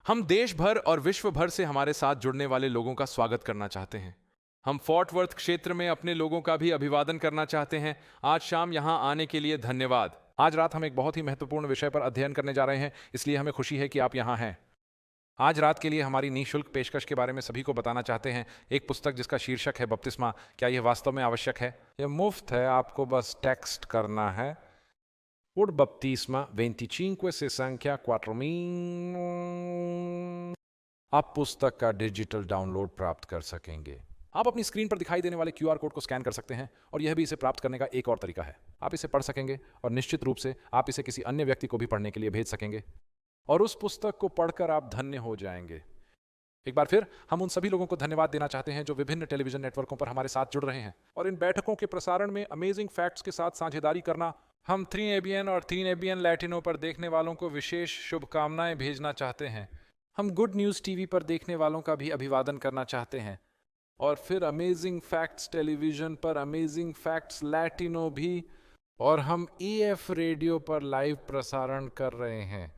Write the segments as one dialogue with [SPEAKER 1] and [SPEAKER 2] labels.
[SPEAKER 1] हम देश भर और विश्व भर से हमारे साथ जुड़ने वाले लोगों का स्वागत करना चाहते हैं। हम फोर्ट वर्थ क्षेत्र में अपने लोगों का भी अभिवादन करना चाहते हैं। आज शाम यहाँ आने के लिए धन्यवाद। आज रात हम एक बहुत ही महत्वपूर्ण विषय पर अध्ययन करने जा रहे हैं, इसलिए हमें खुशी है कि आप यहाँ हैं। आज रात के लिए हमारी निःशुल्क पेशकश के बारे में सभी को बताना चाहते हैं। एक पुस्तक जिसका शीर्षक है बपतिस्मा। क्या यह वास्तव में आवश्यक है? यह मुफ्त है, आपको बस टेक्स्ट करना है। Por Baptisma 2564 आप पुस्तक का डिजिटल डाउनलोड प्राप्त कर सकेंगे। आप अपनी स्क्रीन पर दिखाई देने वाले क्यूआर कोड को स्कैन कर सकते हैं और यह भी इसे प्राप्त करने का एक और तरीका है। आप इसे पढ़ सकेंगे और निश्चित रूप से आप इसे किसी अन्य व्यक्ति को भी पढ़ने के लिए भेज सकेंगे और उस पुस्तक को पढ़कर आप धन्य हो जाएंगे। एक बार फिर हम उन सभी लोगों को धन्यवाद देना चाहते हैं जो विभिन्न टेलीविजन नेटवर्कों पर हमारे साथ जुड़ रहे हैं और इन बैठकों के प्रसारण में अमेजिंग फैक्ट्स के साथ साझेदारी करना। हम 3ABN और 3ABN लैटिनो पर देखने वालों को विशेष शुभकामनाएं भेजना चाहते हैं। हम गुड न्यूज़ टीवी पर देखने वालों का भी अभिवादन करना चाहते हैं और फिर अमेजिंग फैक्ट्स टेलीविजन पर अमेजिंग फैक्ट्स लैटिनो भी, और हम EF रेडियो पर लाइव प्रसारण कर रहे हैं।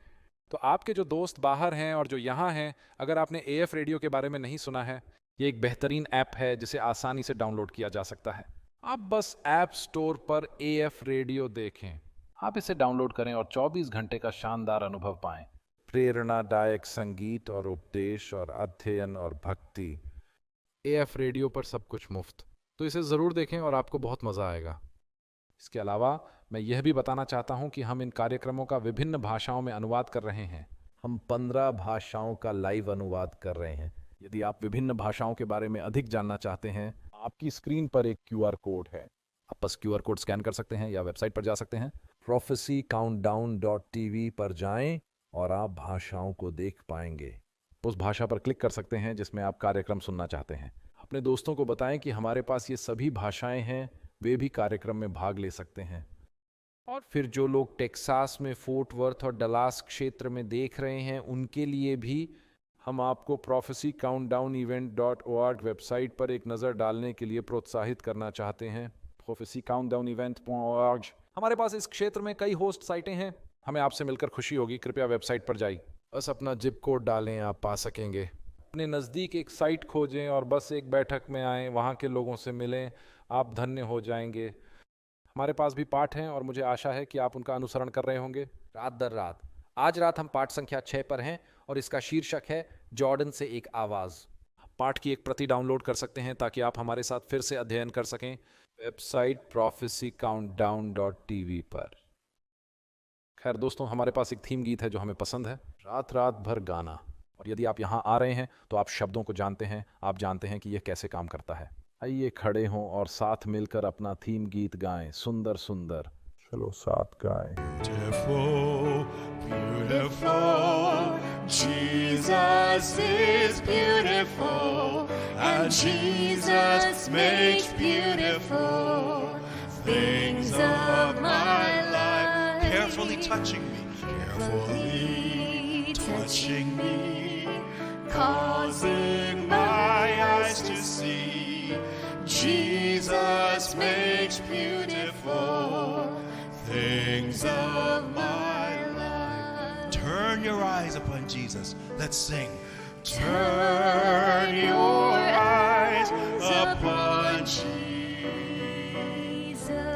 [SPEAKER 1] तो आपके जो दोस्त बाहर हैं और जो यहाँ हैं, अगर आपने AF रेडियो के बारे में नहीं सुना है, ये एक बेहतरीन ऐप है जिसे आसानी से डाउनलोड किया जा सकता है। आप बस ऐप स्टोर पर AF रेडियो देखें। आप इसे डाउनलोड करें और 24 घंटे का शानदार अनुभव पाएं। प्रेरणादायक संगीत और उपदेश और अध्ययन और भक्ति। AF रेडियो पर सब कुछ मुफ्त। तो इसे ज़रूर देखें और आपको बहुत मज़ा आएगा। इसके अलावा मैं यह भी बताना चाहता हूं कि हम इन कार्यक्रमों का विभिन्न भाषाओं में अनुवाद कर रहे हैं। हम 15 भाषाओं का लाइव अनुवाद कर रहे हैं। यदि आप विभिन्न भाषाओं के बारे में अधिक जानना चाहते हैं, आपकी स्क्रीन पर एक QR कोड है। आप बस QR कोड स्कैन कर सकते हैं या वेबसाइट पर जा सकते हैं। prophecycountdown.tv पर जाएं और आप भाषाओं को देख पाएंगे। उस भाषा पर क्लिक कर सकते हैं जिसमें आप कार्यक्रम सुनना चाहते हैं। अपने दोस्तों को बताएं कि हमारे पास ये सभी भाषाएं हैं, वे भी कार्यक्रम में भाग ले सकते हैं। और फिर जो लोग टेक्सास में फोर्ट वर्थ और डलास क्षेत्र में देख रहे हैं, उनके लिए भी हम आपको prophecycountdownevent.org वेबसाइट पर एक नज़र डालने के लिए प्रोत्साहित करना चाहते हैं। prophecycountdownevent.org। हमारे पास इस क्षेत्र में कई होस्ट साइटें हैं। हमें आपसे मिलकर खुशी होगी। कृपया वेबसाइट पर जाइए, बस अपना जिप कोड डालें, आप पा सकेंगे। अपने नज़दीक एक साइट खोजें और बस एक बैठक में आएँ, वहाँ के लोगों से मिलें, आप धन्य हो जाएंगे। हमारे पास भी पाठ हैं और मुझे आशा है कि आप उनका अनुसरण कर रहे होंगे रात दर रात। आज रात हम पाठ संख्या 6 पर हैं और इसका शीर्षक है जॉर्डन से एक आवाज़। पाठ की एक प्रति डाउनलोड कर सकते हैं ताकि आप हमारे साथ फिर से अध्ययन कर सकें वेबसाइट prophecycountdown.tv पर। खैर दोस्तों, हमारे पास एक थीम गीत है जो हमें पसंद है, रात रात भर गाना। और यदि आप यहाँ आ रहे हैं तो आप शब्दों को जानते हैं, आप जानते हैं कि यह कैसे काम करता है। आइए खड़े हों और साथ मिलकर अपना थीम गीत गाएं। सुंदर सुंदर, चलो साथ गाएं।
[SPEAKER 2] Beautiful, beautiful, Jesus is beautiful, and Jesus makes beautiful things of my life. Carefully touching me, carefully touching me, causing my eyes to see. Jesus makes beautiful things of my life. Turn your eyes upon Jesus. Let's sing. Turn your eyes upon Jesus.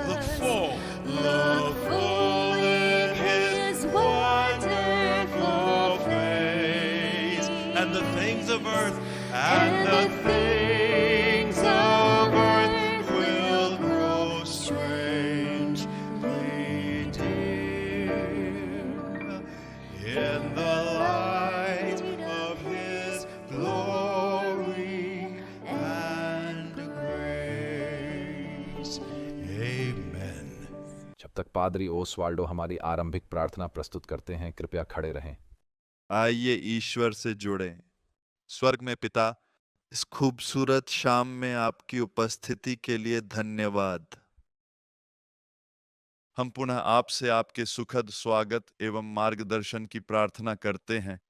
[SPEAKER 2] Look full. Look full in His wonderful face, and the things of earth and the things of earth will grow strangely dim in the light of His glory and grace. Amen.
[SPEAKER 1] जब तक पादरी ओसवाल्डो हमारी आरंभिक प्रार्थना प्रस्तुत करते हैं, कृपया खड़े रहें।
[SPEAKER 3] आइए ईश्वर से जुड़ें। स्वर्ग में पिता, इस खूबसूरत शाम में आपकी उपस्थिति के लिए धन्यवाद। हम पुनः आपसे आपके सुखद स्वागत एवं मार्गदर्शन की प्रार्थना करते हैं।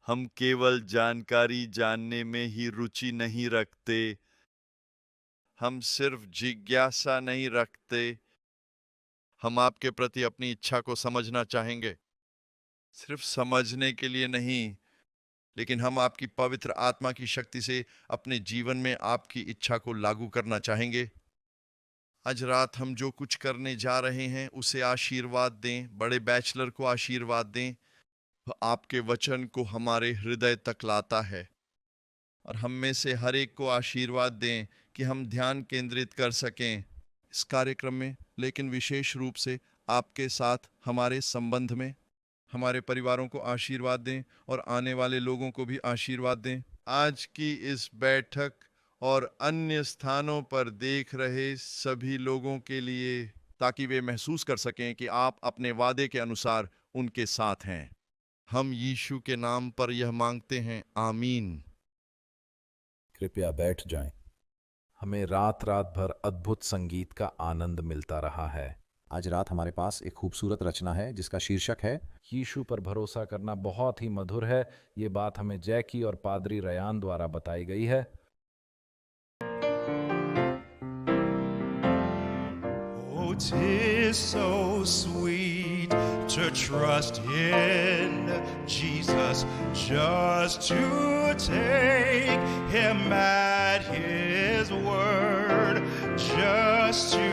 [SPEAKER 3] हम केवल जानकारी जानने में ही रुचि नहीं रखते, हम सिर्फ जिज्ञासा नहीं रखते, हम आपके प्रति अपनी इच्छा को समझना चाहेंगे। सिर्फ समझने के लिए नहीं, लेकिन हम आपकी पवित्र आत्मा की शक्ति से अपने जीवन में आपकी इच्छा को लागू करना चाहेंगे। आज रात हम जो कुछ करने जा रहे हैं उसे आशीर्वाद दें, बड़े बैचलर को आशीर्वाद दें। वह आपके वचन को हमारे हृदय तक लाता है, और हम में से हर एक को आशीर्वाद दें कि हम ध्यान केंद्रित कर सकें इस कार्यक्रम में, लेकिन विशेष रूप से आपके साथ हमारे संबंध में। हमारे परिवारों को आशीर्वाद दें और आने वाले लोगों को भी आशीर्वाद दें। आज की इस बैठक और अन्य स्थानों पर देख रहे सभी लोगों के लिए, ताकि वे महसूस कर सकें कि आप अपने वादे के अनुसार उनके साथ हैं। हम यीशु के नाम पर यह मांगते हैं, आमीन।
[SPEAKER 1] कृपया बैठ जाएं। हमें रात रात भर अद्भुत संगीत का आनंद मिलता रहा है।
[SPEAKER 4] आज रात हमारे पास एक खूबसूरत रचना है जिसका शीर्षक है
[SPEAKER 1] यीशु पर भरोसा करना बहुत ही मधुर है। ये बात हमें जैकी और पादरी रयान द्वारा बताई गई है।
[SPEAKER 2] Oh, 'tis so sweet to trust in Jesus, just to take him at his word, just to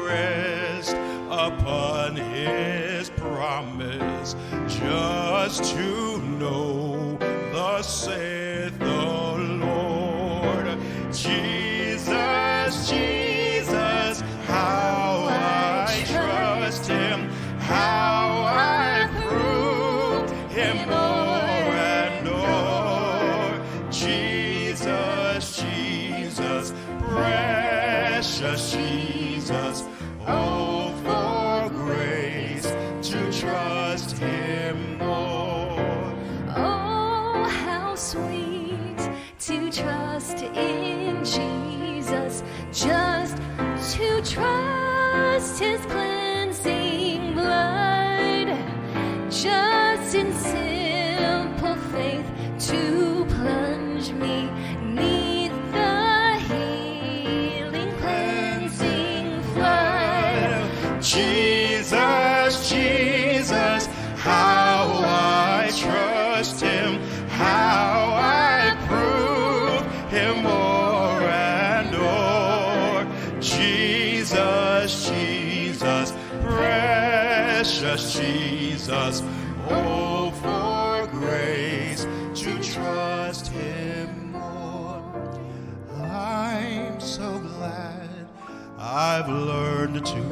[SPEAKER 2] rest upon his promise, just to know thus saith the Lord. Jesus, Jesus, how I trust him, how I proved him more and more. Jesus, Jesus, precious Jesus, oh, for grace to trust him more.
[SPEAKER 5] Oh, how sweet to trust in Jesus, just to trust his cleansing blood, just in simple faith to plunge me 'neath the healing cleansing flood.
[SPEAKER 2] Jesus, Jesus, how I trust him, how I prove him more and more. Jesus, Jesus, precious Jesus, oh, for grace to trust him more. I'm so glad I've learned to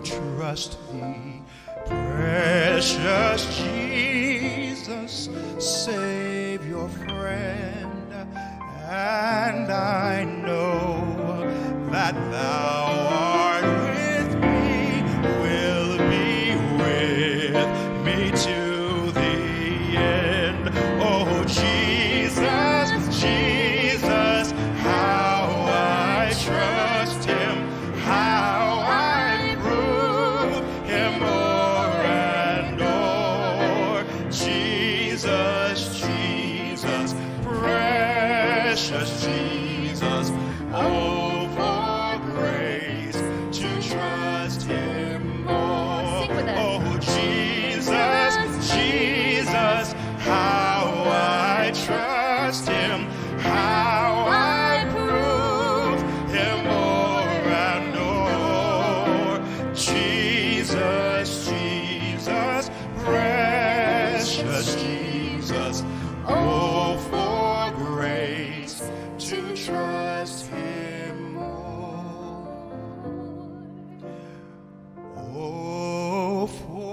[SPEAKER 2] trust thee, precious Jesus, Savior, friend, and I know that thou art with me, will be with me to the end. Oh, Jesus, Jesus, how I trust him, how I prove him more and more. Jesus, Jesus, precious Jesus, oh, for grace to trust him more.
[SPEAKER 5] Sing with us.
[SPEAKER 2] Oh, Jesus, Jesus, how I trust him, how I prove him more and more. Jesus, Jesus, precious Jesus, oh, for grace to trust him more. Oh, for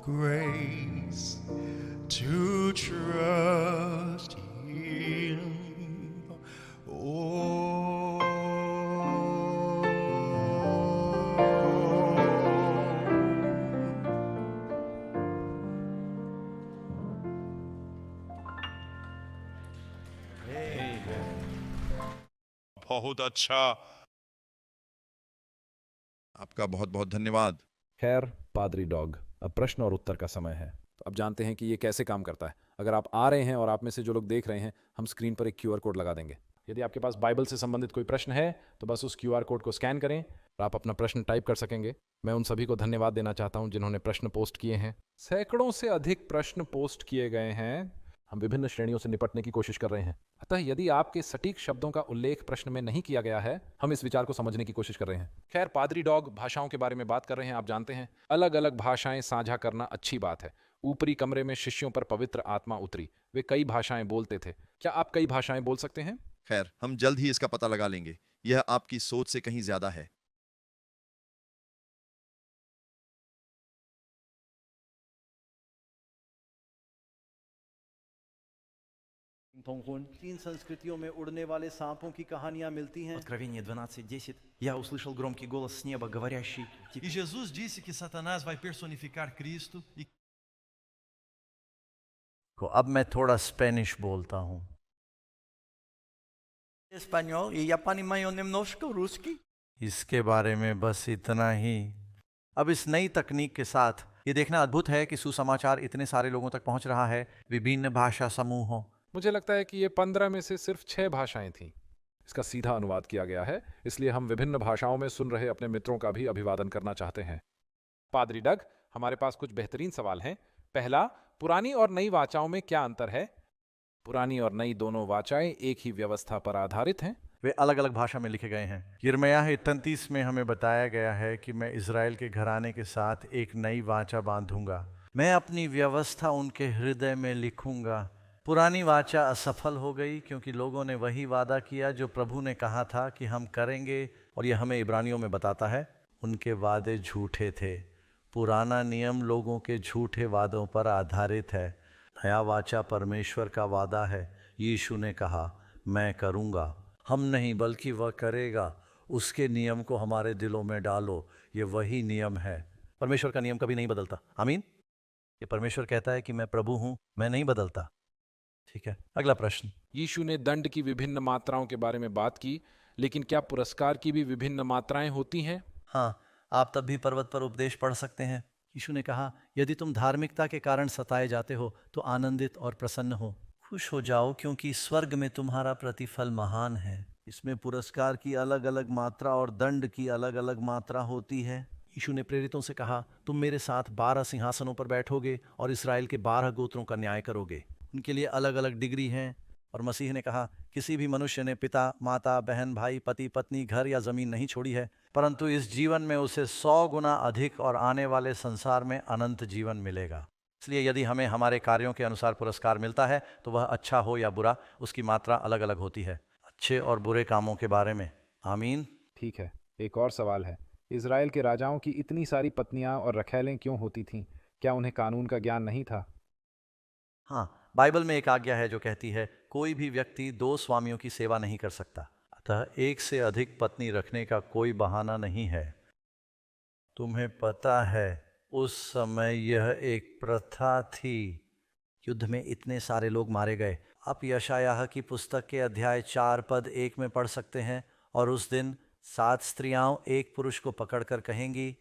[SPEAKER 2] grace to trust him. बहुत अच्छा।
[SPEAKER 3] आपका बहुत बहुत धन्यवाद।
[SPEAKER 1] खैर पादरी dog, अब प्रश्न और उत्तर का समय है। तो अब जानते हैं कि ये कैसे काम करता है। अगर आप आ रहे हैं और आप में से जो लोग देख रहे हैं, हम स्क्रीन पर एक QR कोड लगा देंगे। यदि आपके पास बाइबल से संबंधित कोई प्रश्न है तो बस उस QR कोड को स्कैन करें आप अपना प्रश्न टाइप कर सकेंगे। मैं उन सभी को धन्यवाद देना चाहता हूं जिन्होंने प्रश्न पोस्ट किए हैं। सैकड़ों से अधिक प्रश्न पोस्ट किए गए हैं। हम विभिन्न श्रेणियों से निपटने की कोशिश कर रहे हैं। अतः यदि आपके सटीक शब्दों का उल्लेख प्रश्न में नहीं किया गया है, हम इस विचार को समझने की कोशिश कर रहे हैं। खैर, पादरी डॉग भाषाओं के बारे में बात कर रहे हैं। आप जानते हैं, अलग अलग भाषाएं साझा करना अच्छी बात है। ऊपरी कमरे में शिष्यों पर पवित्र आत्मा उतरी। वे कई भाषाएं बोलते थे। क्या आप कई भाषाएं बोल सकते हैं?
[SPEAKER 3] खैर, हम जल्द ही इसका पता लगा लेंगे। यह आपकी सोच से कहीं ज्यादा है।
[SPEAKER 6] Тонхун. 3 संस्कृतियों में उड़ने वाले सांपों की कहानियां मिलती हैं।
[SPEAKER 7] Откровение 12:10. Я услышал громкий голос с неба, говорящий:
[SPEAKER 2] E Jesus disse que Satanás vai personificar Cristo e
[SPEAKER 6] अब मैं थोड़ा स्पेनिश बोलता हूँ।
[SPEAKER 7] Español, y ya понимаю немножко русский.
[SPEAKER 6] इसके बारे में बस इतना ही। अब इस नई तकनीक के साथ ये देखना अद्भुत है कि सुसमाचार इतने सारे लोगों तक पहुंच रहा है, विभिन्न भाषा समूहों।
[SPEAKER 1] मुझे लगता है कि ये 15 में से सिर्फ 6 भाषाएं थीं। इसका सीधा अनुवाद किया गया है, इसलिए हम विभिन्न भाषाओं में सुन रहे अपने मित्रों का भी अभिवादन करना चाहते हैं। पादरी डग, हमारे पास कुछ बेहतरीन सवाल हैं। पहला, पुरानी और नई वाचाओं में क्या अंतर है? पुरानी और नई दोनों वाचाएं एक ही व्यवस्था पर आधारित हैं।
[SPEAKER 6] वे अलग अलग भाषा में लिखे गए हैं। यिर्मयाह 33 में हमें बताया गया है कि मैं इज़राइल के घराने के साथ एक नई वाचा बांधूंगा, मैं अपनी व्यवस्था उनके हृदय में लिखूंगा। पुरानी वाचा असफल हो गई क्योंकि लोगों ने वही वादा किया जो प्रभु ने कहा था कि हम करेंगे, और यह हमें इब्रानियों में बताता है उनके वादे झूठे थे। पुराना नियम लोगों के झूठे वादों पर आधारित है। नया वाचा परमेश्वर का वादा है। यीशु ने कहा, मैं करूँगा। हम नहीं बल्कि वह करेगा। उसके नियम को हमारे दिलों में डालो। ये वही नियम है। परमेश्वर का नियम कभी नहीं बदलता। आमीन। ये परमेश्वर कहता है कि मैं प्रभु हूँ, मैं नहीं बदलता। ठीक है, अगला प्रश्न।
[SPEAKER 1] यीशु ने दंड की विभिन्न मात्राओं के बारे में बात की, लेकिन क्या पुरस्कार की भी विभिन्न मात्राएं होती हैं?
[SPEAKER 6] हाँ, आप तब भी पर्वत पर उपदेश पढ़ सकते हैं। यीशु ने कहा, यदि तुम धार्मिकता के कारण सताए जाते हो तो आनंदित और प्रसन्न हो, खुश हो जाओ, क्योंकि स्वर्ग में तुम्हारा प्रतिफल महान है। इसमें पुरस्कार की अलग अलग मात्रा और दंड की अलग अलग मात्रा होती है। यीशु ने प्रेरितों से कहा, तुम मेरे साथ 12 सिंहासनों पर बैठोगे और इस्राएल के 12 गोत्रों का न्याय करोगे। उनके लिए अलग अलग डिग्री हैं। और मसीह ने कहा, किसी भी मनुष्य ने पिता, माता, बहन, भाई, पति, पत्नी, घर या ज़मीन नहीं छोड़ी है, परंतु इस जीवन में उसे 100 गुना अधिक और आने वाले संसार में अनंत जीवन मिलेगा। इसलिए यदि हमें हमारे कार्यों के अनुसार पुरस्कार मिलता है तो वह अच्छा हो या बुरा, उसकी मात्रा अलग अलग होती है, अच्छे और बुरे कामों के बारे में। आमीन।
[SPEAKER 1] ठीक है, एक और सवाल है। इज़राइल के राजाओं की इतनी सारी पत्नियां और रखैलें क्यों होती थीं? क्या उन्हें कानून का ज्ञान नहीं था?
[SPEAKER 6] हाँ, बाइबल में एक आज्ञा है जो कहती है कोई भी व्यक्ति 2 स्वामियों की सेवा नहीं कर सकता। अतः एक से अधिक पत्नी रखने का कोई बहाना नहीं है। तुम्हें पता है उस समय यह एक प्रथा थी। युद्ध में इतने सारे लोग मारे गए। आप यशायाह की पुस्तक के अध्याय 4 पद 1 में पढ़ सकते हैं, और उस दिन 7 स्त्रियां एक पुरुष को पकड़कर कहेंगी,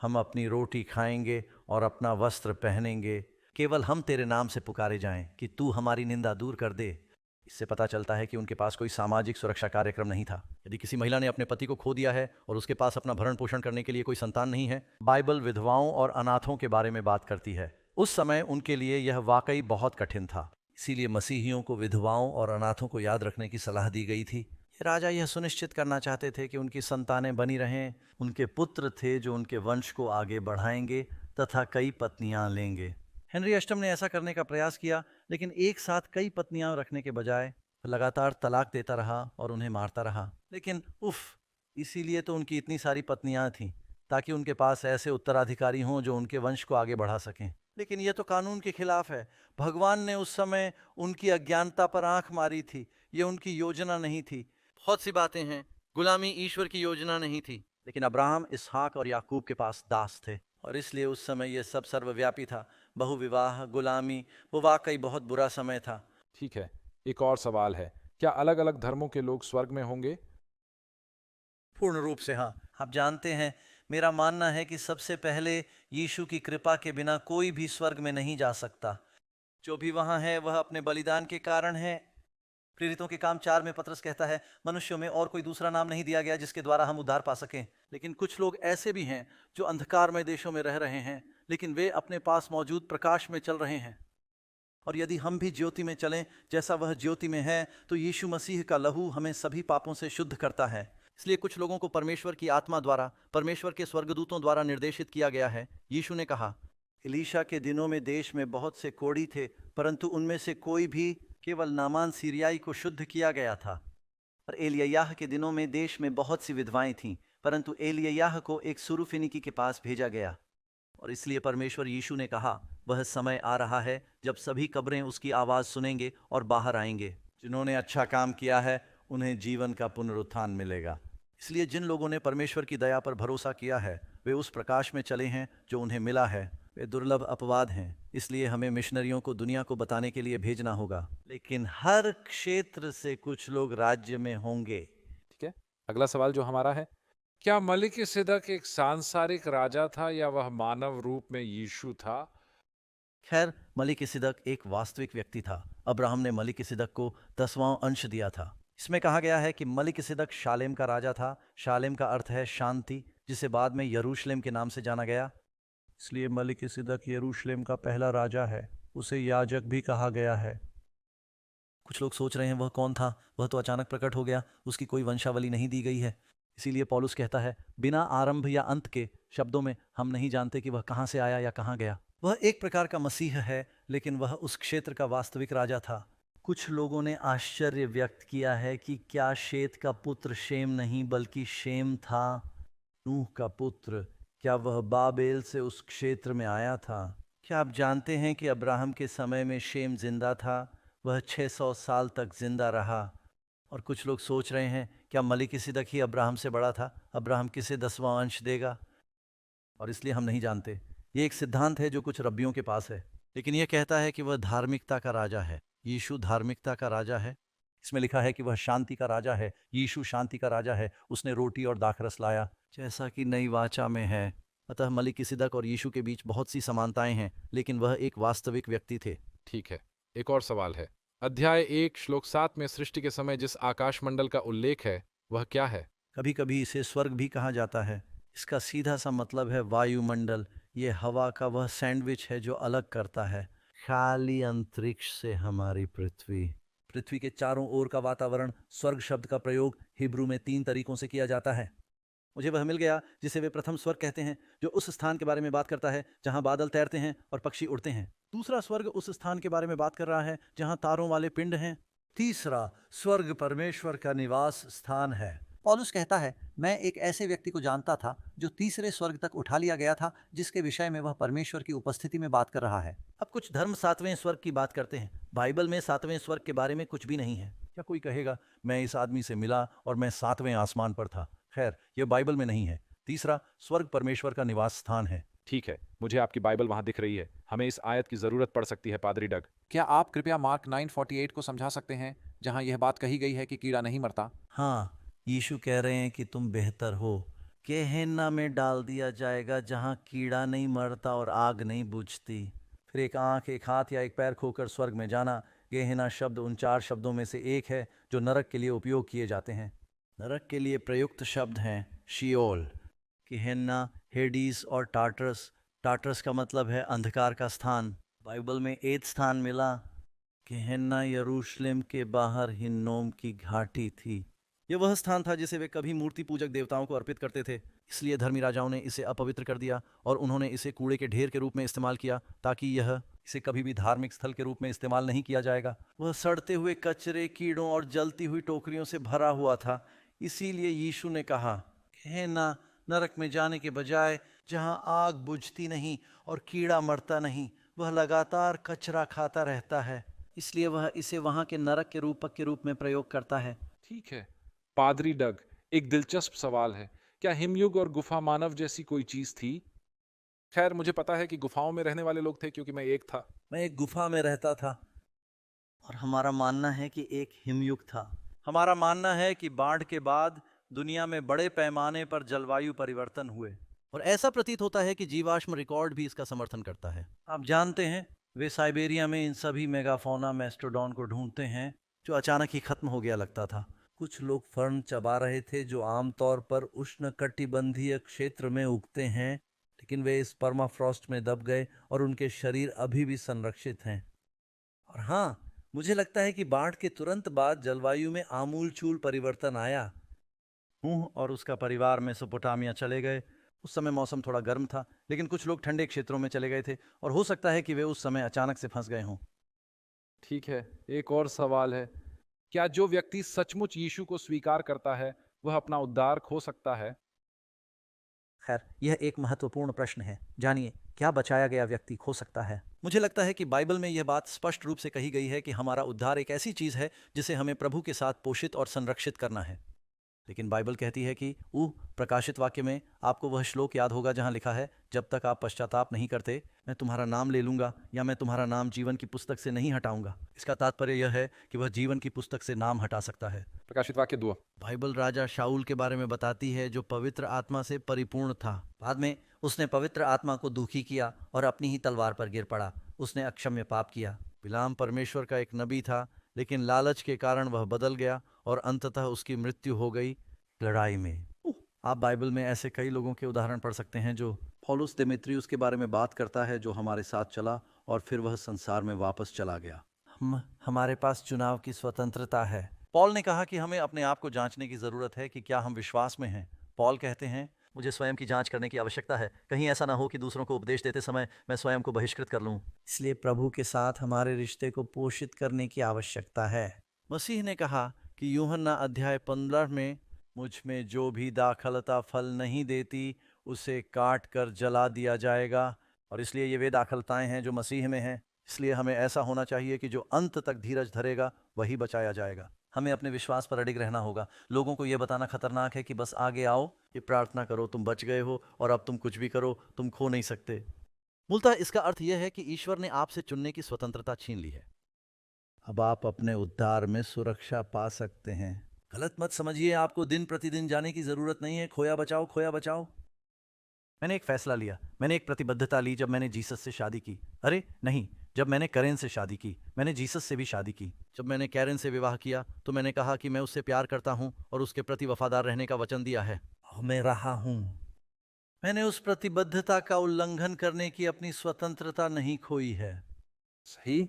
[SPEAKER 6] हम अपनी रोटी खाएंगे और अपना वस्त्र पहनेंगे, केवल हम तेरे नाम से पुकारे जाएं कि तू हमारी निंदा दूर कर दे। इससे पता चलता है कि उनके पास कोई सामाजिक सुरक्षा कार्यक्रम नहीं था। यदि किसी महिला ने अपने पति को खो दिया है और उसके पास अपना भरण पोषण करने के लिए कोई संतान नहीं है, बाइबल विधवाओं और अनाथों के बारे में बात करती है। उस समय उनके लिए यह वाकई बहुत कठिन था। इसीलिए मसीहियों को विधवाओं और अनाथों को याद रखने की सलाह दी गई थी। राजा यह सुनिश्चित करना चाहते थे कि उनकी संतानें बनी रहें। उनके पुत्र थे जो उनके वंश को आगे बढ़ाएंगे तथा कई पत्नियां लेंगे। हेनरी अष्टम ने ऐसा करने का प्रयास किया, लेकिन एक साथ कई पत्नियां रखने के बजाय लगातार तलाक देता रहा और उन्हें मारता रहा। लेकिन इसीलिए तो उनकी इतनी सारी पत्नियां थीं, ताकि उनके पास ऐसे उत्तराधिकारी हों जो उनके वंश को आगे बढ़ा सकें। लेकिन यह तो कानून के खिलाफ है। भगवान ने उस समय उनकी अज्ञानता पर आंख मारी थी। ये उनकी योजना नहीं थी। बहुत सी बातें हैं, गुलामी ईश्वर की योजना नहीं थी। लेकिन अब्राहम, इसहाक और याकूब के पास दास थे, और इसलिए उस समय यह सब सर्वव्यापी था। बहुविवाह, गुलामी, वो वाकई बहुत बुरा समय था।
[SPEAKER 1] ठीक है, एक और सवाल है। क्या अलग अलग धर्मों के लोग स्वर्ग में होंगे?
[SPEAKER 6] पूर्ण रूप से हाँ। आप जानते हैं, मेरा मानना है कि सबसे पहले यीशु की कृपा के बिना कोई भी स्वर्ग में नहीं जा सकता। जो भी वहाँ है वह अपने बलिदान के कारण है। प्रेरितों के काम 4 में पतरस कहता है, मनुष्यों में और कोई दूसरा नाम नहीं दिया गया जिसके द्वारा हम उद्धार पा सकें। लेकिन कुछ लोग ऐसे भी हैं जो अंधकारमय देशों में रह रहे हैं, लेकिन वे अपने पास मौजूद प्रकाश में चल रहे हैं। और यदि हम भी ज्योति में चलें जैसा वह ज्योति में है, तो यीशु मसीह का लहू हमें सभी पापों से शुद्ध करता है। इसलिए कुछ लोगों को परमेश्वर की आत्मा द्वारा, परमेश्वर के स्वर्गदूतों द्वारा निर्देशित किया गया है। यीशु ने कहा, एलीशा के दिनों में देश में बहुत से कोढ़ी थे, परंतु उनमें से कोई भी, केवल नामान सीरियाई को शुद्ध किया गया था। और एलिय्याह के दिनों में देश में बहुत सी विधवाएं थीं, परंतु एलिय्याह को एक सुरूफिनिकी के पास भेजा गया। और इसलिए परमेश्वर यीशु ने कहा, वह समय आ रहा है जब सभी कब्रें उसकी आवाज़ सुनेंगे और बाहर आएंगे। जिन्होंने अच्छा काम किया है उन्हें जीवन का पुनरुत्थान मिलेगा। इसलिए जिन लोगों ने परमेश्वर की दया पर भरोसा किया है, वे उस प्रकाश में चले हैं जो उन्हें मिला है। वे दुर्लभ अपवाद हैं, इसलिए हमें मिशनरियों को दुनिया को बताने के लिए भेजना होगा। लेकिन हर क्षेत्र से कुछ लोग राज्य में होंगे।
[SPEAKER 1] ठीक है, अगला सवाल जो हमारा है, क्या मलिकिसिदक एक सांसारिक राजा था या वह मानव रूप में यीशु था?
[SPEAKER 6] खैर, मलिकिसिदक एक वास्तविक व्यक्ति था। अब्राहम ने मलिकिसिदक को 10वां अंश दिया था। इसमें कहा गया है कि मलिकिसिदक शालेम का राजा था। शालेम का अर्थ है शांति, जिसे बाद में यरूशलेम के नाम से जाना गया। इसलिए मलिकिसिदक यरूशलेम का पहला राजा है। उसे याजक भी कहा गया है। कुछ लोग सोच रहे हैं वह कौन था? वह तो अचानक प्रकट हो गया, उसकी कोई वंशावली नहीं दी गई है। इसीलिए पौलुस कहता है, बिना आरंभ या अंत के, शब्दों में हम नहीं जानते कि वह कहाँ से आया या कहाँ गया। वह एक प्रकार का मसीह है, लेकिन वह उस क्षेत्र का वास्तविक राजा था। कुछ लोगों ने आश्चर्य व्यक्त किया है कि क्या शेत का पुत्र शेम नहीं बल्कि शेम था नूह का पुत्र। क्या वह बाबेल से उस क्षेत्र में आया था? क्या आप जानते हैं कि अब्राहम के समय में शेम जिंदा था? वह 600 साल तक जिंदा रहा। और कुछ लोग सोच रहे हैं, क्या मलिकिसिदक ही अब्राहम से बड़ा था? अब्राहम किसे 10वां अंश देगा? और इसलिए हम नहीं जानते। ये एक सिद्धांत है जो कुछ रब्बियों के पास है, लेकिन यह कहता है कि वह धार्मिकता का राजा है। यीशु धार्मिकता का राजा है। इसमें लिखा है कि वह शांति का राजा है। यीशु शांति का राजा है। उसने रोटी और दाखरस लाया, जैसा कि नई वाचा में है। अतः मलिकिसिदक और यीशु के बीच बहुत सी समानताएं हैं, लेकिन वह एक वास्तविक व्यक्ति थे।
[SPEAKER 1] ठीक है, एक और सवाल है। अध्याय 1 श्लोक 7 में सृष्टि के समय जिस आकाशमंडल का उल्लेख है वह क्या है?
[SPEAKER 6] कभी कभी इसे स्वर्ग भी कहा जाता है। इसका सीधा सा मतलब है वायुमंडल। ये हवा का वह सैंडविच है जो अलग करता है खाली अंतरिक्ष से हमारी पृथ्वी। पृथ्वी के चारों ओर का वातावरण। स्वर्ग शब्द का प्रयोग हिब्रू में 3 तरीकों से किया जाता है। मुझे वह मिल गया जिसे वे प्रथम स्वर्ग कहते हैं, जो उस स्थान के बारे में बात करता है जहां बादल तैरते हैं और पक्षी उड़ते हैं। दूसरा स्वर्ग उस स्थान के बारे में बात कर रहा है जहां तारों वाले पिंड हैं। तीसरा स्वर्ग परमेश्वर का निवास स्थान है। पौलुस कहता है, मैं एक ऐसे व्यक्ति को जानता था जो तीसरे स्वर्ग तक उठा लिया गया था, जिसके विषय में वह परमेश्वर की उपस्थिति में बात कर रहा है। अब कुछ धर्म 7वें स्वर्ग की बात करते हैं। बाइबल में 7वें स्वर्ग के बारे में कुछ भी नहीं है। क्या कोई कहेगा, मैं इस आदमी से मिला और मैं 7वें आसमान पर था? खैर, यह बाइबल में नहीं है। तीसरा स्वर्ग परमेश्वर का निवास स्थान है।
[SPEAKER 1] ठीक है, मुझे आपकी बाइबल वहां दिख रही है। हमें इस आयत की जरूरत पड़ सकती है, पादरी डग।
[SPEAKER 4] क्या आप कृपया मार्क 9:48 को समझा सकते हैं, जहां यह बात कही गई है कि कीड़ा नहीं मरता?
[SPEAKER 6] हाँ, यीशु कह रहे हैं कि तुम बेहतर हो। गेहेन्ना में डाल दिया जाएगा जहाँ कीड़ा नहीं मरता और आग नहीं बुझती। फिर एक आंख, एक हाथ या एक पैर खोकर स्वर्ग में जाना। गेहेन्ना शब्द उन 4 शब्दों में से एक है जो नरक के लिए उपयोग किए जाते हैं। नरक के लिए प्रयुक्त शब्द हैं शियोल, गेहेन्ना, हेडीज और टार्टरस। टार्टरस का मतलब है अंधकार का स्थान। बाइबल में 8 स्थान मिला। गेहेन्ना यरूशलेम के बाहर हिन्नोम की घाटी थी। यह वह स्थान था जिसे वे कभी मूर्ति पूजक देवताओं को अर्पित करते थे। इसलिए धर्मी राजाओं ने इसे अपवित्र कर दिया और उन्होंने इसे कूड़े के ढेर के रूप में इस्तेमाल किया, ताकि इसे कभी भी धार्मिक स्थल के रूप में इस्तेमाल नहीं किया जाएगा। वह सड़ते हुए कचरे, कीड़ों और जलती हुई टोकरियों से भरा हुआ था। इसीलिए यीशु ने कहा, गेहेन्ना नरक में जाने के बजाय, जहाँ आग बुझती नहीं और कीड़ा मरता नहीं, वह लगातार कचरा खाता रहता है। इसलिए वह इसे वहाँ के नरक के रूपक के रूप में प्रयोग करता है।
[SPEAKER 1] ठीक है पादरी डग, एक दिलचस्प सवाल है। क्या हिमयुग और गुफा मानव जैसी कोई चीज थी? खैर, मुझे पता है कि गुफाओं में रहने वाले लोग थे, क्योंकि मैं एक था।
[SPEAKER 6] मैं एक गुफा में रहता था और हमारा मानना है कि एक हिमयुग था। हमारा मानना है कि बाढ़ के बाद दुनिया में बड़े पैमाने पर जलवायु परिवर्तन हुए, और ऐसा प्रतीत होता है कि जीवाश्म रिकॉर्ड भी इसका समर्थन करता है। आप जानते हैं, वे साइबेरिया में इन सभी मेगाफोना मैस्टोडॉन को ढूंढते हैं जो अचानक ही खत्म हो गया लगता था। कुछ लोग फर्न चबा रहे थे जो आमतौर पर उष्णकटिबंधीय क्षेत्र में उगते हैं, लेकिन वे इस परमाफ्रॉस्ट में दब गए और उनके शरीर अभी भी संरक्षित हैं। और हाँ, मुझे लगता है कि बाढ़ के तुरंत बाद जलवायु में आमूलचूल परिवर्तन आया। नूह और उसका परिवार मेसोपोटामिया चले गए। उस समय मौसम थोड़ा गर्म था, लेकिन कुछ लोग ठंडे क्षेत्रों में चले गए थे और हो सकता है कि वे उस समय अचानक से फंस गए हों।
[SPEAKER 1] ठीक है, एक और सवाल है, क्या जो व्यक्ति सचमुच यीशु को स्वीकार करता है वह अपना उद्धार खो सकता है?
[SPEAKER 6] खैर, यह एक महत्वपूर्ण प्रश्न है। जानिए, क्या बचाया गया व्यक्ति खो सकता है? मुझे लगता है कि बाइबल में यह बात स्पष्ट रूप से कही गई है कि हमारा उद्धार एक ऐसी चीज है जिसे हमें प्रभु के साथ पोषित और संरक्षित करना है। लेकिन बाइबल कहती है कि प्रकाशित वाक्य में आपको वह श्लोक याद होगा जहां लिखा है, जब तक आप पश्चाताप नहीं करते मैं तुम्हारा नाम ले लूंगा या मैं तुम्हारा नाम जीवन की पुस्तक से नहीं हटाऊंगा। इसका तात्पर्य यह है कि वह जीवन की पुस्तक से नाम हटा सकता है।
[SPEAKER 1] प्रकाशित वाक्य 2।
[SPEAKER 6] बाइबल राजा शाऊल के बारे में बताती है जो पवित्र आत्मा से परिपूर्ण था। बाद में उसने पवित्र आत्मा को दुखी किया और अपनी ही तलवार पर गिर पड़ा। उसने अक्षम्य पाप किया। बिलाम परमेश्वर का एक नबी था, लेकिन लालच के कारण वह बदल गया और अंततः उसकी मृत्यु हो गई लड़ाई में। आप बाइबल में ऐसे कई लोगों के उदाहरण पढ़ सकते हैं। जो पौलुस देमेत्रियुस के बारे में बात करता है जो हमारे साथ चला और फिर वह संसार में वापस चला गया। हमारे पास चुनाव की स्वतंत्रता है। पॉल ने कहा कि हमें अपने आप को जांचने की जरूरत है कि क्या हम विश्वास में हैं। पॉल कहते हैं, मुझे स्वयं की जांच करने की आवश्यकता है, कहीं ऐसा ना हो कि दूसरों को उपदेश देते समय मैं स्वयं को बहिष्कृत कर लूं। इसलिए प्रभु के साथ हमारे रिश्ते को पोषित करने की आवश्यकता है। मसीह ने कहा कि यूहन्ना अध्याय 15 में, मुझ में जो भी दाखलता फल नहीं देती उसे काट कर जला दिया जाएगा। और इसलिए ये वे दाखलताएं हैं जो मसीह में हैं। इसलिए हमें ऐसा होना चाहिए कि जो अंत तक धीरज धरेगा वही बचाया जाएगा। हमें अपने विश्वास पर अडिग रहना होगा। लोगों को यह बताना खतरनाक है कि बस आगे आओ, ये प्रार्थना करो, तुम बच गए हो, और अब तुम कुछ भी करो, तुम खो नहीं सकते। मूलतः इसका अर्थ यह है कि ईश्वर ने आपसे चुनने की स्वतंत्रता छीन ली है। अब आप अपने उद्धार में सुरक्षा पा सकते हैं। गलत मत समझिए, आपको दिन प्रतिदिन जाने की जरूरत नहीं है खोया बचाओ खोया बचाओ। मैंने एक फैसला लिया, मैंने एक प्रतिबद्धता ली जब मैंने जीसस से शादी की। अरे नहीं, जब मैंने कैरेन से शादी की। मैंने जीसस से भी शादी की। जब मैंने कैरेन से विवाह किया तो मैंने कहा कि मैं उससे प्यार करता हूं और उसके प्रति वफादार रहने का वचन दिया है। और मैं रहा हूं। मैंने उस प्रतिबद्धता का उल्लंघन करने की अपनी स्वतंत्रता नहीं खोई है।
[SPEAKER 1] सही।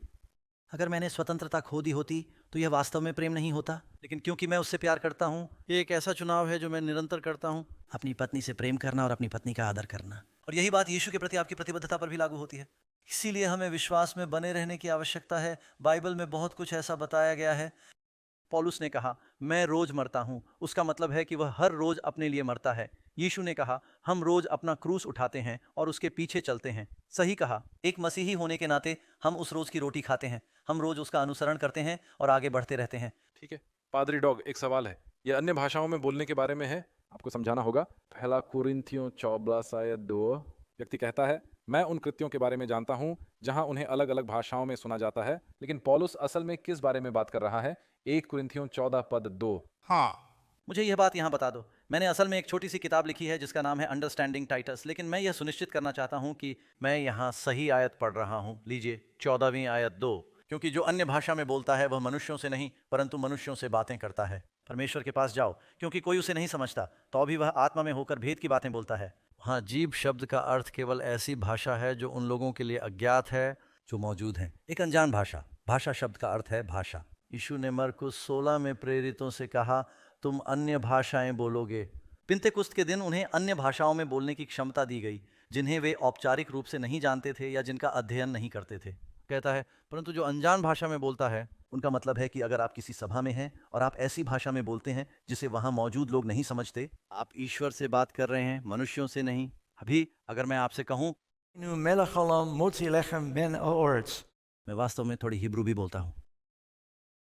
[SPEAKER 6] अगर मैंने स्वतंत्रता खो दी होती तो यह वास्तव में प्रेम नहीं होता। लेकिन क्योंकि मैं उससे प्यार करता हूँ, ये एक ऐसा चुनाव है जो मैं निरंतर करता हूँ, अपनी पत्नी से प्रेम करना और अपनी पत्नी का आदर करना। और यही बात यीशु के प्रति आपकी प्रतिबद्धता पर भी लागू होती है। इसीलिए हमें विश्वास में बने रहने की आवश्यकता है। बाइबल में बहुत कुछ ऐसा बताया गया है। पौलुस ने कहा, मैं रोज मरता हूँ। उसका मतलब है कि वह हर रोज अपने लिए मरता है। यीशु ने कहा, हम रोज अपना क्रूस उठाते हैं और उसके पीछे चलते हैं। सही कहा। एक मसीही होने के नाते हम उस रोज की रोटी खाते हैं। हम रोज उसका अनुसरण करते हैं और आगे बढ़ते रहते हैं।
[SPEAKER 1] ठीक है पादरी डॉग, एक सवाल है, यह अन्य भाषाओं में बोलने के बारे में है, आपको समझाना होगा। पहला कुरिन्थियों 14:2 व्यक्ति कहता है, मैं उन कृत्यों के बारे में जानता हूं जहां उन्हें अलग अलग भाषाओं में सुना जाता है। लेकिन पौलुस असल में किस बारे में बात कर रहा है? 1 कुरिन्थियों 14:2।
[SPEAKER 2] हाँ,
[SPEAKER 6] मुझे यह बात यहाँ बता दो। मैंने असल में एक छोटी सी किताब लिखी है जिसका नाम है अंडरस्टैंडिंग टाइटस, लेकिन मैं यह सुनिश्चित करना चाहता हूँ कि मैं यहाँ सही आयत पढ़ रहा हूँ। लीजिए 14वीं आयत 2। क्योंकि जो अन्य भाषा में बोलता है वह मनुष्यों से नहीं परंतु मनुष्यों से बातें करता है। परमेश्वर के पास जाओ, क्योंकि कोई उसे नहीं समझता, तो भी वह आत्मा में होकर भेद की बातें बोलता है। हाँ, जीव शब्द का अर्थ केवल ऐसी भाषा है जो उन लोगों के लिए अज्ञात है जो मौजूद हैं। एक अनजान भाषा। भाषा शब्द का अर्थ है भाषा। यीशु ने मरकुस 16 में प्रेरितों से कहा, तुम अन्य भाषाएं बोलोगे। पिंतेकुस्त के दिन उन्हें अन्य भाषाओं में बोलने की क्षमता दी गई जिन्हें वे औपचारिक रूप से नहीं जानते थे या जिनका अध्ययन नहीं करते थे। कहता है, परंतु जो अनजान भाषा में बोलता है, उनका मतलब है कि अगर आप किसी सभा में हैं और आप ऐसी भाषा में बोलते हैं जिसे वहां मौजूद लोग नहीं समझते, आप ईश्वर से बात कर रहे हैं, मनुष्यों से नहीं। अभी अगर मैं आपसे कहूं, मैं वास्तव में थोड़ी हिब्रू भी बोलता हूं।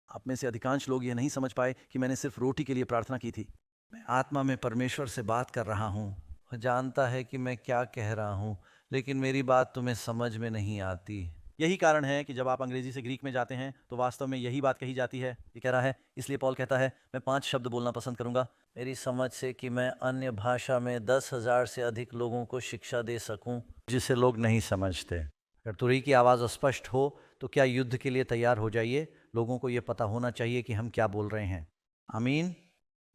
[SPEAKER 6] आप में से अधिकांश लोग यह नहीं समझ पाए कि मैंने सिर्फ रोटी के लिए प्रार्थना की थी। मैं आत्मा में परमेश्वर से बात कर रहा हूँ। वह जानता है कि मैं क्या कह रहा हूँ, लेकिन मेरी बात तुम्हें समझ में नहीं आती। यही कारण है कि जब आप अंग्रेजी से ग्रीक में जाते हैं तो वास्तव में यही बात कही जाती है। ये कह रहा है, इसलिए पॉल कहता है, मैं 5 शब्द बोलना पसंद करूंगा मेरी समझ से कि मैं अन्य भाषा में 10,000 से अधिक लोगों को शिक्षा दे सकूं जिसे लोग नहीं समझते। अगर तुरही की आवाज़ स्पष्ट हो तो क्या युद्ध के लिए तैयार हो जाइए। लोगों को ये पता होना चाहिए कि हम क्या बोल रहे हैं। आमीन।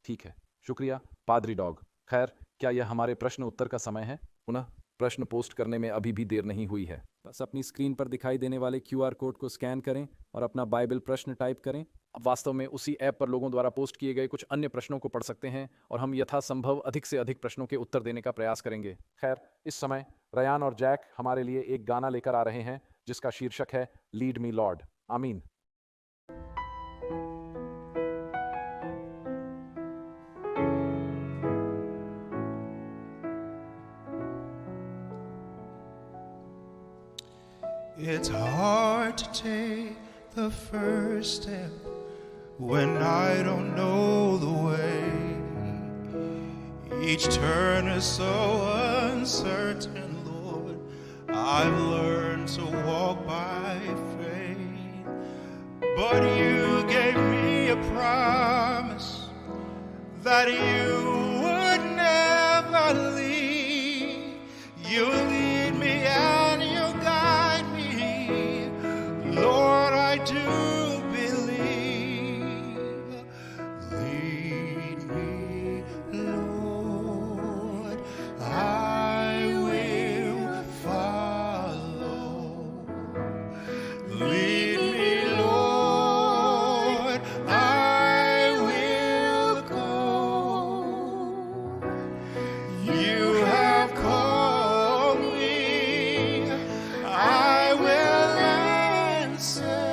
[SPEAKER 1] ठीक है, शुक्रिया पादरी डॉग। खैर, क्या यह हमारे प्रश्न उत्तर का समय है? पुनः प्रश्न पोस्ट करने में अभी भी देर नहीं हुई है। बस अपनी स्क्रीन पर दिखाई देने वाले QR कोड को स्कैन करें और अपना बाइबल प्रश्न टाइप करें। अब वास्तव में उसी ऐप पर लोगों द्वारा पोस्ट किए गए कुछ अन्य प्रश्नों को पढ़ सकते हैं और हम यथासंभव अधिक से अधिक प्रश्नों के उत्तर देने का प्रयास करेंगे। खैर, इस समय रयान और जैक हमारे लिए एक गाना लेकर आ रहे हैं जिसका शीर्षक है लीड मी लॉर्ड। आमीन।
[SPEAKER 2] It's hard to take the first step when I don't know the way. Each turn is so uncertain, Lord. I've learned to walk by faith. But you gave me a promise that you would never leave. You lead me and you guide me. Lord, I do believe. Lead me, Lord, I will follow. Lead me, Lord, I will go. You have called me, I will answer.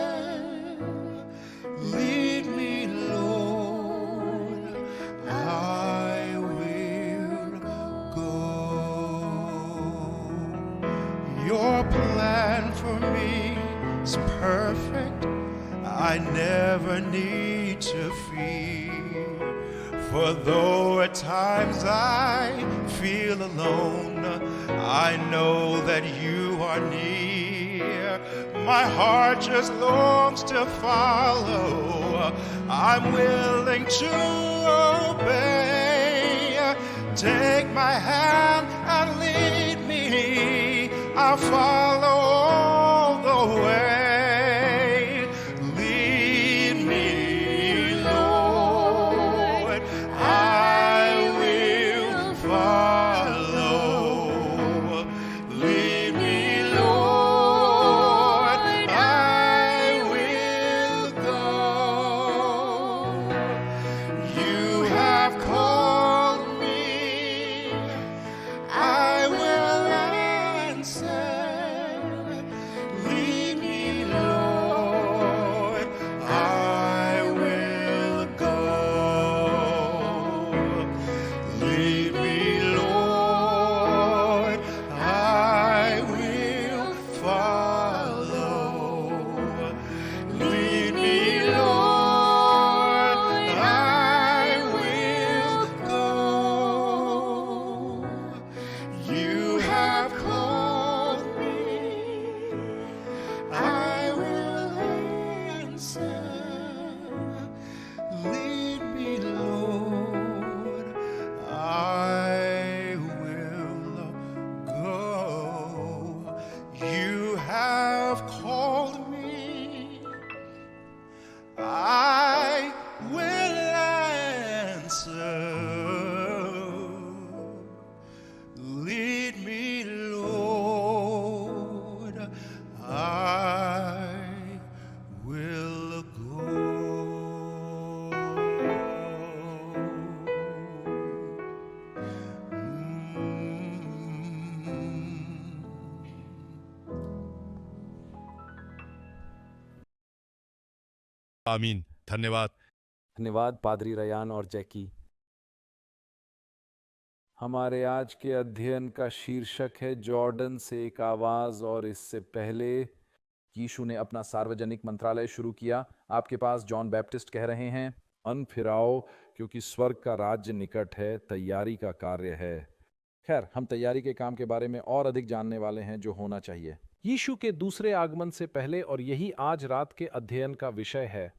[SPEAKER 2] Lead me, Lord, I will go. Your plan for me is perfect. I never need to fear. For though at times I feel alone, I know that you are near. My heart just longs to follow. I'm willing to obey. Take my hand and lead me. I'll follow all the way. Lead me, Lord, I will follow. Lead me, Lord, I will go. You have called me, I will answer. Lead me, Lord, I will go. Lead me, Lord, I will follow. Lead me, Lord, I will go. You have called me, I will answer. Lead me, Lord, I will go. You have called me, I will answer. Lead me, Lord, I will go.
[SPEAKER 3] आमीन। धन्यवाद।
[SPEAKER 1] धन्यवाद पादरी Ryan और जैकी। हमारे आज के अध्ययन का शीर्षक है जॉर्डन से एक आवाज। और इससे पहले यीशु ने अपना सार्वजनिक मंत्रालय शुरू किया। आपके पास जॉन बैप्टिस्ट कह रहे हैं, अन फिराओ क्योंकि स्वर्ग का राज्य निकट है, तैयारी का कार्य है। खैर, हम तैयारी के काम के बारे में और अधिक जानने वाले हैं जो होना चाहिए यीशु के दूसरे आगमन से पहले, और यही आज रात के अध्ययन का विषय है।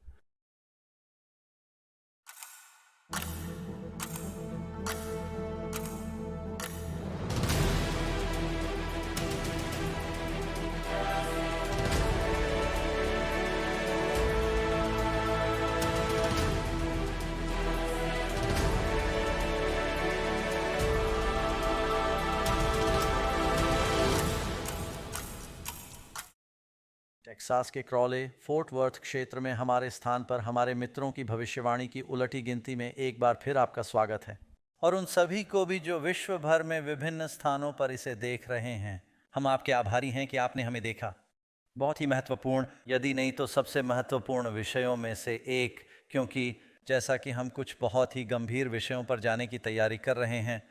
[SPEAKER 6] टेक्सास के क्रॉले फोर्ट वर्थ क्षेत्र में हमारे स्थान पर हमारे मित्रों की भविष्यवाणी की उलटी गिनती में एक बार फिर आपका स्वागत है, और उन सभी को भी जो विश्व भर में विभिन्न स्थानों पर इसे देख रहे हैं। हम आपके आभारी हैं कि आपने हमें देखा। बहुत ही महत्वपूर्ण, यदि नहीं तो सबसे महत्वपूर्ण विषयों में से एक, क्योंकि जैसा कि हम कुछ बहुत ही गंभीर विषयों पर जाने की तैयारी कर रहे हैं,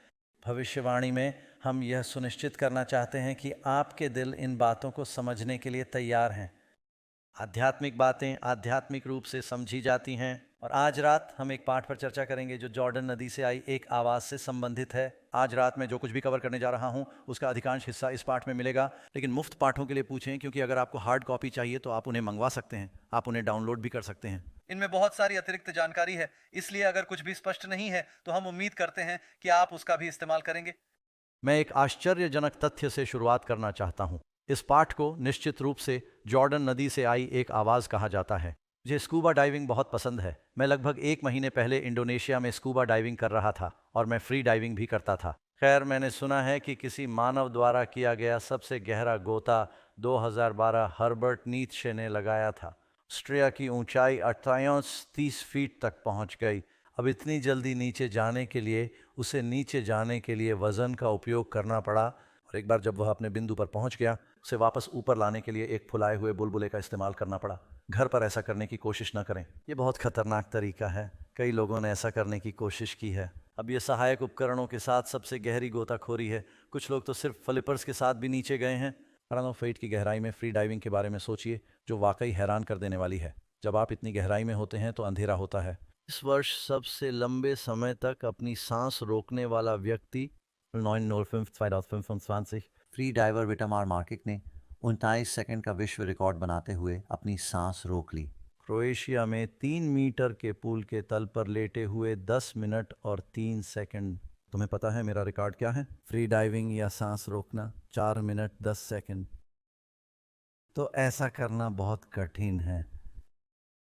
[SPEAKER 6] भविष्यवाणी में हम यह सुनिश्चित करना चाहते हैं कि आपके दिल इन बातों को समझने के लिए तैयार हैं। आध्यात्मिक बातें आध्यात्मिक रूप से समझी जाती हैं, और आज रात हम एक पाठ पर चर्चा करेंगे जो जॉर्डन नदी से आई एक आवाज़ से संबंधित है। आज रात मैं जो कुछ भी कवर करने जा रहा हूं उसका अधिकांश हिस्सा इस पाठ में मिलेगा, लेकिन मुफ्त पाठों के लिए पूछें, क्योंकि अगर आपको हार्ड कॉपी चाहिए तो आप उन्हें मंगवा सकते हैं, आप उन्हें डाउनलोड भी कर सकते हैं। इनमें बहुत सारी अतिरिक्त जानकारी है, इसलिए अगर कुछ भी स्पष्ट नहीं है तो हम उम्मीद करते हैं कि आप उसका भी इस्तेमाल करेंगे। मैं एक आश्चर्यजनक तथ्य से शुरुआत करना चाहता हूं। इस पाठ को निश्चित रूप से जॉर्डन नदी से आई एक आवाज़ कहा जाता है। मुझे स्कूबा डाइविंग बहुत पसंद है। मैं लगभग 1 महीने पहले इंडोनेशिया में स्कूबा डाइविंग कर रहा था, और मैं फ्री डाइविंग भी करता था। खैर, मैंने सुना है कि किसी मानव द्वारा किया गया सबसे गहरा गोता 2012 हर्बर्ट नीत्शे ने लगाया था। ऑस्ट्रिया की ऊंचाई 38-30 फीट तक पहुंच गई। अब इतनी जल्दी नीचे जाने के लिए उसे नीचे जाने के लिए वज़न का उपयोग करना पड़ा, और एक बार जब वह अपने बिंदु पर पहुंच गया, उसे वापस ऊपर लाने के लिए एक फुलाए हुए बुलबुले का इस्तेमाल करना पड़ा। घर पर ऐसा करने की कोशिश न करें, ये बहुत खतरनाक तरीका है। कई लोगों ने ऐसा करने की कोशिश की है। अब ये सहायक उपकरणों के साथ सबसे गहरी गोताखोरी है। कुछ लोग तो सिर्फ फ्लिपर्स के साथ भी नीचे गए हैं। 18 फीट की गहराई में फ्री डाइविंग के बारे में सोचिए, जो वाकई हैरान कर देने वाली है। जब आप इतनी गहराई में होते हैं तो अंधेरा होता है। इस वर्ष सबसे लंबे समय तक अपनी सांस रोकने वाला व्यक्ति 9:05:25
[SPEAKER 4] फ्री डाइवर विटामार मार्किक ने 39 सेकंड का विश्व रिकॉर्ड बनाते हुए अपनी सांस रोक ली।
[SPEAKER 6] क्रोएशिया में 3 मीटर के पुल के तल पर लेटे हुए 10 मिनट और 3 सेकंड। तुम्हें पता है मेरा रिकॉर्ड क्या है? फ्री डाइविंग या सांस रोकना 4 मिनट 10 सेकंड। तो ऐसा करना बहुत कठिन है।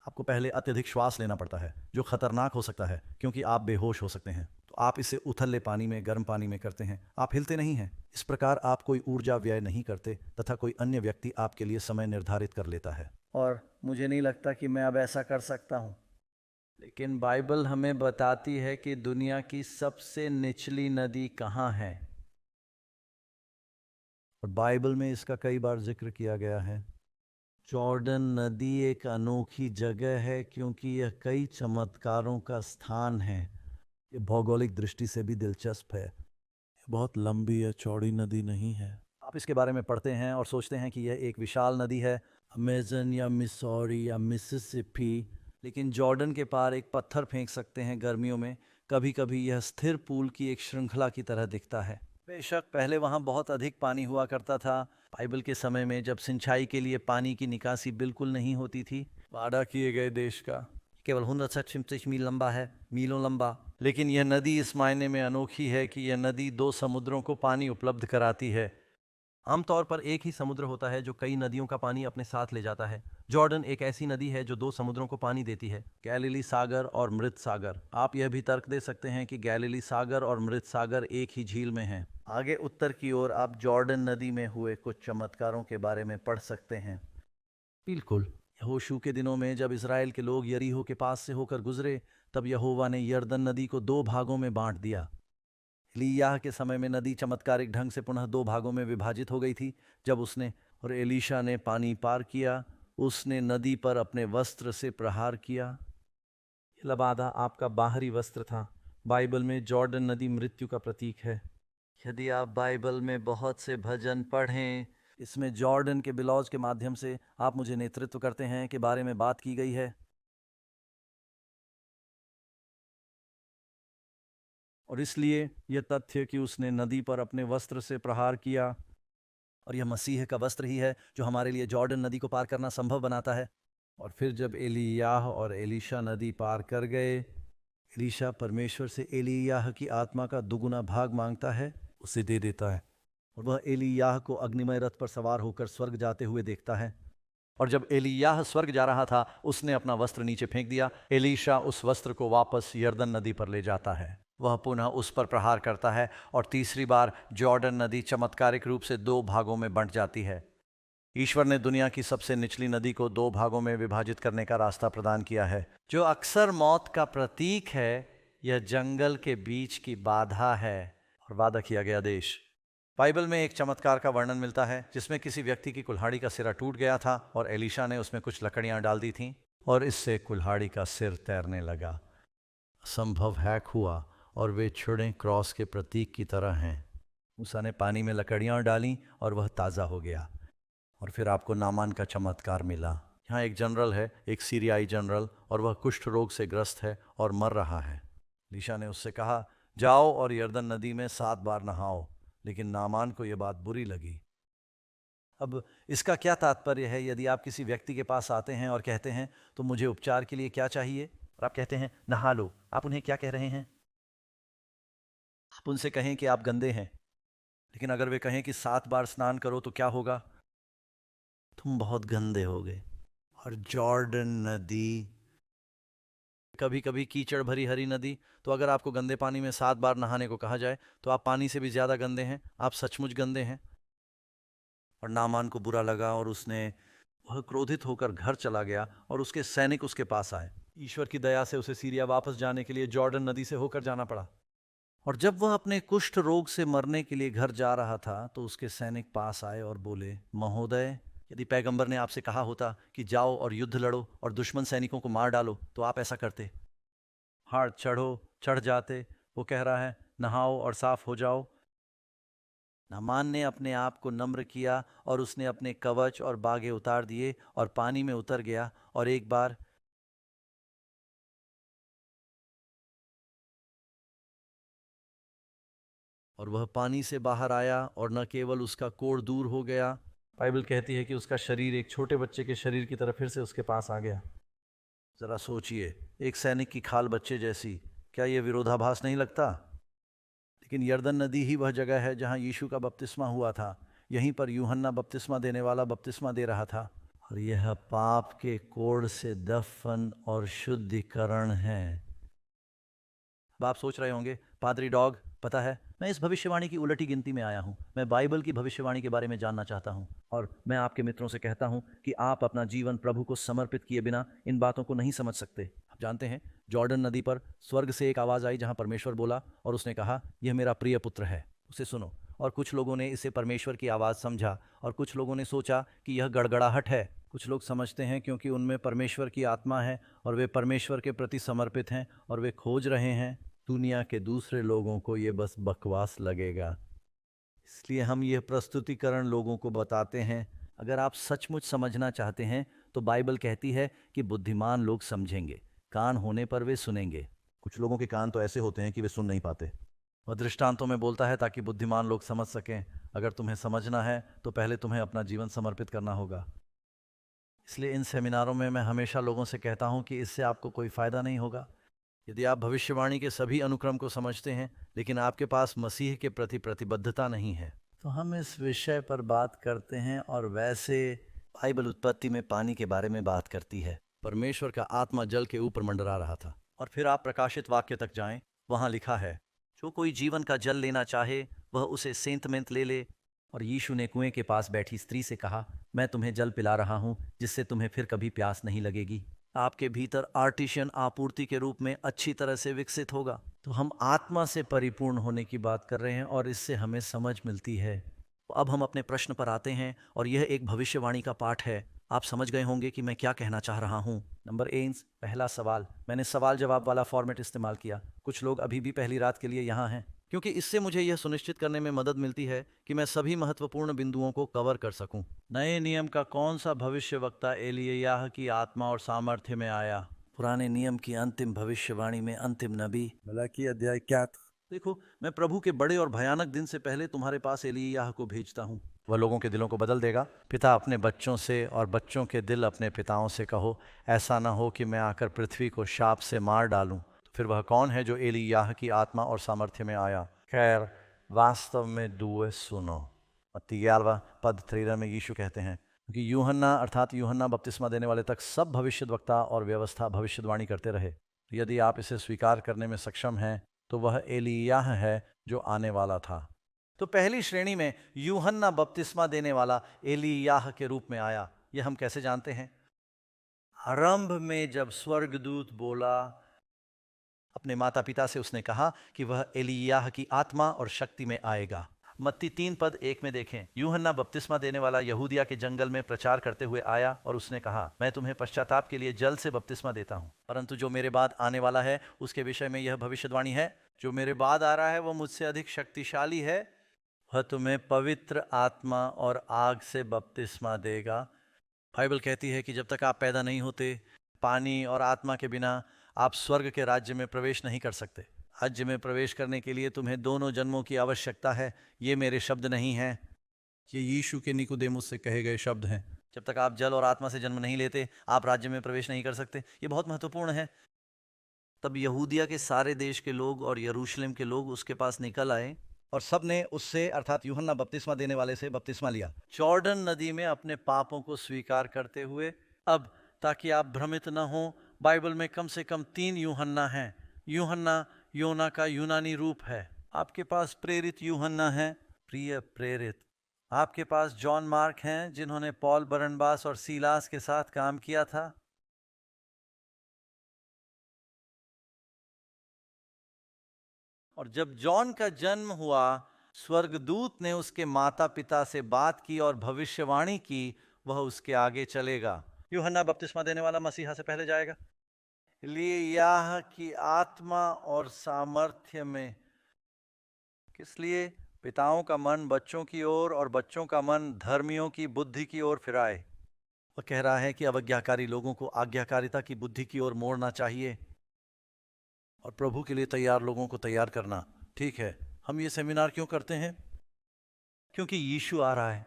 [SPEAKER 6] आपको पहले अत्यधिक श्वास लेना पड़ता है, जो खतरनाक हो सकता है क्योंकि आप बेहोश हो सकते हैं। तो आप इसे उथले पानी में, गर्म पानी में करते हैं। आप हिलते नहीं हैं। इस प्रकार आप कोई ऊर्जा व्यय नहीं करते, तथा कोई अन्य व्यक्ति आपके लिए समय निर्धारित कर लेता है। और मुझे नहीं लगता कि मैं अब ऐसा कर सकता हूँ। लेकिन बाइबल हमें बताती है कि दुनिया की सबसे निचली नदी कहाँ है, और बाइबल में इसका कई बार जिक्र किया गया है। जॉर्डन नदी एक अनोखी जगह है क्योंकि यह कई चमत्कारों का स्थान है। ये भौगोलिक दृष्टि से भी दिलचस्प है। बहुत लंबी या चौड़ी नदी नहीं है। आप इसके बारे में पढ़ते हैं और सोचते हैं कि यह एक विशाल नदी है, अमेजन या मिसौरी या मिसिसिपी। लेकिन जॉर्डन के पार एक पत्थर फेंक सकते हैं गर्मियों में। कभी कभी यह स्थिर पूल की एक श्रृंखला की तरह दिखता है। बेशक पहले वहाँ बहुत अधिक पानी हुआ करता था। बाइबल के समय में जब सिंचाई के लिए पानी की निकासी बिल्कुल नहीं होती थी। वादा किए गए देश का केवल 150 मील लंबा है, मीलों लंबा। लेकिन यह नदी इस मायने में अनोखी है कि यह नदी 2 समुद्रों को पानी उपलब्ध कराती है। आमतौर पर एक ही समुद्र होता है जो कई नदियों का पानी अपने साथ ले जाता है। जॉर्डन एक ऐसी नदी है जो 2 समुद्रों को पानी देती है, गैलीली सागर और मृत सागर। आप यह भी तर्क दे सकते हैं कि गैलीली सागर और मृत सागर एक ही झील में हैं। आगे उत्तर की ओर आप जॉर्डन नदी में हुए कुछ चमत्कारों के बारे में पढ़ सकते हैं। बिल्कुल, यहोशू के दिनों में जब इजराइल के लोग यरीहो के पास से होकर गुजरे, तब यहोवा ने यरदन नदी को 2 भागों में बांट दिया। एलियाह के समय में नदी चमत्कारिक ढंग से पुनः 2 भागों में विभाजित हो गई थी। जब उसने और एलीशा ने पानी पार किया, उसने नदी पर अपने वस्त्र से प्रहार किया। यह लबादा आपका बाहरी वस्त्र था। बाइबल में जॉर्डन नदी मृत्यु का प्रतीक है। यदि आप बाइबल में बहुत से भजन पढ़ें, इसमें जॉर्डन के बिलौज के माध्यम से आप मुझे नेतृत्व करते हैं के बारे में बात की गई है। और इसलिए यह तथ्य कि उसने नदी पर अपने वस्त्र से प्रहार किया, और यह मसीह का वस्त्र ही है जो हमारे लिए जॉर्डन नदी को पार करना संभव बनाता है। और फिर जब एलियाह और एलीशा नदी पार कर गए, एलीशा परमेश्वर से एलियाह की आत्मा का दुगुना भाग मांगता है, उसे दे देता है। और वह एलियाह को अग्निमय रथ पर सवार होकर स्वर्ग जाते हुए देखता है। और जब एलियाह स्वर्ग जा रहा था, उसने अपना वस्त्र नीचे फेंक दिया। एलीशा उस वस्त्र को वापस यरदन नदी पर ले जाता है। वह पुनः उस पर प्रहार करता है, और तीसरी बार जॉर्डन नदी चमत्कारिक रूप से 2 भागों में बंट जाती है। ईश्वर ने दुनिया की सबसे निचली नदी को 2 भागों में विभाजित करने का रास्ता प्रदान किया है। जो अक्सर मौत का प्रतीक है, यह जंगल के बीच की बाधा है और वादा किया गया देश। बाइबल में एक चमत्कार का वर्णन मिलता है जिसमें किसी व्यक्ति की कुल्हाड़ी का सिरा टूट गया था और एलीशा ने उसमें कुछ लकड़ियां डाल दी थीं और इससे कुल्हाड़ी का सिर तैरने लगा। असंभव हैक हुआ और वे छुड़े क्रॉस के प्रतीक की तरह हैं। मूसा ने पानी में लकड़ियां डालीं और वह ताज़ा हो गया। और फिर आपको नामान का चमत्कार मिला। यहाँ एक जनरल है, एक सीरियाई जनरल, और वह कुष्ठ रोग से ग्रस्त है और मर रहा है। एलीशा ने उससे कहा, जाओ और यरदन नदी में 7 बार नहाओ। लेकिन नामान को यह बात बुरी लगी। अब इसका क्या तात्पर्य है? यदि आप किसी व्यक्ति के पास आते हैं और कहते हैं तो मुझे उपचार के लिए क्या चाहिए, और आप कहते हैं नहा लो, आप उन्हें क्या कह रहे हैं? आप उनसे कहें कि आप गंदे हैं। लेकिन अगर वे कहें कि 7 बार स्नान करो तो क्या होगा? तुम बहुत गंदे हो गए। और जॉर्डन नदी, कभी कभी कीचड़ भरी हरी नदी, तो अगर आपको गंदे पानी में 7 बार नहाने को कहा जाए तो आप पानी से भी ज्यादा गंदे हैं, आप सचमुच गंदे हैं। और नामान को बुरा लगा और वह क्रोधित होकर घर चला गया और उसके सैनिक उसके पास आए। ईश्वर की दया से उसे सीरिया वापस जाने के लिए जॉर्डन नदी से होकर जाना पड़ा। और जब वह अपने कुष्ठ रोग से मरने के लिए घर जा रहा था तो उसके सैनिक पास आए और बोले, महोदय, यदि पैगंबर ने आपसे कहा होता कि जाओ और युद्ध लड़ो और दुश्मन सैनिकों को मार डालो तो आप ऐसा करते। हाड़ चढ़ जाते। वो कह रहा है नहाओ और साफ हो जाओ। नामान ने अपने आप को नम्र किया और उसने अपने कवच और बागे उतार दिए और पानी में उतर गया। और एक बार और वह पानी से बाहर आया और न केवल उसका कोढ़ दूर हो गया, बाइबल कहती है कि उसका शरीर एक छोटे बच्चे के शरीर की तरह फिर से उसके पास आ गया। जरा सोचिए, एक सैनिक की खाल बच्चे जैसी, क्या यह विरोधाभास नहीं लगता? लेकिन यरदन नदी ही वह जगह है जहां यीशु का बपतिस्मा हुआ था। यहीं पर यूहन्ना बपतिस्मा देने वाला बपतिस्मा दे रहा था। और यह पाप के कोढ़ से दफन और शुद्धिकरण है। अब आप सोच रहे होंगे, पादरी डॉग, पता है मैं इस भविष्यवाणी की उलटी गिनती में आया हूं। मैं बाइबल की भविष्यवाणी के बारे में जानना चाहता हूं और मैं आपके मित्रों से कहता हूं कि आप अपना जीवन प्रभु को समर्पित किए बिना इन बातों को नहीं समझ सकते। आप जानते हैं, जॉर्डन नदी पर स्वर्ग से एक आवाज आई जहां परमेश्वर बोला और उसने कहा, यह मेरा प्रिय पुत्र है, उसे सुनो। और कुछ लोगों ने इसे परमेश्वर की आवाज़ समझा और कुछ लोगों ने सोचा कि यह गड़गड़ाहट है। कुछ लोग समझते हैं क्योंकि उनमें परमेश्वर की आत्मा है और वे परमेश्वर के प्रति समर्पित हैं और वे खोज रहे हैं। दुनिया के दूसरे लोगों को ये बस बकवास लगेगा, इसलिए हम यह प्रस्तुतिकरण लोगों को बताते हैं। अगर आप सचमुच समझना चाहते हैं तो बाइबल कहती है कि बुद्धिमान लोग समझेंगे, कान होने पर वे सुनेंगे। कुछ लोगों के कान तो ऐसे होते हैं कि वे सुन नहीं पाते। वह दृष्टांतों में बोलता है ताकि बुद्धिमान लोग समझ सकें। अगर तुम्हें समझना है तो पहले तुम्हें अपना जीवन समर्पित करना होगा। इसलिए इन सेमिनारों में मैं हमेशा लोगों से कहता हूं कि इससे आपको कोई फ़ायदा नहीं होगा। यदि आप भविष्यवाणी के सभी अनुक्रम को समझते हैं लेकिन आपके पास मसीह के प्रति प्रतिबद्धता नहीं है, तो हम इस विषय पर बात करते हैं। और वैसे बाइबल उत्पत्ति में पानी के बारे में बात करती है। परमेश्वर का आत्मा जल के ऊपर मंडरा रहा था। और फिर आप प्रकाशित वाक्य तक जाएं, वहाँ लिखा है, जो कोई जीवन का जल लेना चाहे वह उसे सेंतमेंत ले ले। और यीशु ने कुएं के पास बैठी स्त्री से कहा, मैं तुम्हें जल पिला रहा हूँ जिससे तुम्हें फिर कभी प्यास नहीं लगेगी। आपके भीतर आर्टिशियन आपूर्ति के रूप में अच्छी तरह से विकसित होगा। तो हम आत्मा से परिपूर्ण होने की बात कर रहे हैं और इससे हमें समझ मिलती है। तो अब हम अपने प्रश्न पर आते हैं और यह एक भविष्यवाणी का पाठ है। आप समझ गए होंगे कि मैं क्या कहना चाह रहा हूँ। नंबर 1, पहला सवाल। मैंने सवाल जवाब वाला फॉर्मेट इस्तेमाल किया। कुछ लोग अभी भी पहली रात के लिए यहाँ हैं क्योंकि इससे मुझे यह सुनिश्चित करने में मदद मिलती है कि मैं सभी महत्वपूर्ण बिंदुओं को कवर कर सकूं। नए नियम का कौन सा भविष्यवक्ता एलिय्याह की आत्मा और सामर्थ्य में आया? पुराने नियम की अंतिम भविष्यवाणी में अंतिम नबी मलाकी अध्याय 4। देखो, मैं प्रभु के बड़े और भयानक दिन से पहले तुम्हारे पास एलिय्याह को भेजता हूँ। वह लोगों के दिलों को बदल देगा। पिता अपने बच्चों से और बच्चों के दिल अपने पिताओं से कहो, ऐसा न हो कि मैं आकर पृथ्वी को शाप से मार डालूं। फिर वह कौन है जो एलिय्याह की आत्मा और सामर्थ्य में आया? खैर, वास्तव में दुए सुनो। मत्ती 11 पद 13 में यीशु कहते हैं, क्योंकि यूहन्ना अर्थात यूहन्ना बपतिस्मा देने वाले तक सब भविष्यद्वक्ता और व्यवस्था भविष्यवाणी करते रहे। यदि आप इसे स्वीकार करने में सक्षम हैं तो वह एलिय्याह है जो आने वाला था। तो पहली श्रेणी में यूहन्ना बपतिस्मा देने वाला एलियाह के रूप में आया। यह हम कैसे जानते हैं? आरंभ में जब स्वर्गदूत बोला, अपने माता पिता से उसने कहा कि वह एलियाह की आत्मा और शक्ति में आएगा। मत्ती 3:1 में देखें, यूहन्ना बपतिस्मा देने वाला यहूदिया के जंगल में प्रचार करते हुए आया और उसने कहा, मैं तुम्हें पश्चाताप के लिए जल से बपतिस्मा देता हूँ, परंतु जो मेरे बाद आने वाला है उसके विषय में यह भविष्यवाणी है, जो मेरे बाद आ रहा है वह मुझसे अधिक शक्तिशाली है, वह तुम्हें पवित्र आत्मा और आग से बपतिस्मा देगा। बाइबल कहती है कि जब तक आप पैदा नहीं होते, पानी और आत्मा के बिना आप स्वर्ग के राज्य में प्रवेश नहीं कर सकते। राज्य में प्रवेश करने के लिए तुम्हें दोनों जन्मों की आवश्यकता है। ये मेरे शब्द नहीं हैं, ये यीशु के निकोदेमुस से कहे गए शब्द हैं। जब तक आप जल और आत्मा से जन्म नहीं लेते, आप राज्य में प्रवेश नहीं कर सकते। ये बहुत महत्वपूर्ण है। तब यहूदिया के सारे देश के लोग और यरूशलेम के लोग उसके पास निकल आए और सब ने उससे अर्थात यूहन्ना बपतिस्मा देने वाले से बपतिस्मा लिया, जॉर्डन नदी में अपने पापों को स्वीकार करते हुए। अब ताकि आप भ्रमित न हो, बाइबल में कम से कम 3 यूहन्ना हैं। यूहन्ना योना का यूनानी रूप है। आपके पास प्रेरित यूहन्ना है, प्रिय प्रेरित। आपके पास जॉन मार्क हैं, जिन्होंने पॉल बरनबास और सीलास के साथ काम किया था। और जब जॉन का जन्म हुआ, स्वर्गदूत ने उसके माता पिता से बात की और भविष्यवाणी की, वह उसके आगे चलेगा। यूहन्ना बपतिस्मा देने वाला मसीहा से पहले जाएगा। एलियाह की आत्मा और सामर्थ्य में। किस लिए? पिताओं का मन बच्चों की ओर और बच्चों का मन धर्मियों की बुद्धि की ओर फिराए। वह कह रहा है कि अवज्ञाकारी लोगों को आज्ञाकारिता की बुद्धि की ओर मोड़ना चाहिए और प्रभु के लिए तैयार लोगों को तैयार करना। ठीक है, हम ये सेमिनार क्यों करते हैं? क्योंकि यीशु आ रहा है।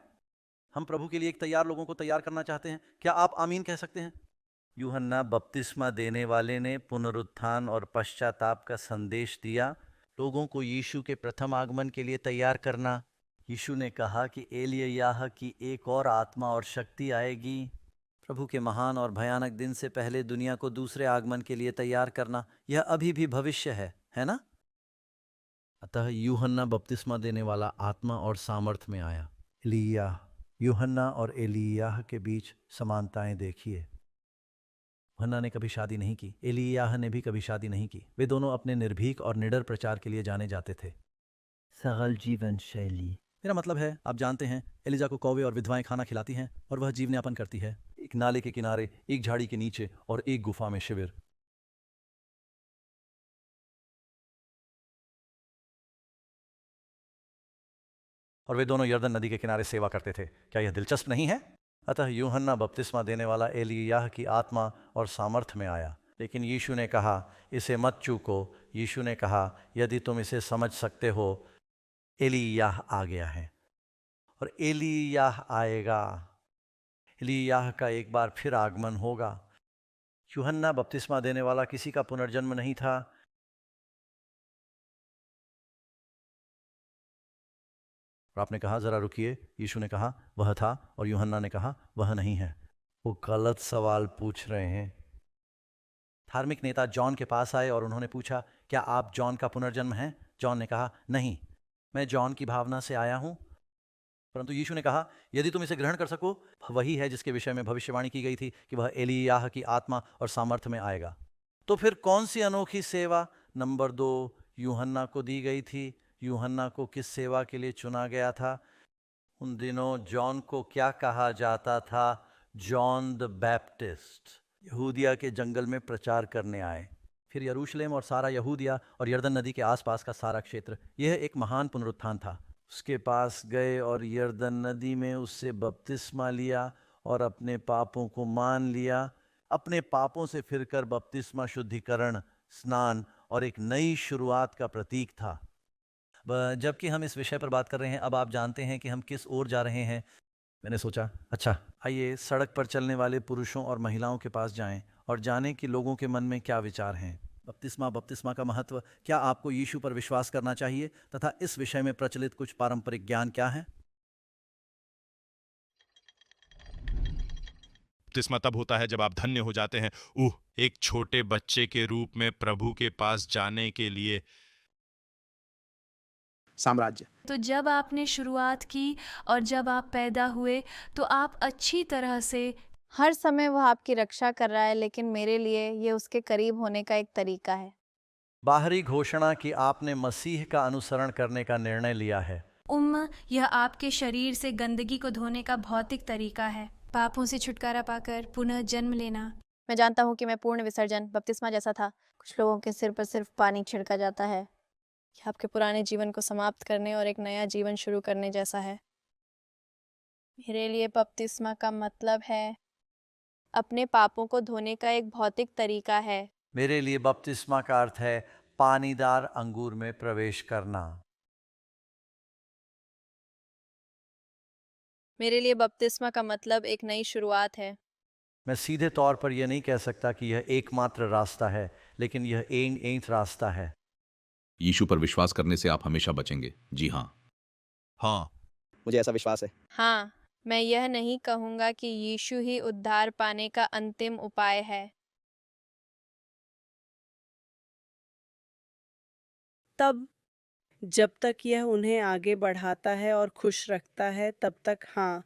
[SPEAKER 6] हम प्रभु के लिए एक तैयार लोगों को तैयार करना चाहते हैं। क्या आप आमीन कह सकते हैं? यूहन्ना बपतिस्मा देने वाले ने पुनरुत्थान और पश्चाताप का संदेश दिया, लोगों को यीशु के प्रथम आगमन के लिए तैयार करना। यीशु ने कहा कि एलियाह की एक और आत्मा और शक्ति आएगी। प्रभु के महान और भयानक दिन से पहले दुनिया को दूसरे आगमन के लिए तैयार करना, यह अभी भी भविष्य है ना? अतः यूहन्ना बपतिस्मा देने वाला आत्मा और सामर्थ में आया। एलियाह, यूहन्ना और एलियाह के बीच समानताएं देखिए। यूहन्ना ने कभी शादी नहीं की, एलियाह ने भी कभी शादी नहीं की। वे दोनों अपने निर्भीक और निडर प्रचार के लिए जाने जाते थे। सरल जीवन शैली। मेरा मतलब है, आप जानते हैं, एलिजा को कौवे और विधवाएं खाना खिलाती हैं और वह जीवन यापन करती है, एक नाले के किनारे, एक झाड़ी के नीचे और एक गुफा में शिविर। और वे दोनों यर्दन नदी के किनारे सेवा करते थे। क्या यह दिलचस्प नहीं है? अतः यूहन्ना बपतिस्मा देने वाला एलियाह की आत्मा और सामर्थ में आया, लेकिन यीशु ने कहा, इसे मत चूको। यीशु ने कहा, यदि तुम इसे समझ सकते हो, एलियाह आ गया है और एलियाह आएगा। एलियाह का एक बार फिर आगमन होगा। यूहन्ना बपतिस्मा देने वाला किसी का पुनर्जन्म नहीं था। और आपने कहा, जरा रुकिए। यीशु ने कहा, वह था, और यूहन्ना ने कहा, वह नहीं है। वो गलत सवाल पूछ रहे हैं। धार्मिक नेता जॉन के पास आए और उन्होंने पूछा, क्या आप जॉन का पुनर्जन्म हैं? जॉन ने कहा, नहीं, मैं जॉन की भावना से आया हूं। परंतु यीशु ने कहा, यदि तुम इसे ग्रहण कर सको, वही है जिसके विषय में भविष्यवाणी की गई थी कि वह एलियाह की आत्मा और सामर्थ्य में आएगा। तो फिर कौन सी अनोखी सेवा नंबर 2 यूहन्ना को दी गई थी? यूहन्ना को किस सेवा के लिए चुना गया था? उन दिनों जॉन को क्या कहा जाता था? John the Baptist. यहूदिया के जंगल में प्रचार करने आए। फिर यरूशलेम और सारा यहूदिया और यरदन नदी के आसपास का सारा क्षेत्र, यह एक महान पुनरुत्थान था। उसके पास गए और यरदन नदी में उससे बपतिस्मा लिया और अपने पापों को मान लिया। अपने पापों से फिरकर बपतिस्मा शुद्धिकरण, स्नान और एक नई शुरुआत का प्रतीक था। जबकि हम इस विषय पर बात कर रहे हैं, अब आप जानते हैं कि हम किस ओर जा रहे हैं। मैंने सोचा, अच्छा आइए सड़क पर चलने वाले पुरुषों और महिलाओं के पास जाएं और जानें कि लोगों के मन में क्या विचार हैं। बपतिस्मा का महत्व, क्या आपको यीशु पर विश्वास करना चाहिए, तथा इस विषय में प्रचलित कुछ पारंपरिक ज्ञान क्या है?
[SPEAKER 8] बपतिस्मा तब होता है जब आप धन्य हो जाते हैं, एक छोटे बच्चे के रूप में प्रभु के पास जाने के लिए।
[SPEAKER 9] साम्राज्य।
[SPEAKER 5] तो जब आपने शुरुआत की और जब आप पैदा हुए तो आप अच्छी तरह से
[SPEAKER 10] हर समय वह आपकी रक्षा कर रहा है, लेकिन मेरे लिए ये उसके करीब होने का एक तरीका है।
[SPEAKER 6] बाहरी घोषणा कि आपने मसीह का अनुसरण करने का निर्णय लिया है।
[SPEAKER 5] यह आपके शरीर से गंदगी को धोने का भौतिक तरीका है, पापों से छुटकारा पाकर पुनः जन्म लेना।
[SPEAKER 10] मैं जानता हूँ कि मैं पूर्ण विसर्जन बपतिस्मा जैसा था। कुछ लोगों के सिर पर सिर्फ पानी छिड़का जाता है। यह आपके पुराने जीवन को समाप्त करने और एक नया जीवन शुरू करने जैसा है। मेरे लिए बपतिस्मा का मतलब है अपने पापों को धोने का एक भौतिक तरीका है।
[SPEAKER 6] मेरे लिए बपतिस्मा का अर्थ है पानीदार अंगूर में प्रवेश करना।
[SPEAKER 10] मेरे लिए बपतिस्मा का मतलब एक नई शुरुआत है।
[SPEAKER 6] मैं सीधे तौर पर यह नहीं कह सकता कि यह एकमात्र रास्ता है, लेकिन यह एक रास्ता है।
[SPEAKER 11] यीशु पर विश्वास करने से आप हमेशा बचेंगे। जी हाँ।
[SPEAKER 8] हाँ,
[SPEAKER 9] मुझे ऐसा विश्वास है।
[SPEAKER 10] हाँ, मैं यह नहीं कहूँगा कि यीशु ही उद्धार पाने का अंतिम उपाय है।
[SPEAKER 12] तब जब तक यह उन्हें आगे बढ़ाता है और खुश रखता है, तब तक हाँ।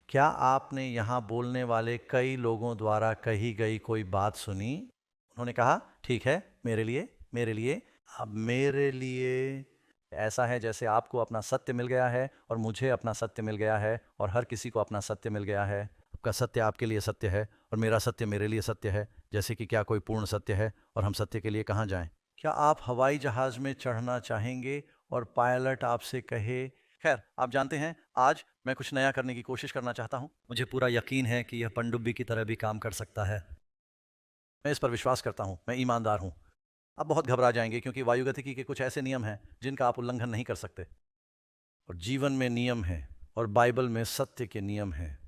[SPEAKER 6] क्या आपने यहाँ बोलने वाले कई लोगों द्वारा कही गई कोई बात सुनी? उन्होंने कहा, ठीक है, मेरे लिए। अब मेरे लिए ऐसा है जैसे आपको अपना सत्य मिल गया है और मुझे अपना सत्य मिल गया है और हर किसी को अपना सत्य मिल गया है। आपका सत्य आपके लिए सत्य है और मेरा सत्य मेरे लिए सत्य है। जैसे कि क्या कोई पूर्ण सत्य है और हम सत्य के लिए कहाँ जाएं? क्या आप हवाई जहाज में चढ़ना चाहेंगे और पायलट आपसे कहे, खैर आप जानते हैं, आज मैं कुछ नया करने की कोशिश करना चाहता हूँ। मुझे पूरा यकीन है कि यह पनडुब्बी की तरह भी काम कर सकता है। मैं इस पर विश्वास करता हूँ, मैं ईमानदार हूँ। आप बहुत घबरा जाएंगे क्योंकि वायुगतिकी के कुछ ऐसे नियम हैं जिनका आप उल्लंघन नहीं कर सकते। और जीवन में नियम है और बाइबल में सत्य के नियम हैं।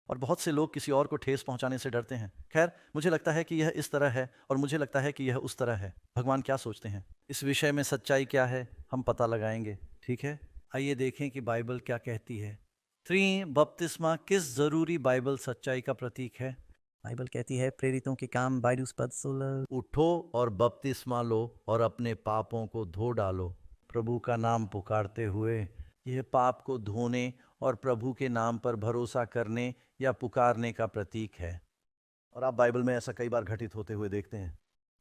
[SPEAKER 6] और बहुत से लोग किसी और को ठेस पहुंचाने से डरते हैं। खैर, मुझे लगता है कि यह इस तरह है और मुझे लगता है कि यह उस तरह है। भगवान क्या सोचते हैं इस विषय में? सच्चाई क्या है, हम पता लगाएंगे। ठीक है, आइए देखें कि बाइबल क्या कहती है। 3 बपतिस्मा किस जरूरी बाइबल सच्चाई का प्रतीक है?
[SPEAKER 7] बाइबल कहती है, प्रेरितों के काम 22 पद 16।
[SPEAKER 6] उठो और बपतिस्मा लो और अपने पापों को धो डालो प्रभु का नाम पुकारते हुए। यह पाप को धोने और प्रभु के नाम पर भरोसा करने या पुकारने का प्रतीक है। और आप बाइबल में ऐसा कई बार घटित होते हुए देखते हैं।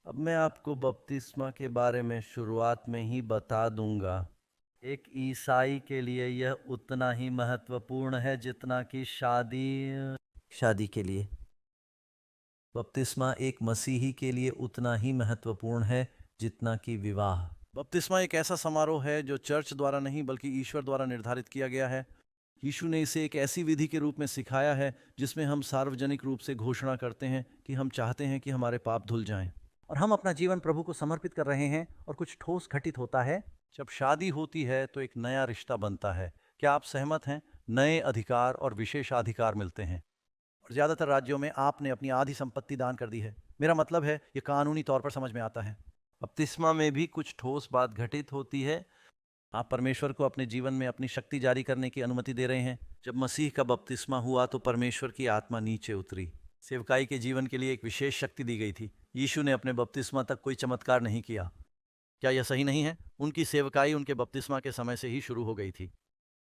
[SPEAKER 6] अब मैं आपको बपतिस्मा के बारे में शुरुआत में ही बता दूंगा। एक ईसाई के लिए यह उतना ही महत्वपूर्ण है जितना कि शादी के लिए। बपतिस्मा एक मसीही के लिए उतना ही महत्वपूर्ण है जितना कि विवाह। बपतिस्मा एक ऐसा समारोह है जो चर्च द्वारा नहीं बल्कि ईश्वर द्वारा निर्धारित किया गया है। यीशु ने इसे एक ऐसी विधि के रूप में सिखाया है जिसमें हम सार्वजनिक रूप से घोषणा करते हैं कि हम चाहते हैं कि हमारे पाप धुल जाएं और हम अपना जीवन प्रभु को समर्पित कर रहे हैं। और कुछ ठोस घटित होता है जब शादी होती है तो एक नया रिश्ता बनता है। क्या आप सहमत हैं? नए अधिकार और विशेषाधिकार मिलते हैं। और ज़्यादातर राज्यों में आपने अपनी आधी संपत्ति दान कर दी है। मेरा मतलब है ये कानूनी तौर पर समझ में आता है। बपतिस्मा में भी कुछ ठोस बात घटित होती है। आप परमेश्वर को अपने जीवन में अपनी शक्ति जारी करने की अनुमति दे रहे हैं। जब मसीह का बपतिस्मा हुआ तो परमेश्वर की आत्मा नीचे उतरी। सेवकाई के जीवन के लिए एक विशेष शक्ति दी गई थी। यीशु ने अपने बपतिस्मा तक कोई चमत्कार नहीं किया। क्या यह सही नहीं है? उनकी सेवकाई उनके बपतिस्मा के समय से ही शुरू हो गई थी।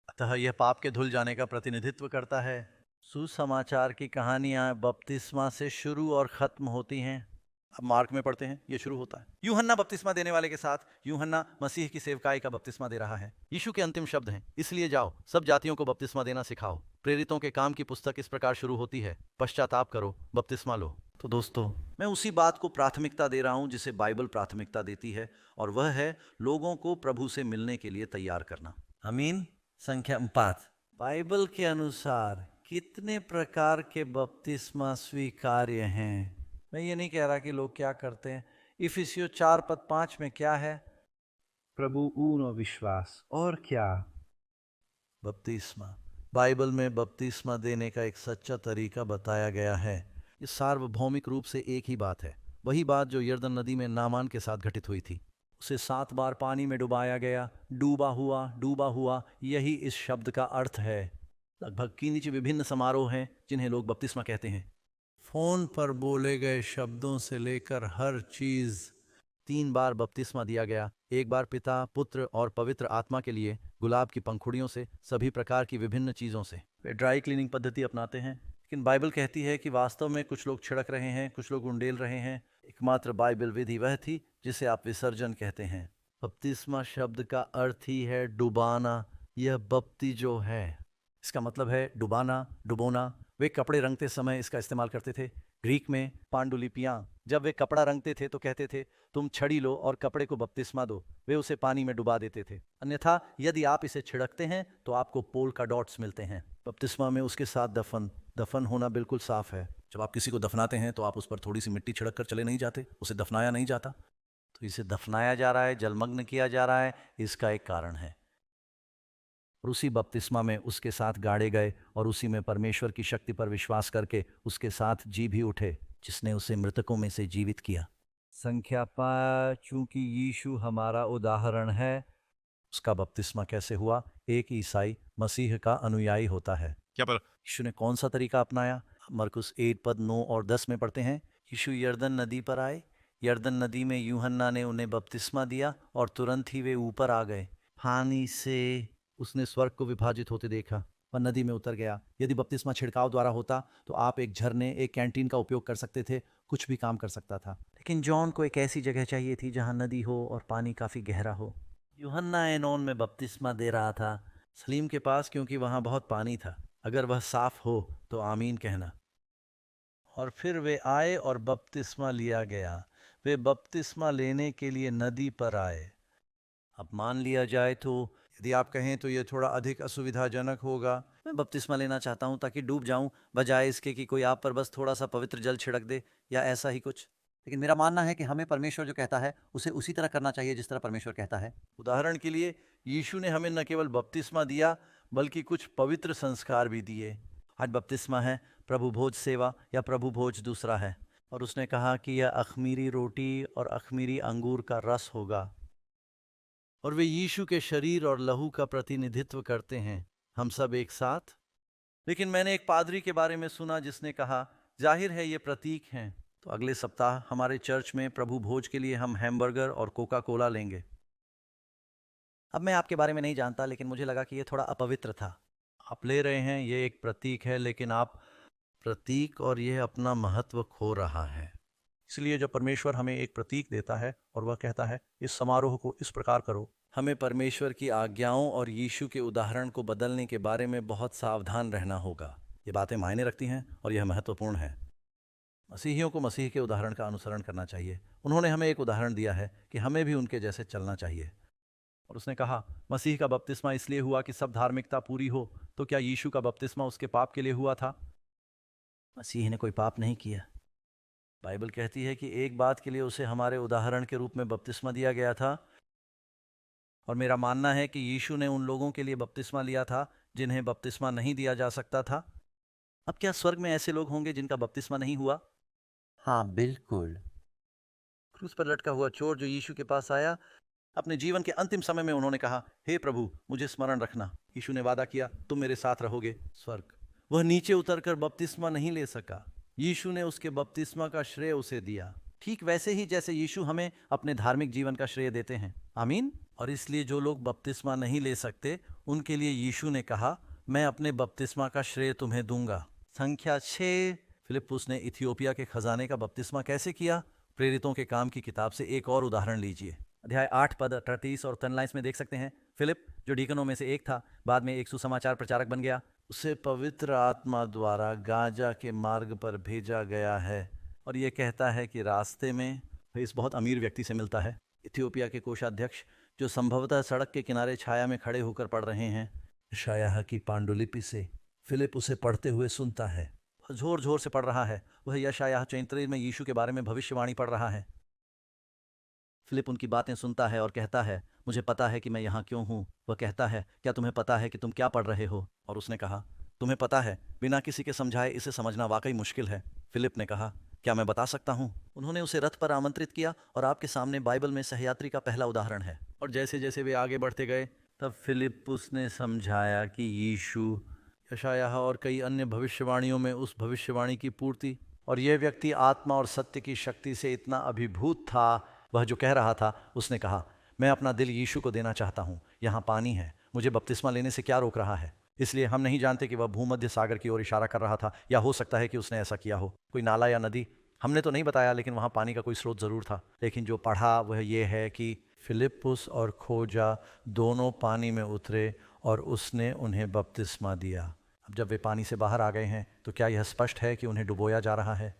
[SPEAKER 6] अतः यह पाप के धुल जाने का प्रतिनिधित्व करता है। सुसमाचार की कहानियां बपतिस्मा से शुरू और खत्म होती हैं। अब मार्क में पढ़ते हैं, यह शुरू होता है यूहन्ना बपतिस्मा देने वाले के साथ। यूहन्ना मसीह की सेवकाई का बपतिस्मा दे रहा है। यीशु के अंतिम शब्द हैं, इसलिए जाओ सब जातियों को बपतिस्मा देना सिखाओ। प्रेरितों के काम की पुस्तक इस प्रकार शुरू होती है, पश्चाताप करो, बपतिस्मा लो। तो दोस्तों, मैं उसी बात को प्राथमिकता दे रहा हूं जिसे बाइबल प्राथमिकता देती है, और वह है लोगों को प्रभु से मिलने के लिए तैयार करना। आमीन। संख्या 5, बाइबल के अनुसार कितने प्रकार के बपतिस्मा स्वीकार्य हैं? मैं ये नहीं कह रहा कि लोग क्या करते हैं। इफिसियों 4 पद 5 में क्या है?
[SPEAKER 9] प्रभु ऊन और विश्वास। और क्या?
[SPEAKER 6] बपतिस्मा। बाइबल में बपतिस्मा देने का एक सच्चा तरीका बताया गया है। ये सार्वभौमिक रूप से एक ही बात है, वही बात जो यर्दन नदी में नामान के साथ घटित हुई थी। उसे 7 बार पानी में डुबाया गया, डूबा हुआ, यही इस शब्द का अर्थ है। लगभग की नीचे विभिन्न समारोह हैं जिन्हें लोग बपतिस्मा कहते हैं। फोन पर बोले गए शब्दों से लेकर हर चीज 3 बार बपतिस्मा दिया गया, एक बार पिता, पुत्र और पवित्र आत्मा के लिए, गुलाब की पंखुड़ियों से, सभी प्रकार की विभिन्न चीज़ों से। वे ड्राई क्लीनिंग पद्धति अपनाते हैं, लेकिन बाइबल कहती है कि वास्तव में कुछ लोग छिड़क रहे हैं, कुछ लोग उंडेल रहे हैं। एकमात्र बाइबल विधि वह थी जिसे आप विसर्जन कहते हैं। बपतिस्मा शब्द का अर्थ ही है डुबाना। यह बपति जो है, इसका मतलब है डुबाना, डुबोना। वे कपड़े रंगते समय इसका इस्तेमाल करते थे। ग्रीक में पांडुलिपियाँ, जब वे कपड़ा रंगते थे तो कहते थे तुम छड़ी लो और कपड़े को बपतिस्मा दो। वे उसे पानी में डुबा देते थे। अन्यथा यदि आप इसे छिड़कते हैं तो आपको पोल का डॉट्स मिलते हैं। बपतिस्मा में उसके साथ दफन होना बिल्कुल साफ है। जब आप किसी को दफनाते हैं तो आप उस पर थोड़ी सी मिट्टी छिड़क कर चले नहीं जाते, उसे दफनाया नहीं जाता। तो इसे दफनाया जा रहा है, जलमग्न किया जा रहा है, इसका एक कारण है। और उसी बपतिस्मा में उसके साथ गाड़े गए और उसी में परमेश्वर की शक्ति पर विश्वास करके उसके साथ जी भी उठे, जिसने उसे मृतकों में से जीवित किया। संख्या 5, चूंकि यीशु हमारा उदाहरण है। उसका बपतिस्मा कैसे हुआ? एक ईसाई मसीह का अनुयायी होता है।
[SPEAKER 8] क्या पर
[SPEAKER 6] यीशु ने कौन सा तरीका अपनाया? मरकुस 8 पद 9 और 10 में पढ़ते हैं, यीशु यरदन नदी पर आए। यरदन नदी में यूहन्ना ने उन्हें बपतिस्मा दिया और तुरंत ही वे ऊपर आ गए। पानी से उसने स्वर्ग को विभाजित होते देखा, वह नदी में उतर गया। यदि बपतिस्मा छिड़काव द्वारा होता तो आप एक झरने, एक कैंटीन का उपयोग कर सकते थे, कुछ भी काम कर सकता था। लेकिन जॉन को एक ऐसी जगह चाहिए थी जहां नदी हो और पानी काफ़ी गहरा हो। यूहन्ना एनोन में बपतिस्मा दे रहा था, सलीम के पास, क्योंकि वहां बहुत पानी था। अगर वह साफ हो तो आमीन कहना। और फिर वे आए और बपतिस्मा लिया गया। वे बपतिस्मा लेने के लिए नदी पर आए। अब मान लिया जाए तो यदि आप कहें तो यह थोड़ा अधिक असुविधाजनक होगा। मैं बपतिस्मा लेना चाहता हूं ताकि डूब जाऊं, बजाय इसके कि कोई आप पर बस थोड़ा सा पवित्र जल छिड़क दे या ऐसा ही कुछ। लेकिन मेरा मानना है कि हमें परमेश्वर जो कहता है उसे उसी तरह करना चाहिए जिस तरह परमेश्वर कहता है। उदाहरण के लिए यीशु ने हमें न केवल बपतिस्मा दिया बल्कि कुछ पवित्र संस्कार भी दिए। आज बपतिस्मा है, प्रभु भोज सेवा या प्रभु भोज दूसरा है। और उसने कहा कि यह अखमीरी रोटी और अखमीरी अंगूर का रस होगा और वे यीशु के शरीर और लहू का प्रतिनिधित्व करते हैं, हम सब एक साथ। लेकिन मैंने एक पादरी के बारे में सुना जिसने कहा, जाहिर है ये प्रतीक हैं। तो अगले सप्ताह हमारे चर्च में प्रभु भोज के लिए हम हैमबर्गर और कोका कोला लेंगे। अब मैं आपके बारे में नहीं जानता, लेकिन मुझे लगा कि ये थोड़ा अपवित्र था। आप ले रहे हैं, ये एक प्रतीक है, लेकिन आप प्रतीक और यह अपना महत्व खो रहा है। इसलिए जब परमेश्वर हमें एक प्रतीक देता है और वह कहता है इस समारोह को इस प्रकार करो, हमें परमेश्वर की आज्ञाओं और यीशु के उदाहरण को बदलने के बारे में बहुत सावधान रहना होगा। ये बातें मायने रखती हैं और यह महत्वपूर्ण है। मसीहियों को मसीह के उदाहरण का अनुसरण करना चाहिए। उन्होंने हमें एक उदाहरण दिया है कि हमें भी उनके जैसे चलना चाहिए। और उसने कहा, मसीह का बपतिस्मा इसलिए हुआ कि सब धार्मिकता पूरी हो। तो क्या यीशु का बपतिस्मा उसके पाप के लिए हुआ था? मसीह ने कोई पाप नहीं किया। बाइबल कहती है कि एक बात के लिए उसे हमारे उदाहरण के रूप में बपतिस्मा दिया गया था। और मेरा मानना है कि यीशु ने उन लोगों के लिए बपतिस्मा लिया था जिन्हें बपतिस्मा नहीं दिया जा सकता था। अब क्या स्वर्ग में ऐसे लोग होंगे जिनका बपतिस्मा नहीं हुआ?
[SPEAKER 4] हाँ, बिल्कुल।
[SPEAKER 6] क्रूस पर लटका हुआ चोर जो यीशु के पास आया, अपने जीवन के अंतिम समय में उन्होंने कहा, हे प्रभु, मुझे स्मरण रखना। यीशु ने वादा किया, तुम मेरे साथ रहोगे स्वर्ग। वह नीचे उतरकर बपतिस्मा नहीं ले सका। यीशु ने उसके बपतिस्मा का श्रेय उसे दिया, ठीक वैसे ही जैसे यीशु हमें अपने धार्मिक जीवन का श्रेय देते हैं। आमीन। और इसलिए जो लोग बपतिस्मा नहीं ले सकते, उनके लिए यीशु ने कहा, मैं अपने बपतिस्मा का श्रेय तुम्हें दूंगा। संख्या 6, फिलिप्पुस ने इथियोपिया के खजाने का बपतिस्मा कैसे किया? प्रेरितों के काम की किताब से एक और उदाहरण लीजिए। अध्याय 8 पद 38 और 39 में देख सकते हैं। फिलिप, जो डीकनों में से एक था, बाद में एक सुसमाचार प्रचारक बन गया। उसे पवित्र आत्मा द्वारा गाजा के मार्ग पर भेजा गया है और यह कहता है कि रास्ते में वह इस बहुत अमीर व्यक्ति से मिलता है, इथियोपिया के कोषाध्यक्ष, जो संभवतः सड़क के किनारे छाया में खड़े होकर पढ़ रहे हैं। यशायाह की पांडुलिपि से फिलिप उसे पढ़ते हुए सुनता है। वह जोर जोर से पढ़ रहा है। वह यशायाह 34 में यीशु के बारे में भविष्यवाणी पढ़ रहा है। फिलिप उनकी बातें सुनता है और कहता है, मुझे पता है कि मैं यहाँ क्यों हूँ। वह कहता है, क्या तुम्हें पता है कि तुम क्या पढ़ रहे हो? और उसने कहा, तुम्हें पता है, बिना किसी के समझाए इसे समझना वाकई मुश्किल है। फिलिप ने कहा, क्या मैं बता सकता हूँ? उन्होंने उसे रथ पर आमंत्रित किया और आपके सामने बाइबल में सहयात्री का पहला उदाहरण है। और जैसे जैसे वे आगे बढ़ते गए, तब फिलिप्पुस ने समझाया कि यीशु, यशायाह और कई अन्य भविष्यवाणियों में उस भविष्यवाणी की पूर्ति, और यह व्यक्ति आत्मा और सत्य की शक्ति से इतना अभिभूत था, वह जो कह रहा था उसने कहा, मैं अपना दिल यीशु को देना चाहता हूँ, यहाँ पानी है, मुझे बपतिस्मा लेने से क्या रोक रहा है? इसलिए हम नहीं जानते कि वह भूमध्य सागर की ओर इशारा कर रहा था, या हो सकता है कि उसने ऐसा किया हो, कोई नाला या नदी, हमने तो नहीं बताया, लेकिन वहाँ पानी का कोई स्रोत ज़रूर था। लेकिन जो पढ़ा वह ये है कि फिलिप्पुस और खोजा दोनों पानी में उतरे और उसने उन्हें बपतिस्मा दिया। अब जब वे पानी से बाहर आ गए हैं तो क्या यह स्पष्ट है कि उन्हें डुबोया जा रहा है?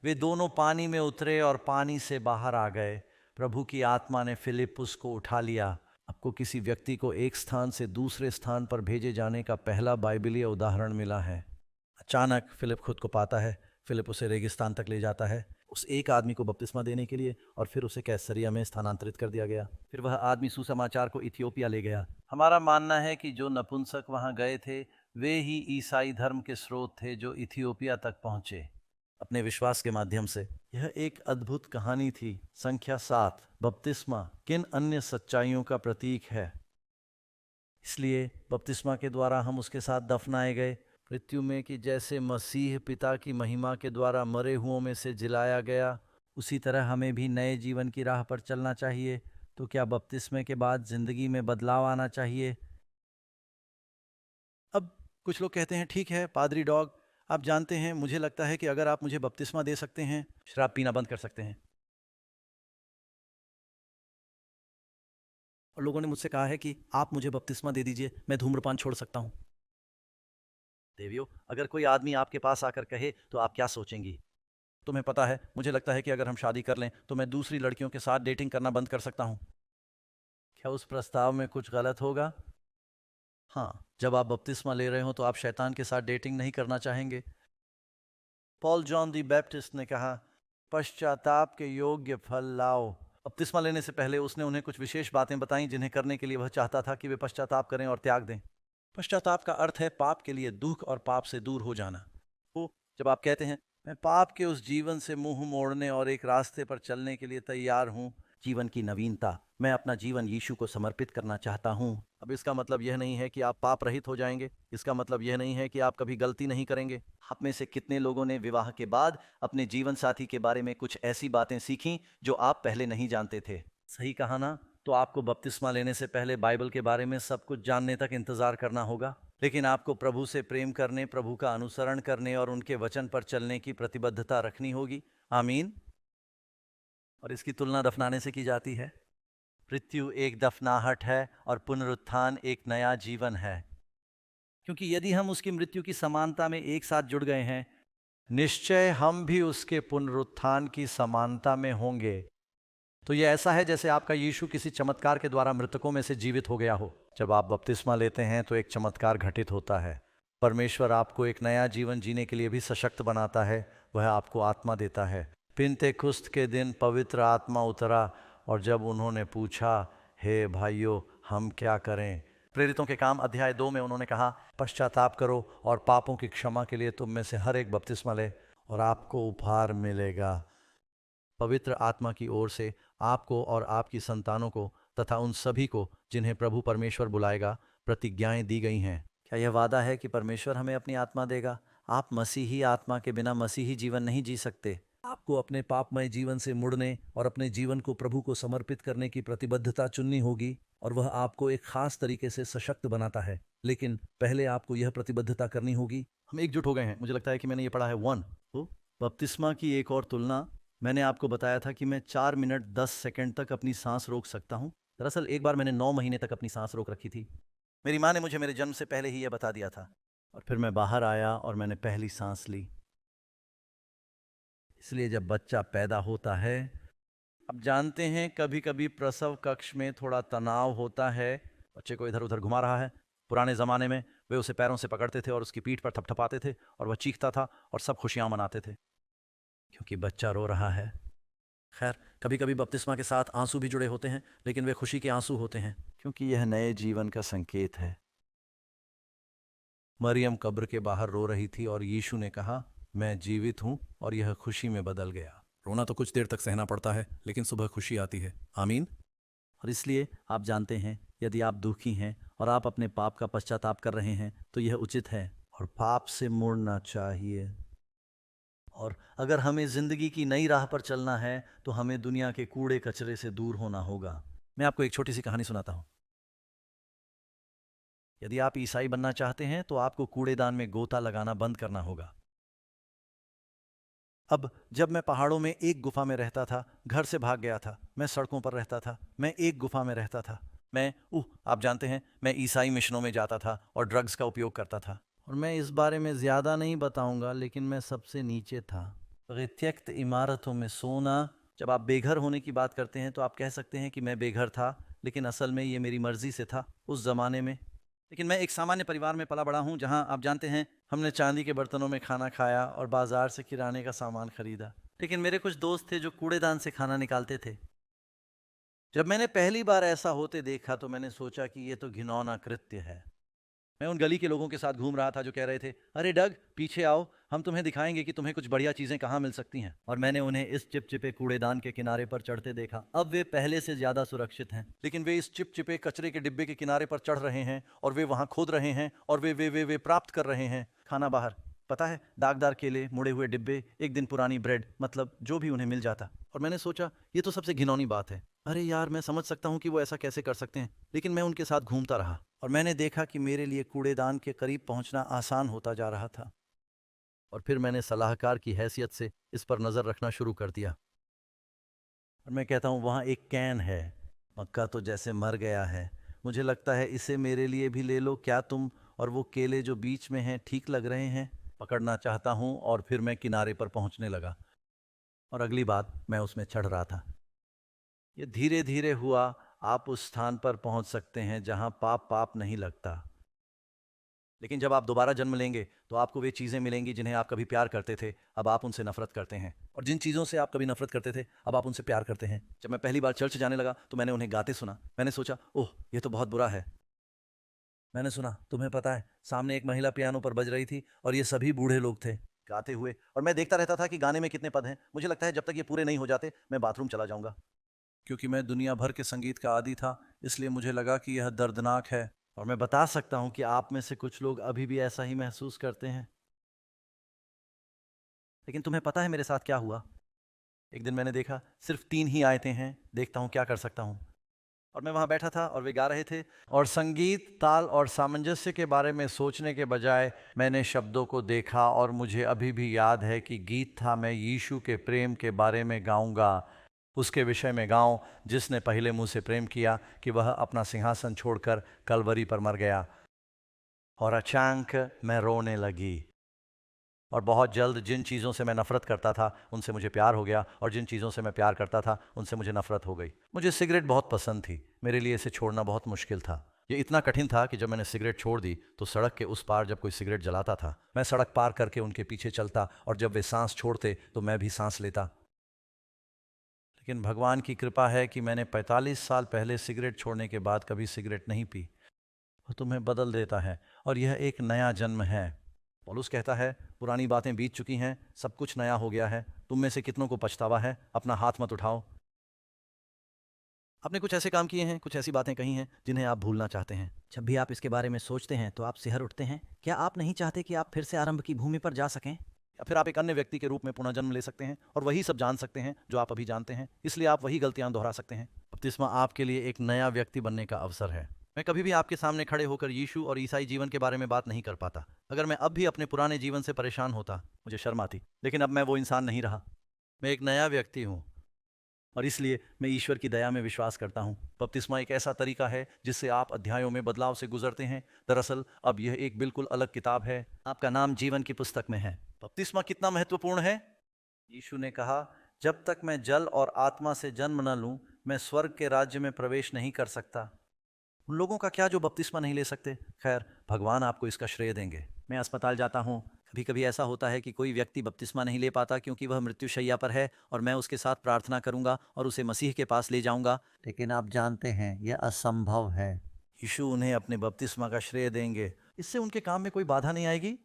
[SPEAKER 6] वे दोनों पानी में उतरे और पानी से बाहर आ गए। प्रभु की आत्मा ने फिलिप्पुस को उठा लिया। आपको किसी व्यक्ति को एक स्थान से दूसरे स्थान पर भेजे जाने का पहला बाइबलीय उदाहरण मिला है। अचानक फिलिप खुद को पाता है। फिलिप उसे रेगिस्तान तक ले जाता है उस एक आदमी को बपतिस्मा देने के लिए, और फिर उसे कैसरिया में स्थानांतरित कर दिया गया। फिर वह आदमी सुसमाचार को इथियोपिया ले गया। हमारा मानना है कि जो नपुंसक वहां गए थे वे ही ईसाई धर्म के स्रोत थे जो इथियोपिया तक पहुंचे अपने विश्वास के माध्यम से। यह एक अद्भुत कहानी थी। संख्या 7, बपतिस्मा किन अन्य सच्चाइयों का प्रतीक है? इसलिए बपतिस्मा के द्वारा हम उसके साथ दफनाए गए मृत्यु में, कि जैसे मसीह पिता की महिमा के द्वारा मरे हुओं में से जिलाया गया, उसी तरह हमें भी नए जीवन की राह पर चलना चाहिए। तो क्या बपतिस्मे के बाद जिंदगी में बदलाव आना चाहिए? अब कुछ लोग कहते हैं, ठीक है पादरी डॉग, आप जानते हैं, मुझे लगता है कि अगर आप मुझे बपतिस्मा दे सकते हैं, शराब पीना बंद कर सकते हैं। और लोगों ने मुझसे कहा है कि आप मुझे बपतिस्मा दे दीजिए, मैं धूम्रपान छोड़ सकता हूं। देवियों, अगर कोई आदमी आपके पास आकर कहे तो आप क्या सोचेंगी? तुम्हें पता है, मुझे लगता है कि अगर हम शादी कर लें तो मैं दूसरी लड़कियों के साथ डेटिंग करना बंद कर सकता हूं। क्या उस प्रस्ताव में कुछ गलत होगा? हाँ, जब आप बपतिस्मा ले रहे हो तो आप शैतान के साथ डेटिंग नहीं करना चाहेंगे। पॉल जॉन दी बैप्टिस्ट ने कहा, पश्चाताप के योग्य फल लाओ। बपतिस्मा लेने से पहले उसने उन्हें कुछ विशेष बातें बताईं जिन्हें करने के लिए वह चाहता था कि वे पश्चाताप करें और त्याग दें। पश्चाताप का अर्थ है पाप के लिए दुख और पाप से दूर हो जाना। वो जब आप कहते हैं, मैं पाप के उस जीवन से मुंह मोड़ने और एक रास्ते पर चलने के लिए तैयार हूँ, जीवन की नवीनता, मैं अपना जीवन यीशु को समर्पित करना चाहता हूँ। अब इसका मतलब यह नहीं है कि आप पाप रहित हो जाएंगे, इसका मतलब यह नहीं है कि आप कभी गलती नहीं करेंगे। आप में से कितने लोगों ने विवाह के बाद अपने जीवन साथी के बारे में कुछ ऐसी बातें सीखी जो आप पहले नहीं जानते थे? सही कहा ना? तो आपको बपतिस्मा लेने से पहले बाइबल के बारे में सब कुछ जानने तक इंतजार करना होगा, लेकिन आपको प्रभु से प्रेम करने, प्रभु का अनुसरण करने और उनके वचन पर चलने की प्रतिबद्धता रखनी होगी। आमीन। और इसकी तुलना दफनाने से की जाती है। मृत्यु एक दफनाहट है और पुनरुत्थान एक नया जीवन है, क्योंकि यदि हम उसकी मृत्यु की समानता में एक साथ जुड़ गए हैं, निश्चय हम भी उसके पुनरुत्थान की समानता में होंगे। तो यह ऐसा है जैसे आपका यीशु किसी चमत्कार के द्वारा मृतकों में से जीवित हो गया हो। जब आप बपतिस्मा लेते हैं तो एक चमत्कार घटित होता है। परमेश्वर आपको एक नया जीवन जीने के लिए भी सशक्त बनाता है। वह आपको आत्मा देता है। पिन्तेकुस्त के दिन पवित्र आत्मा उतरा और जब उन्होंने पूछा, हे भाइयों, हम क्या करें? प्रेरितों के काम अध्याय 2 में उन्होंने कहा, पश्चाताप करो और पापों की क्षमा के लिए तुम में से हर एक बपतिस्मा ले और आपको उपहार मिलेगा। पवित्र आत्मा की ओर से आपको और आपकी संतानों को तथा उन सभी को जिन्हें प्रभु परमेश्वर बुलाएगा प्रतिज्ञाएं दी गई हैं। क्या यह वादा है कि परमेश्वर हमें अपनी आत्मा देगा? आप मसीही आत्मा के बिना मसीही जीवन नहीं जी सकते। आपको अपने पापमय जीवन से मुड़ने और अपने जीवन को प्रभु को समर्पित करने की प्रतिबद्धता चुननी होगी, और वह आपको एक खास तरीके से सशक्त बनाता है। लेकिन पहले आपको यह प्रतिबद्धता करनी होगी। हम एकजुट हो गए हैं। मुझे लगता है कि मैंने ये पढ़ा है 1। तो बपतिस्मा की एक और तुलना, मैंने आपको बताया था कि मैं 4 मिनट 10 सेकंड तक अपनी सांस रोक सकता हूं। दरअसल एक बार मैंने 9 महीने तक अपनी सांस रोक रखी थी। मेरी माँ ने मुझे मेरे जन्म से पहले ही यह बता दिया था। और फिर मैं बाहर आया और मैंने पहली सांस ली। इसलिए जब बच्चा पैदा होता है, अब जानते हैं कभी कभी प्रसव कक्ष में थोड़ा तनाव होता है। बच्चे को इधर उधर घुमा रहा है। पुराने ज़माने में वे उसे पैरों से पकड़ते थे और उसकी पीठ पर थपथपाते थे और वह चीखता था और सब खुशियाँ मनाते थे क्योंकि बच्चा रो रहा है। खैर, कभी कभी बपतिस्मा के साथ आंसू भी जुड़े होते हैं, लेकिन वे खुशी के आंसू होते हैं क्योंकि यह नए जीवन का संकेत है। मरियम कब्र के बाहर रो रही थी और यीशु ने कहा, मैं जीवित हूं, और यह खुशी में बदल गया। रोना तो कुछ देर तक सहना पड़ता है, लेकिन सुबह खुशी आती है। आमीन। और इसलिए आप जानते हैं, यदि आप दुखी हैं और आप अपने पाप का पश्चाताप कर रहे हैं तो यह उचित है और पाप से मुड़ना चाहिए। और अगर हमें जिंदगी की नई राह पर चलना है तो हमें दुनिया के कूड़े कचरे से दूर होना होगा। मैं आपको एक छोटी सी कहानी सुनाता हूं। यदि आप ईसाई बनना चाहते हैं तो आपको कूड़ेदान में गोता लगाना बंद करना होगा। अब जब मैं पहाड़ों में एक गुफा में रहता था, घर से भाग गया था, मैं सड़कों पर रहता था, मैं एक गुफा में रहता था, आप जानते हैं, मैं ईसाई मिशनों में जाता था और ड्रग्स का उपयोग करता था। और मैं इस बारे में ज़्यादा नहीं बताऊंगा, लेकिन मैं सबसे नीचे था। परित्यक्त इमारतों में सोना। जब आप बेघर होने की बात करते हैं तो आप कह सकते हैं कि मैं बेघर था, लेकिन असल में ये मेरी मर्जी से था उस ज़माने में। लेकिन मैं एक सामान्य परिवार में पला बड़ा हूँ, जहाँ आप जानते हैं हमने चांदी के बर्तनों में खाना खाया और बाजार से किराने का सामान खरीदा। लेकिन मेरे कुछ दोस्त थे जो कूड़ेदान से खाना निकालते थे। जब मैंने पहली बार ऐसा होते देखा तो मैंने सोचा कि ये तो घिनौना कृत्य है। मैं उन गली के लोगों के साथ घूम रहा था जो कह रहे थे, अरे डग पीछे आओ, हम तुम्हें दिखाएंगे कि तुम्हें कुछ बढ़िया चीजें कहाँ मिल सकती हैं। और मैंने उन्हें इस चिपचिपे कूड़ेदान के किनारे पर चढ़ते देखा। अब वे पहले से ज्यादा सुरक्षित हैं, लेकिन वे इस चिपचिपे कचरे के डिब्बे के किनारे पर चढ़ रहे हैं और वे वहां खोद रहे हैं और वे प्राप्त कर रहे हैं खाना बाहर। पता है, दागदार केले, मुड़े हुए डिब्बे, एक दिन पुरानी ब्रेड, मतलब जो भी उन्हें मिल जाता। और मैंने सोचा ये तो सबसे घिनौनी बात है। अरे यार, मैं समझ सकता हूँ कि वो ऐसा कैसे कर सकते हैं, लेकिन मैं उनके साथ घूमता रहा और मैंने देखा कि मेरे लिए कूड़ेदान के करीब पहुंचना आसान होता जा रहा था। और फिर मैंने सलाहकार की हैसियत से इस पर नज़र रखना शुरू कर दिया। और मैं कहता हूँ वहाँ एक कैन है, मक्का तो जैसे मर गया है, मुझे लगता है इसे मेरे लिए भी ले लो, क्या तुम और वो केले जो बीच में हैं ठीक लग रहे हैं? पकड़ना चाहता हूँ। और फिर मैं किनारे पर पहुँचने लगा और अगली बात मैं उसमें चढ़ रहा था। ये धीरे धीरे हुआ। आप उस स्थान पर पहुंच सकते हैं जहां पाप नहीं लगता। लेकिन जब आप दोबारा जन्म लेंगे तो आपको वे चीज़ें मिलेंगी जिन्हें आप कभी प्यार करते थे, अब आप उनसे नफरत करते हैं। और जिन चीज़ों से आप कभी नफरत करते थे, अब आप उनसे प्यार करते हैं। जब मैं पहली बार चर्च जाने लगा तो मैंने उन्हें गाते सुना। मैंने सोचा, ओह ये तो बहुत बुरा है। मैंने सुना, तुम्हें पता है, सामने एक महिला पियानो पर बज रही थी और ये सभी बूढ़े लोग थे गाते हुए। और मैं देखता रहता था कि गाने में कितने पद हैं। मुझे लगता है जब तक ये पूरे नहीं हो जाते मैं बाथरूम चला जाऊंगा। क्योंकि मैं दुनिया भर के संगीत का आदी था, इसलिए मुझे लगा कि यह दर्दनाक है। और मैं बता सकता हूं कि आप में से कुछ लोग अभी भी ऐसा ही महसूस करते हैं। लेकिन तुम्हें पता है मेरे साथ क्या हुआ? एक दिन मैंने देखा सिर्फ 3 ही आयतें हैं, देखता हूं क्या कर सकता हूं। और मैं वहां बैठा था और वे गा रहे थे, और संगीत, ताल और सामंजस्य के बारे में सोचने के बजाय मैंने शब्दों को देखा। और मुझे अभी भी याद है कि गीत था, मैं यीशु के प्रेम के बारे में गाऊंगा, उसके विषय में गाऊं जिसने पहले मुझसे प्रेम किया, कि वह अपना सिंहासन छोड़कर कलवरी पर मर गया। और अचानक मैं रोने लगी। और बहुत जल्द जिन चीज़ों से मैं नफ़रत करता था उनसे मुझे प्यार हो गया, और जिन चीज़ों से मैं प्यार करता था उनसे मुझे नफ़रत हो गई। मुझे सिगरेट बहुत पसंद थी, मेरे लिए इसे छोड़ना बहुत मुश्किल था। ये इतना कठिन था कि जब मैंने सिगरेट छोड़ दी तो सड़क के उस पार जब कोई सिगरेट जलाता था, मैं सड़क पार करके उनके पीछे चलता, और जब वे सांस छोड़ते तो मैं भी सांस लेता। लेकिन भगवान की कृपा है कि मैंने 45 साल पहले सिगरेट छोड़ने के बाद कभी सिगरेट नहीं पी। वो तुम्हें बदल देता है और यह एक नया जन्म है। पौलुस कहता है, पुरानी बातें बीत चुकी हैं, सब कुछ नया हो गया है। तुम में से कितनों को पछतावा है? अपना हाथ मत उठाओ। आपने कुछ ऐसे काम किए हैं, कुछ ऐसी बातें कही हैं जिन्हें आप भूलना चाहते हैं।
[SPEAKER 7] जब भी आप इसके बारे में सोचते हैं तो आप सिहर उठते हैं। क्या आप नहीं चाहते कि आप फिर से आरंभ की भूमि पर जा सकें?
[SPEAKER 6] या फिर आप एक अन्य व्यक्ति के रूप में पुनः जन्म ले सकते हैं और वही सब जान सकते हैं जो आप अभी जानते हैं, इसलिए आप वही गलतियां दोहरा सकते हैं। बपतिस्मा आपके लिए एक नया व्यक्ति बनने का अवसर है। मैं कभी भी आपके सामने खड़े होकर यीशु और ईसाई जीवन के बारे में बात नहीं कर पाता। अगर मैं अब भी अपने पुराने जीवन से परेशान होता, मुझे शर्म आती। लेकिन अब मैं वो इंसान नहीं रहा, मैं एक नया व्यक्ति हूँ, और इसलिए मैं ईश्वर की दया में विश्वास करता हूँ। बपतिस्मा एक ऐसा तरीका है जिससे आप अध्यायों में बदलाव से गुजरते हैं। दरअसल अब यह एक बिल्कुल अलग किताब है, आपका नाम जीवन की पुस्तक में है। बपतिस्मा कितना महत्वपूर्ण है? यीशु ने कहा, जब तक मैं जल और आत्मा से जन्म न लूं, मैं स्वर्ग के राज्य में प्रवेश नहीं कर सकता। उन लोगों का क्या जो बपतिस्मा नहीं ले सकते? खैर, भगवान आपको इसका श्रेय देंगे। मैं अस्पताल जाता हूँ, कभी कभी ऐसा होता है कि कोई व्यक्ति बपतिस्मा नहीं ले पाता क्योंकि वह मृत्युशैया पर है, और मैं उसके साथ प्रार्थना करूंगा और उसे मसीह के पास ले जाऊंगा।
[SPEAKER 4] लेकिन आप जानते हैं यह असंभव है।
[SPEAKER 6] यीशु उन्हें अपने बपतिस्मा का श्रेय देंगे, इससे उनके काम में कोई बाधा नहीं आएगी।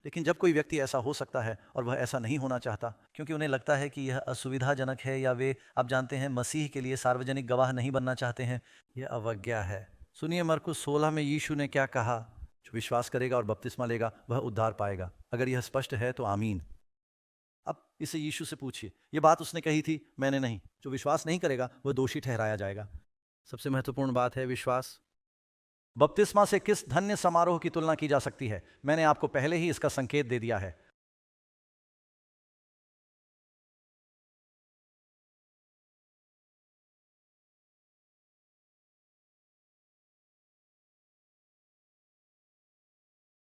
[SPEAKER 6] लेकिन जब कोई व्यक्ति ऐसा हो सकता है और वह ऐसा नहीं होना चाहता क्योंकि उन्हें लगता है कि यह असुविधाजनक है, या वे, आप जानते हैं, मसीह के लिए सार्वजनिक गवाह नहीं बनना चाहते हैं, यह अवज्ञा है। सुनिए मरकुस 16 में यीशु ने क्या कहा, जो विश्वास करेगा और बपतिस्मा लेगा वह उद्धार पाएगा। अगर यह स्पष्ट है तो आमीन। अब इसे यीशु से पूछिए। ये बात उसने कही थी, मैंने नहीं। जो विश्वास नहीं करेगा वह दोषी ठहराया जाएगा। सबसे महत्वपूर्ण बात है विश्वास। बपतिस्मा से किस धन्य समारोह की तुलना की जा सकती है? मैंने आपको पहले ही इसका संकेत दे दिया है।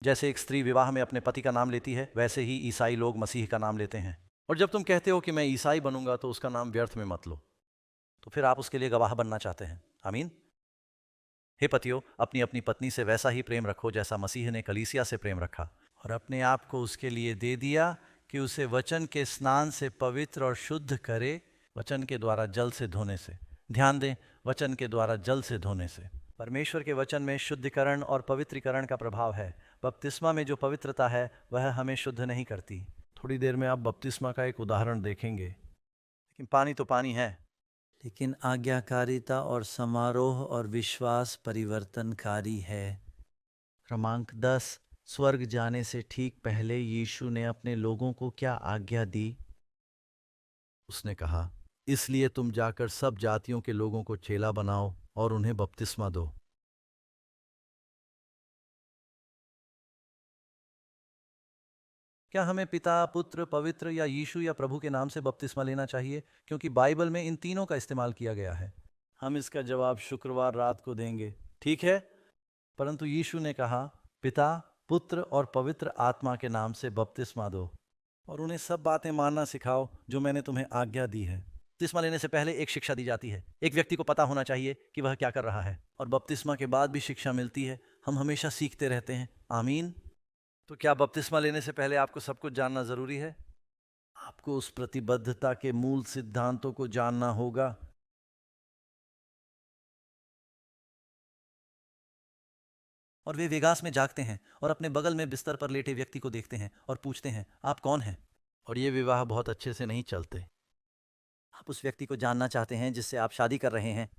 [SPEAKER 6] जैसे एक स्त्री विवाह में अपने पति का नाम लेती है, वैसे ही ईसाई लोग मसीह का नाम लेते हैं। और जब तुम कहते हो कि मैं ईसाई बनूंगा, तो उसका नाम व्यर्थ में मत लो। तो फिर आप उसके लिए गवाह बनना चाहते हैं। आमीन। हे पतियों, अपनी अपनी पत्नी से वैसा ही प्रेम रखो जैसा मसीह ने कलीसिया से प्रेम रखा और अपने आप को उसके लिए दे दिया कि उसे वचन के स्नान से पवित्र और शुद्ध करे, वचन के द्वारा जल से धोने से। ध्यान दें, वचन के द्वारा जल से धोने से। परमेश्वर के वचन में शुद्धिकरण और पवित्रीकरण का प्रभाव है। बपतिस्मा में जो पवित्रता है वह हमें शुद्ध नहीं करती। थोड़ी देर में आप बपतिस्मा का एक उदाहरण देखेंगे, लेकिन पानी तो पानी है।
[SPEAKER 4] लेकिन आज्ञाकारिता और समारोह और विश्वास परिवर्तनकारी है।
[SPEAKER 7] क्रमांक 10, स्वर्ग जाने से ठीक पहले यीशु ने अपने लोगों को क्या आज्ञा दी?
[SPEAKER 6] उसने कहा, इसलिए तुम जाकर सब जातियों के लोगों को चेला बनाओ और उन्हें बपतिस्मा दो। क्या हमें पिता, पुत्र, पवित्र या यीशु या प्रभु के नाम से बपतिस्मा लेना चाहिए? क्योंकि बाइबल में इन तीनों का इस्तेमाल किया गया है। हम इसका जवाब शुक्रवार रात को देंगे, ठीक है? परंतु यीशु ने कहा, पिता, पुत्र और पवित्र आत्मा के नाम से बपतिस्मा दो और उन्हें सब बातें मानना सिखाओ जो मैंने तुम्हें आज्ञा दी है। बपतिस्मा लेने से पहले एक शिक्षा दी जाती है। एक व्यक्ति को पता होना चाहिए कि वह क्या कर रहा है, और बपतिस्मा के बाद भी शिक्षा मिलती है। हम हमेशा सीखते रहते हैं। आमीन। तो क्या बपतिस्मा लेने से पहले आपको सब कुछ जानना जरूरी है? आपको उस प्रतिबद्धता के मूल सिद्धांतों को जानना होगा। और वे वेगास में जागते हैं और अपने बगल में बिस्तर पर लेटे व्यक्ति को देखते हैं और पूछते हैं, आप कौन हैं? और ये विवाह बहुत अच्छे से नहीं चलते। आप उस व्यक्ति को जानना चाहते हैं जिससे आप शादी कर रहे हैं।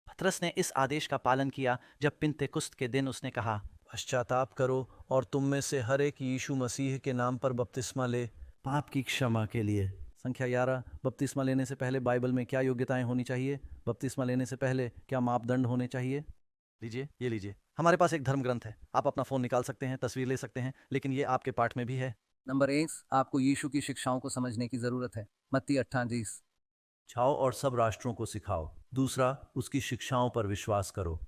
[SPEAKER 6] पतरस ने इस आदेश का पालन किया जब पिन्तेकुस्त के दिन उसने कहा, पश्चाताप करो और तुम में से हर एक यीशु मसीह के नाम पर बपतिस्मा ले पाप की क्षमा के लिए। संख्या 11, बपतिस्मा लेने से पहले बाइबल में क्या योग्यताएं होनी चाहिए? बपतिस्मा लेने से पहले क्या मापदंड होने चाहिए? लीजिए, ये लीजिए, हमारे पास एक धर्म ग्रंथ है। आप अपना फोन निकाल सकते हैं, तस्वीर ले सकते हैं, लेकिन ये आपके पाठ में भी है।
[SPEAKER 7] नंबर 1, आपको यीशु की शिक्षाओं को समझने की जरूरत है। मत्ती 28।
[SPEAKER 6] जाओ और सब राष्ट्रों को सिखाओ। दूसरा, उसकी शिक्षाओं पर विश्वास करो।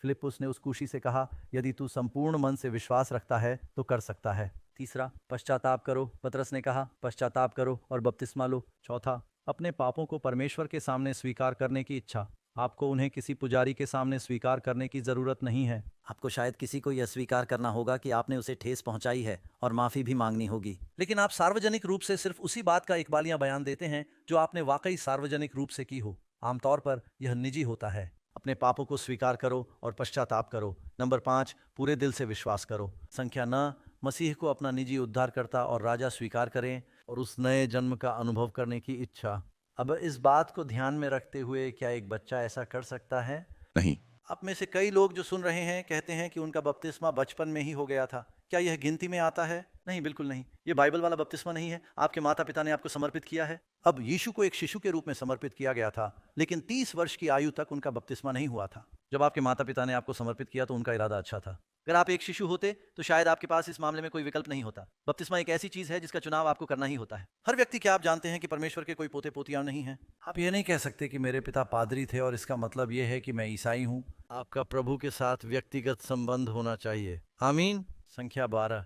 [SPEAKER 6] फिलिप्पुस ने उस कुशी से कहा, यदि तू संपूर्ण मन से विश्वास रखता है तो कर सकता है। तीसरा, पश्चाताप करो। पतरस ने कहा, पश्चाताप करो और बपतिस्मा लो। चौथा, अपने पापों को परमेश्वर के सामने स्वीकार करने की इच्छा। आपको उन्हें किसी पुजारी के सामने स्वीकार करने की जरूरत नहीं है।
[SPEAKER 7] आपको शायद किसी को यह स्वीकार करना होगा कि आपने उसे ठेस पहुंचाई है और माफी भी मांगनी होगी।
[SPEAKER 6] लेकिन आप सार्वजनिक रूप से सिर्फ उसी बात का इकबालियां बयान देते हैं जो आपने वाकई सार्वजनिक रूप से की हो। आमतौर पर यह निजी होता है। अपने पापों को स्वीकार करो और पश्चाताप करो। नंबर 5, पूरे दिल से विश्वास करो। संख्या 9, मसीह को अपना निजी उद्धारकर्ता और राजा स्वीकार करें और उस नए जन्म का अनुभव करने की इच्छा। अब इस बात को ध्यान में रखते हुए, क्या एक बच्चा ऐसा कर सकता है?
[SPEAKER 11] नहीं।
[SPEAKER 6] आप में से कई लोग जो सुन रहे हैं कहते हैं कि उनका बपतिस्मा बचपन में ही हो गया था। क्या यह गिनती में आता है? नहीं, बिल्कुल नहीं। ये बाइबल वाला बपतिस्मा नहीं है। आपके माता पिता ने आपको समर्पित किया है। अब यीशु को एक शिशु के रूप में समर्पित किया गया था, लेकिन 30 वर्ष की आयु तक उनका बपतिस्मा नहीं हुआ था। जब आपके माता पिता ने आपको समर्पित किया तो उनका इरादा अच्छा था। अगर आप एक शिशु होते तो शायद आपके पास इस मामले में कोई विकल्प नहीं होता। बपतिस्मा एक ऐसी चीज है जिसका चुनाव आपको करना ही होता है। हर व्यक्ति, क्या आप जानते हैं कि परमेश्वर के कोई पोते पोतियां नहीं हैं? आप ये नहीं कह सकते कि मेरे पिता पादरी थे और इसका मतलब यह है कि मैं ईसाई हूँ। आपका प्रभु के साथ व्यक्तिगत संबंध होना चाहिए। आमीन। संख्या 12,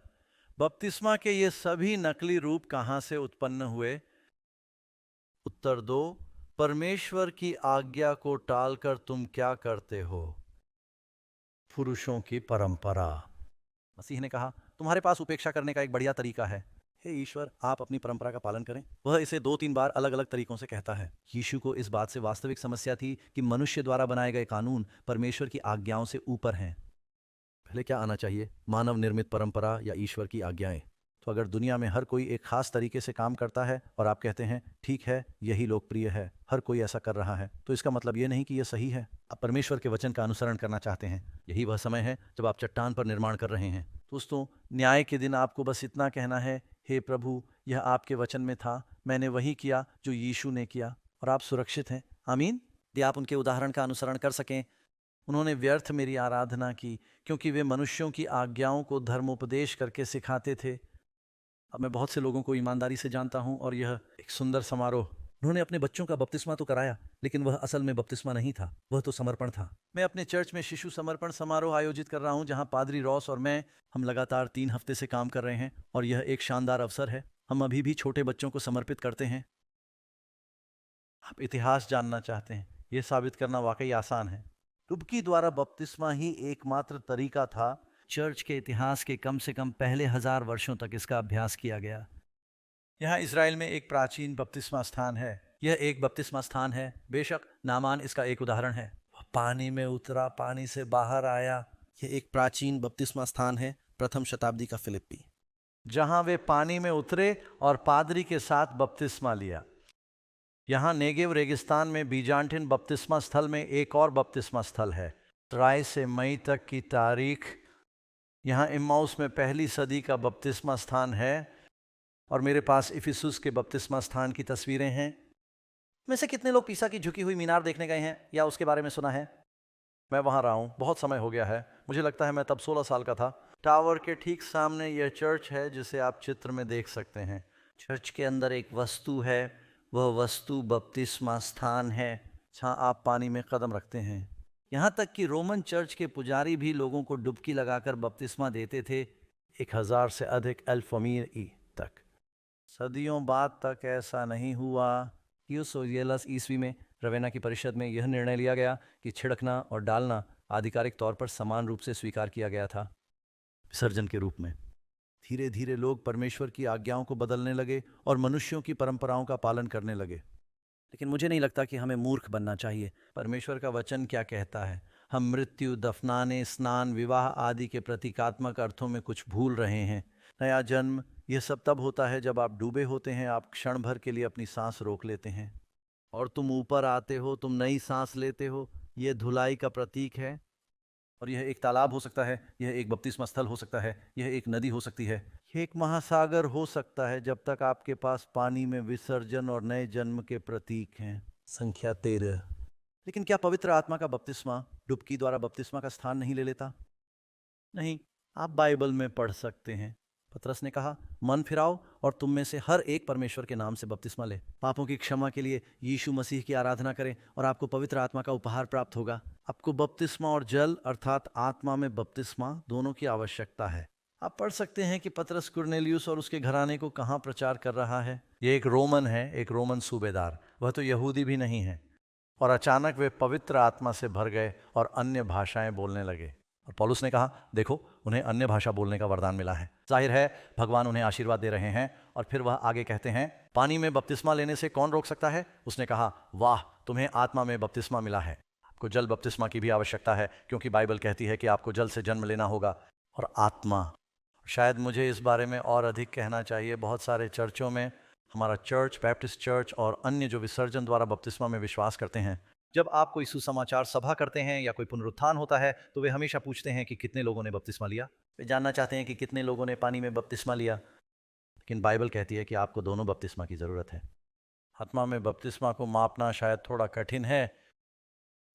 [SPEAKER 6] बपतिस्मा के ये सभी नकली रूप कहां से उत्पन्न हुए? उत्तर 2, परमेश्वर की आज्ञा को टालकर तुम क्या करते हो? पुरुषों की परंपरा। मसीह ने कहा, तुम्हारे पास उपेक्षा करने का एक बढ़िया तरीका है। हे ईश्वर, आप अपनी परंपरा का पालन करें। वह इसे 2-3 बार अलग अलग तरीकों से कहता है। यीशु को इस बात से वास्तविक समस्या थी कि मनुष्य द्वारा बनाए गए कानून परमेश्वर की आज्ञाओं से ऊपर हैं। पहले क्या आना चाहिए, मानव निर्मित परंपरा या ईश्वर की आज्ञाएं? तो अगर दुनिया में हर कोई एक खास तरीके से काम करता है और आप कहते हैं ठीक है यही लोकप्रिय है, हर कोई ऐसा कर रहा है, तो इसका मतलब ये नहीं कि यह सही है। आप परमेश्वर के वचन का अनुसरण करना चाहते हैं, यही वह समय है जब आप चट्टान पर निर्माण कर रहे हैं। दोस्तों, न्याय के दिन आपको बस इतना कहना है, हे प्रभु, यह आपके वचन में था, मैंने वही किया जो यीशु ने किया, और आप सुरक्षित हैं। आमीन। यदि आप उनके उदाहरण का अनुसरण कर सकें, उन्होंने व्यर्थ मेरी आराधना की क्योंकि वे मनुष्यों की आज्ञाओं को धर्मोपदेश करके सिखाते थे। अब मैं बहुत से लोगों को ईमानदारी से जानता हूं और यह एक सुंदर समारोह। उन्होंने अपने बच्चों का बपतिस्मा तो कराया, लेकिन वह असल में बपतिस्मा नहीं था, वह तो समर्पण था। मैं अपने चर्च में शिशु समर्पण समारोह आयोजित कर रहा हूं, जहां पादरी रॉस और मैं हम लगातार 3 हफ्ते से काम कर रहे हैं, और यह एक शानदार अवसर है। हम अभी भी छोटे बच्चों को समर्पित करते हैं। आप इतिहास जानना चाहते हैं, यह साबित करना वाकई आसान है। डुबकी द्वारा बपतिस्मा ही एकमात्र तरीका था। चर्च के इतिहास के कम से कम पहले 1000 वर्षों तक इसका अभ्यास किया गया। यहाँ इज़राइल में एक प्राचीन बपतिस्मा स्थान है। यह एक बपतिस्मा स्थान है, बेशक नामान इसका एक उदाहरण है। वह पानी में उतरा, पानी से बाहर आया।
[SPEAKER 7] यह एक प्राचीन बपतिस्मा स्थान है, प्रथम शताब्दी का फिलिप्पी,
[SPEAKER 6] जहाँ वे पानी में उतरे और पादरी के साथ बपतिस्मा लिया। यहाँ नेगेव रेगिस्तान में बीजांटिन बपतिस्मा स्थल में एक और बपतिस्मा स्थल है। ट्राई से मई तक की तारीख। यहाँ इम्माउस में पहली सदी का बपतिस्मा स्थान है, और मेरे पास इफिसुस के बपतिस्मा स्थान की तस्वीरें हैं। में से कितने लोग पीसा की झुकी हुई मीनार देखने गए हैं या उसके बारे में सुना है? मैं वहाँ रहा हूँ, बहुत समय हो गया है, मुझे लगता है मैं तब 16 साल का था। टावर के ठीक सामने यह चर्च है जिसे आप चित्र में देख सकते हैं। चर्च के अंदर एक वस्तु है, वह वस्तु बपतिस्मा स्थान है जहाँ आप पानी में कदम रखते हैं। यहाँ तक कि रोमन चर्च के पुजारी भी लोगों को डुबकी लगाकर बपतिस्मा देते थे, 1000 से अधिक अल्फमीर ई तक। सदियों बाद तक ऐसा नहीं हुआ। थियोसोरियलस ईस्वी में रवेना की परिषद में यह निर्णय लिया गया कि छिड़कना और डालना आधिकारिक तौर पर समान रूप से स्वीकार किया गया था, विसर्जन के रूप में। धीरे धीरे लोग परमेश्वर की आज्ञाओं को बदलने लगे और मनुष्यों की परंपराओं का पालन करने लगे। लेकिन मुझे नहीं लगता कि हमें मूर्ख बनना चाहिए। परमेश्वर का वचन क्या कहता है? हम मृत्यु, दफनाने, स्नान, विवाह आदि के प्रतीकात्मक अर्थों में कुछ भूल रहे हैं। नया जन्म, यह सब तब होता है जब आप डूबे होते हैं, आप क्षण भर के लिए अपनी सांस रोक लेते हैं और तुम ऊपर आते हो, तुम नई सांस लेते हो। यह धुलाई का प्रतीक है, और यह एक तालाब हो सकता है, यह एक बपतिस्मा स्थल हो सकता है, यह एक नदी हो सकती है, यह एक महासागर हो सकता है, जब तक आपके पास पानी में विसर्जन और नए जन्म के प्रतीक हैं। संख्या 13। लेकिन क्या पवित्र आत्मा का बपतिस्मा डुबकी द्वारा बपतिस्मा का स्थान नहीं ले लेता? नहीं, आप बाइबल में पढ़ सकते हैं। पतरस ने कहा, मन फिराओ और तुम में से हर एक परमेश्वर के नाम से बपतिस्मा ले। पापों की क्षमा के लिए यीशु मसीह की आराधना करें और आपको पवित्र आत्मा का उपहार प्राप्त होगा। आपको बपतिस्मा और जल अर्थात आत्मा में बपतिस्मा दोनों की आवश्यकता है। आप पढ़ सकते हैं कि पतरस कुरनेलियुस और उसके घराने को कहाँ प्रचार कर रहा है। ये एक रोमन है, एक रोमन सूबेदार, वह तो यहूदी भी नहीं है। और अचानक वे पवित्र आत्मा से भर गए और अन्य भाषाएं बोलने लगे। और पौलुस ने कहा, देखो उन्हें अन्य भाषा बोलने का वरदान मिला है। जाहिर है भगवान उन्हें आशीर्वाद दे रहे हैं। और फिर वह आगे कहते हैं, पानी में बपतिस्मा लेने से कौन रोक सकता है? उसने कहा, वाह, तुम्हें आत्मा में बपतिस्मा मिला है। आपको जल बपतिस्मा की भी आवश्यकता है, क्योंकि बाइबल कहती है कि आपको जल से जन्म लेना होगा। और आत्मा, शायद मुझे इस बारे में और अधिक कहना चाहिए। बहुत सारे चर्चों में, हमारा चर्च, बैप्टिस्ट चर्च और अन्य जो विसर्जन द्वारा बपतिस्मा में विश्वास करते हैं, जब आप कोई सुसमाचार सभा करते हैं या कोई पुनरुत्थान होता है, तो वे हमेशा पूछते हैं कि कितने लोगों ने बपतिस्मा लिया। वे जानना चाहते हैं कि कितने लोगों ने पानी में बपतिस्मा लिया। लेकिन बाइबल कहती है कि आपको दोनों बपतिस्मा की ज़रूरत है। आत्मा में बपतिस्मा को मापना शायद थोड़ा कठिन है।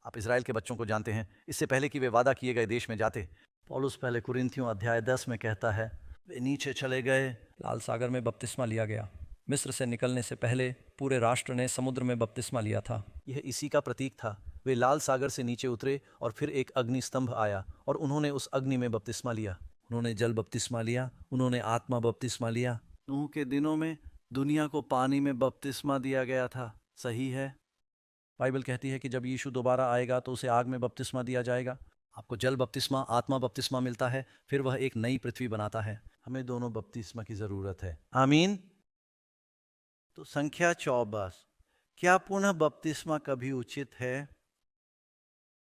[SPEAKER 6] आप इजराइल के बच्चों को जानते हैं। इससे पहले कि वे वादा किए गए देश में जाते, पौलुस पहले कुरिन्थियों अध्याय 10 में कहता है, वे नीचे चले गए, लाल सागर में बपतिस्मा लिया गया। मिस्र से निकलने से पहले पूरे राष्ट्र ने समुद्र में बपतिस्मा लिया था। यह इसी का प्रतीक था। वे लाल सागर से नीचे उतरे और फिर एक अग्नि स्तंभ आया और उन्होंने उस अग्नि में बपतिस्मा लिया। उन्होंने जल बपतिस्मा लिया, उन्होंने आत्मा बपतिस्मा लिया। नूह के दिनों में दुनिया को पानी में बपतिस्मा दिया गया था, सही है। बाइबल कहती है कि जब यीशु दोबारा आएगा तो उसे आग में बपतिस्मा दिया जाएगा। आपको जल बपतिस्मा, आत्मा बपतिस्मा मिलता है, फिर वह एक नई पृथ्वी बनाता है। हमें दोनों बपतिस्मा की ज़रूरत है। आमीन। तो संख्या 24, क्या पुनः बपतिस्मा कभी उचित है?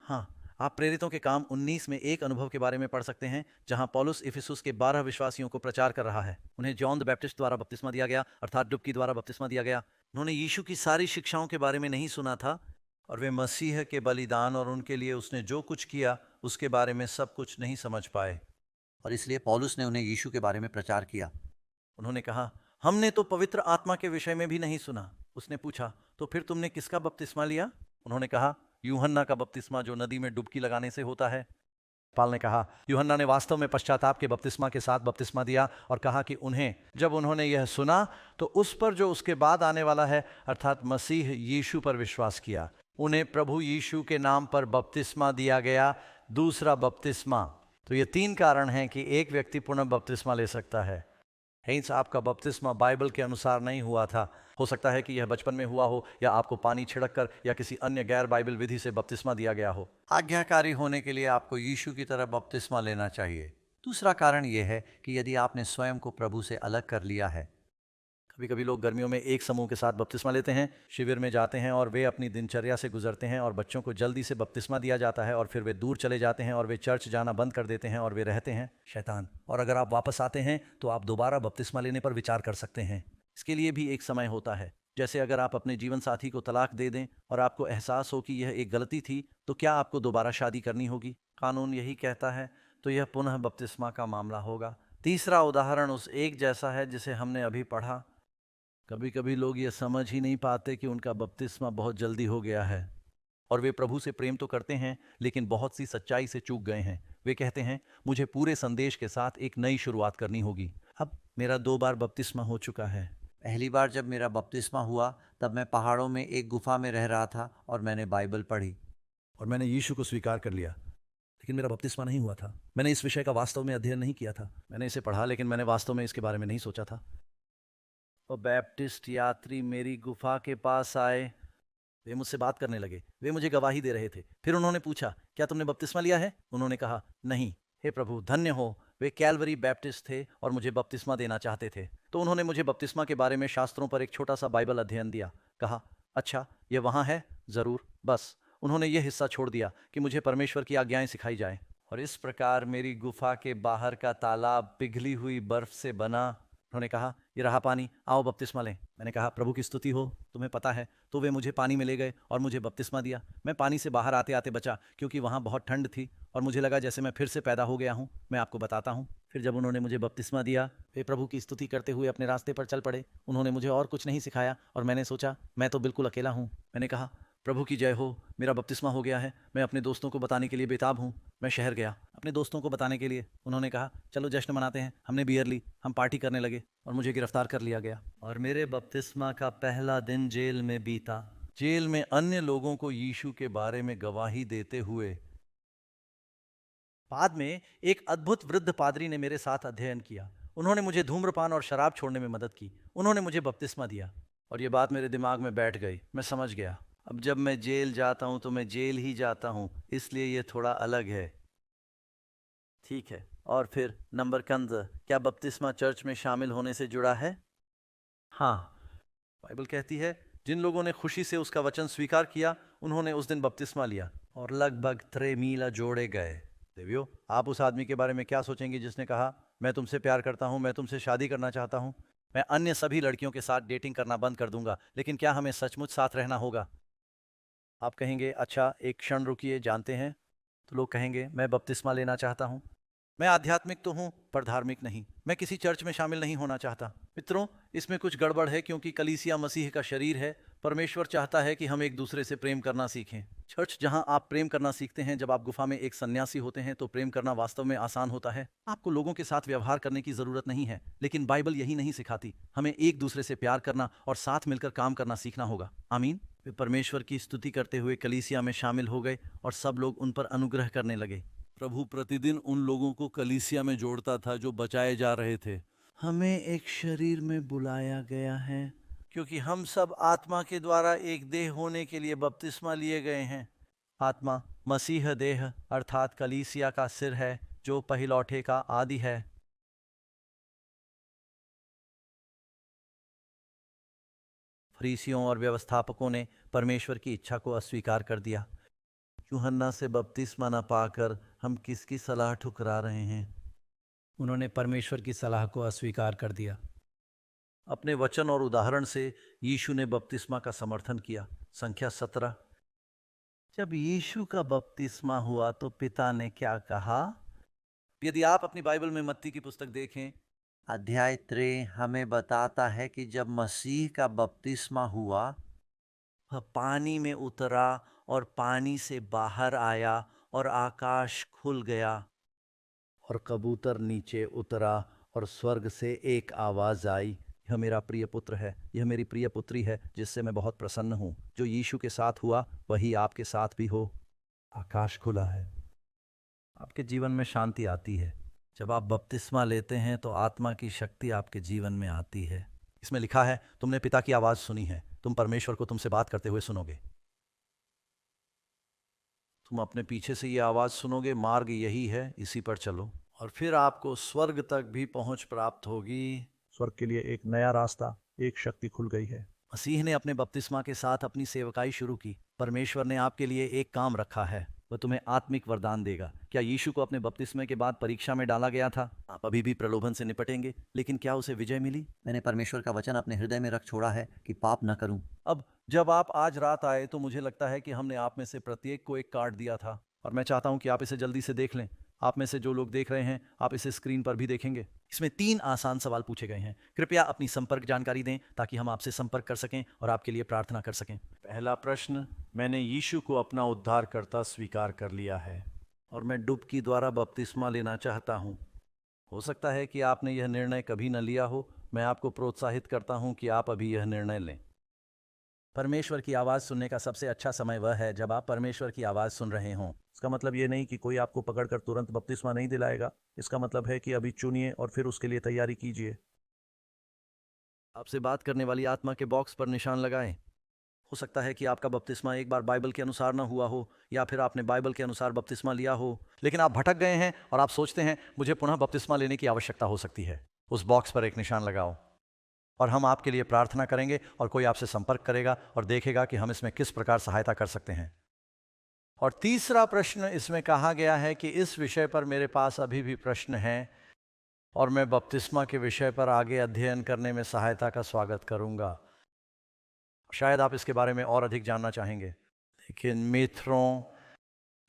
[SPEAKER 6] हाँ, आप प्रेरितों के काम 19 में एक अनुभव के बारे में पढ़ सकते हैं जहां पौलुस इफिसुस के 12 विश्वासियों को प्रचार कर रहा है। उन्हें जॉन द बैप्टिस्ट द्वारा बपतिस्मा दिया गया, अर्थात डुबकी द्वारा बपतिस्मा दिया गया। उन्होंने यीशु की सारी शिक्षाओं के बारे में नहीं सुना था और वे मसीह के बलिदान और उनके लिए उसने जो कुछ किया उसके बारे में सब कुछ नहीं समझ पाए।
[SPEAKER 4] और इसलिए पौलुस ने उन्हें यीशु के बारे में प्रचार किया।
[SPEAKER 6] उन्होंने कहा, हमने तो पवित्र आत्मा के विषय में भी नहीं सुना। उसने पूछा, तो फिर तुमने किसका बपतिस्मा लिया? उन्होंने कहा, यूहन्ना का बपतिस्मा जो नदी में डुबकी लगाने से होता है। पाल ने कहा, यूहन्ना ने वास्तव में पश्चाताप के बपतिस्मा के साथ बपतिस्मा दिया और कहा कि जब उन्होंने यह सुना तो उस पर जो उसके बाद आने वाला है अर्थात मसीह यीशु पर विश्वास किया। उन्हें प्रभु यीशु के नाम पर बपतिस्मा दिया गया, दूसरा बपतिस्मा। तो ये 3 कारण हैं कि एक व्यक्ति पुनः बपतिस्मा ले सकता है। हेंस आपका बपतिस्मा बाइबल के अनुसार नहीं हुआ था। हो सकता है कि यह बचपन में हुआ हो या आपको पानी छिड़क कर या किसी अन्य गैर बाइबल विधि से बपतिस्मा दिया गया हो।
[SPEAKER 4] आज्ञाकारी होने के लिए आपको यीशु की तरह बपतिस्मा लेना चाहिए। दूसरा कारण यह है कि यदि आपने स्वयं को प्रभु से अलग कर लिया है।
[SPEAKER 6] कभी कभी लोग गर्मियों में एक समूह के साथ बपतिस्मा लेते हैं, शिविर में जाते हैं और वे अपनी दिनचर्या से गुजरते हैं और बच्चों को जल्दी से बपतिस्मा दिया जाता है और फिर वे दूर चले जाते हैं और वे चर्च जाना बंद कर देते हैं और वे रहते हैं शैतान। और अगर आप वापस आते हैं तो आप दोबारा बपतिस्मा लेने पर विचार कर सकते हैं। इसके लिए भी एक समय होता है। जैसे अगर आप अपने जीवन साथी को तलाक दे दें और आपको एहसास हो कि यह एक गलती थी, तो क्या आपको दोबारा शादी करनी होगी? कानून यही कहता है, तो यह पुनः बपतिस्मा का मामला होगा। तीसरा उदाहरण उस एक जैसा है जिसे हमने अभी पढ़ा। कभी कभी लोग ये समझ ही नहीं पाते कि उनका बपतिस्मा बहुत जल्दी हो गया है और वे प्रभु से प्रेम तो करते हैं लेकिन बहुत सी सच्चाई से चूक गए हैं। वे कहते हैं, मुझे पूरे संदेश के साथ एक नई शुरुआत करनी होगी। अब मेरा 2 बार बपतिस्मा हो चुका है।
[SPEAKER 4] पहली बार जब मेरा बपतिस्मा हुआ तब मैं पहाड़ों में एक गुफा में रह रहा था और मैंने बाइबल पढ़ी
[SPEAKER 6] और मैंने यीशु को स्वीकार कर लिया, लेकिन मेरा बपतिस्मा नहीं हुआ था। मैंने इस विषय का वास्तव में अध्ययन नहीं किया था। मैंने इसे पढ़ा लेकिन मैंने वास्तव में इसके बारे में नहीं सोचा था। और बैप्टिस्ट यात्री मेरी गुफा के पास आए। वे मुझसे बात करने लगे। वे मुझे गवाही दे रहे थे। फिर उन्होंने पूछा, क्या तुमने बपतिस्मा लिया है? उन्होंने कहा, नहीं। हे प्रभु, धन्य हो, वे कैलवरी बैप्टिस्ट थे और मुझे बपतिस्मा देना चाहते थे। तो उन्होंने मुझे बपतिस्मा के बारे में शास्त्रों पर एक छोटा सा बाइबल अध्ययन दिया। कहा, अच्छा यह वहाँ है? ज़रूर। बस उन्होंने यह हिस्सा छोड़ दिया कि मुझे परमेश्वर की आज्ञाएं सिखाई जाए। और इस प्रकार मेरी गुफा के बाहर का तालाब पिघली हुई बर्फ से बना। उन्होंने कहा, ये रहा पानी, आओ बपतिस्मा लें। मैंने कहा, प्रभु की स्तुति हो, तुम्हें पता है। तो वे मुझे पानी में ले गए और मुझे बपतिस्मा दिया। मैं पानी से बाहर आते आते बचा क्योंकि वहाँ बहुत ठंड थी और मुझे लगा जैसे मैं फिर से पैदा हो गया हूँ। मैं आपको बताता हूँ। फिर जब उन्होंने मुझे बपतिस्मा दिया, वे प्रभु की स्तुति करते हुए अपने रास्ते पर चल पड़े। उन्होंने मुझे और कुछ नहीं सिखाया और मैंने सोचा मैं तो बिल्कुल अकेला हूँ। मैंने कहा, प्रभु की जय हो, मेरा बपतिस्मा हो गया है। मैं अपने दोस्तों को बताने के लिए बेताब हूँ। मैं शहर गया अपने दोस्तों को बताने के लिए। उन्होंने कहा, चलो जश्न मनाते हैं। हमने बियर ली, हम पार्टी करने लगे और मुझे गिरफ्तार कर लिया गया। और मेरे बपतिस्मा का पहला दिन जेल में बीता। जेल में अन्य लोगों को यीशु के बारे में गवाही देते हुए। बाद में एक अद्भुत वृद्ध पादरी ने मेरे साथ अध्ययन किया। उन्होंने मुझे धूम्रपान और शराब छोड़ने में मदद की। उन्होंने मुझे बपतिस्मा दिया और ये बात मेरे दिमाग में बैठ गई। मैं समझ गया, अब जब मैं जेल जाता हूं तो मैं जेल ही जाता हूं, इसलिए ये थोड़ा अलग है। ठीक है। और फिर नंबर कंद, क्या बपतिस्मा चर्च में शामिल होने से जुड़ा है? हाँ, बाइबल कहती है जिन लोगों ने खुशी से उसका वचन स्वीकार किया उन्होंने उस दिन बपतिस्मा लिया और लगभग 3 मील जोड़े गए। देवियो, आप उस आदमी के बारे में क्या सोचेंगे जिसने कहा, मैं तुमसे प्यार करता हूं, मैं तुमसे शादी करना चाहता हूं, मैं अन्य सभी लड़कियों के साथ डेटिंग करना बंद कर दूंगा, लेकिन क्या हमें सचमुच साथ रहना होगा? आप कहेंगे, अच्छा एक क्षण रुकिए, जानते हैं? तो लोग कहेंगे, मैं बपतिस्मा लेना चाहता हूं। मैं आध्यात्मिक तो हूं पर धार्मिक नहीं। मैं किसी चर्च में शामिल नहीं होना चाहता। मित्रों, इसमें कुछ गड़बड़ है क्योंकि कलीसिया मसीह का शरीर है। परमेश्वर चाहता है कि हम एक दूसरे से प्रेम करना सीखें। चर्च जहां आप प्रेम करना सीखते हैं। जब आप गुफा में एक सन्यासी होते हैं तो प्रेम करना वास्तव में आसान होता है। आपको लोगों के साथ व्यवहार करने की जरूरत नहीं है, लेकिन बाइबल यही नहीं सिखाती। हमें एक दूसरे से प्यार करना और साथ मिलकर काम करना सीखना होगा। आमीन। वे परमेश्वर की स्तुति करते हुए कलीसिया में शामिल हो गए और सब लोग उन पर अनुग्रह करने लगे। प्रभु प्रतिदिन उन लोगों को कलीसिया में जोड़ता था जो बचाए जा रहे थे। हमें एक शरीर में बुलाया गया है क्योंकि हम सब आत्मा के द्वारा एक देह होने के लिए बपतिस्मा लिए गए हैं। आत्मा मसीह देह अर्थात कलीसिया का सिर है जो पहिलौठे का आदि है। फरीसियों और व्यवस्थापकों ने परमेश्वर की इच्छा को अस्वीकार कर दिया।
[SPEAKER 7] यूहन्ना से बपतिस्मा न पाकर हम किसकी सलाह ठुकरा रहे हैं?
[SPEAKER 9] उन्होंने परमेश्वर की सलाह को अस्वीकार कर दिया।
[SPEAKER 6] अपने वचन और उदाहरण से यीशु ने बपतिस्मा का समर्थन किया। संख्या 17।
[SPEAKER 7] जब यीशु का बपतिस्मा हुआ तो पिता ने क्या कहा?
[SPEAKER 6] यदि आप अपनी बाइबल में मत्ती की पुस्तक देखें,
[SPEAKER 4] अध्याय 3 हमें बताता है कि जब मसीह का बपतिस्मा हुआ,
[SPEAKER 7] वह पानी में उतरा और पानी से बाहर आया और आकाश खुल गया और कबूतर नीचे उतरा और स्वर्ग से एक आवाज आई, यह मेरा प्रिय पुत्र है, यह मेरी प्रिय पुत्री है, जिससे मैं बहुत प्रसन्न हूँ। जो यीशु के साथ हुआ वही आपके साथ भी हो। आकाश खुला है। आपके जीवन में शांति आती है। जब आप बपतिस्मा लेते हैं तो आत्मा की शक्ति आपके जीवन में आती है।
[SPEAKER 6] इसमें लिखा है, तुमने पिता की आवाज सुनी है, तुम परमेश्वर को तुमसे बात करते हुए सुनोगे। तुम अपने पीछे से ये आवाज सुनोगे, मार्ग यही है, इसी पर चलो।
[SPEAKER 7] और फिर आपको स्वर्ग तक भी पहुंच प्राप्त होगी।
[SPEAKER 9] स्वर्ग के लिए एक नया रास्ता, एक शक्ति खुल गई है।
[SPEAKER 6] मसीह ने अपने बपतिस्मा के साथ अपनी सेवकाई शुरू की। परमेश्वर ने आपके लिए एक काम रखा है, वह तुम्हें आत्मिक वरदान देगा। क्या यीशु को अपने बपतिस्मे के बाद परीक्षा में डाला गया था? आप अभी भी प्रलोभन से निपटेंगे, लेकिन क्या उसे विजय मिली?
[SPEAKER 4] मैंने परमेश्वर का वचन अपने हृदय में रख छोड़ा है कि पाप न करूं।
[SPEAKER 6] अब जब आप आज रात आए तो मुझे लगता है कि हमने आप में से प्रत्येक को एक कार्ड दिया था, और मैं चाहता हूं कि आप इसे जल्दी से देख लें। आप में से जो लोग देख रहे हैं, आप इसे स्क्रीन पर भी देखेंगे। इसमें 3 आसान सवाल पूछे गए हैं। कृपया अपनी संपर्क जानकारी दें ताकि हम आपसे संपर्क कर सकें और आपके लिए प्रार्थना कर सकें।
[SPEAKER 7] पहला प्रश्न, मैंने यीशु को अपना उद्धारकर्ता स्वीकार कर लिया है और मैं डुबकी द्वारा बपतिस्मा लेना चाहता हूँ।
[SPEAKER 6] हो सकता है कि आपने यह निर्णय कभी न लिया हो। मैं आपको प्रोत्साहित करता हूं कि आप अभी यह निर्णय लें। परमेश्वर की आवाज़ सुनने का सबसे अच्छा समय वह है जब आप परमेश्वर की आवाज़ सुन रहे हों।
[SPEAKER 9] इसका मतलब ये नहीं कि कोई आपको पकड़कर तुरंत बपतिस्मा नहीं दिलाएगा। इसका मतलब है कि अभी चुनिए और फिर उसके लिए तैयारी कीजिए।
[SPEAKER 6] आपसे बात करने वाली आत्मा के बॉक्स पर निशान लगाएं। हो सकता है कि आपका बपतिस्मा एक बार बाइबल के अनुसार न हुआ हो, या फिर आपने बाइबल के अनुसार बपतिस्मा लिया हो, लेकिन आप भटक गए हैं और आप सोचते हैं मुझे पुनः बपतिस्मा लेने की आवश्यकता हो सकती है। उस बॉक्स पर एक निशान लगाओ और हम आपके लिए प्रार्थना करेंगे और कोई आपसे संपर्क करेगा और देखेगा कि हम इसमें किस प्रकार सहायता कर सकते हैं।
[SPEAKER 7] और तीसरा प्रश्न, इसमें कहा गया है कि इस विषय पर मेरे पास अभी भी प्रश्न हैं और मैं बपतिस्मा के विषय पर आगे अध्ययन करने में सहायता का स्वागत करूंगा।
[SPEAKER 6] शायद आप इसके बारे में और अधिक जानना चाहेंगे।
[SPEAKER 7] लेकिन मित्रों,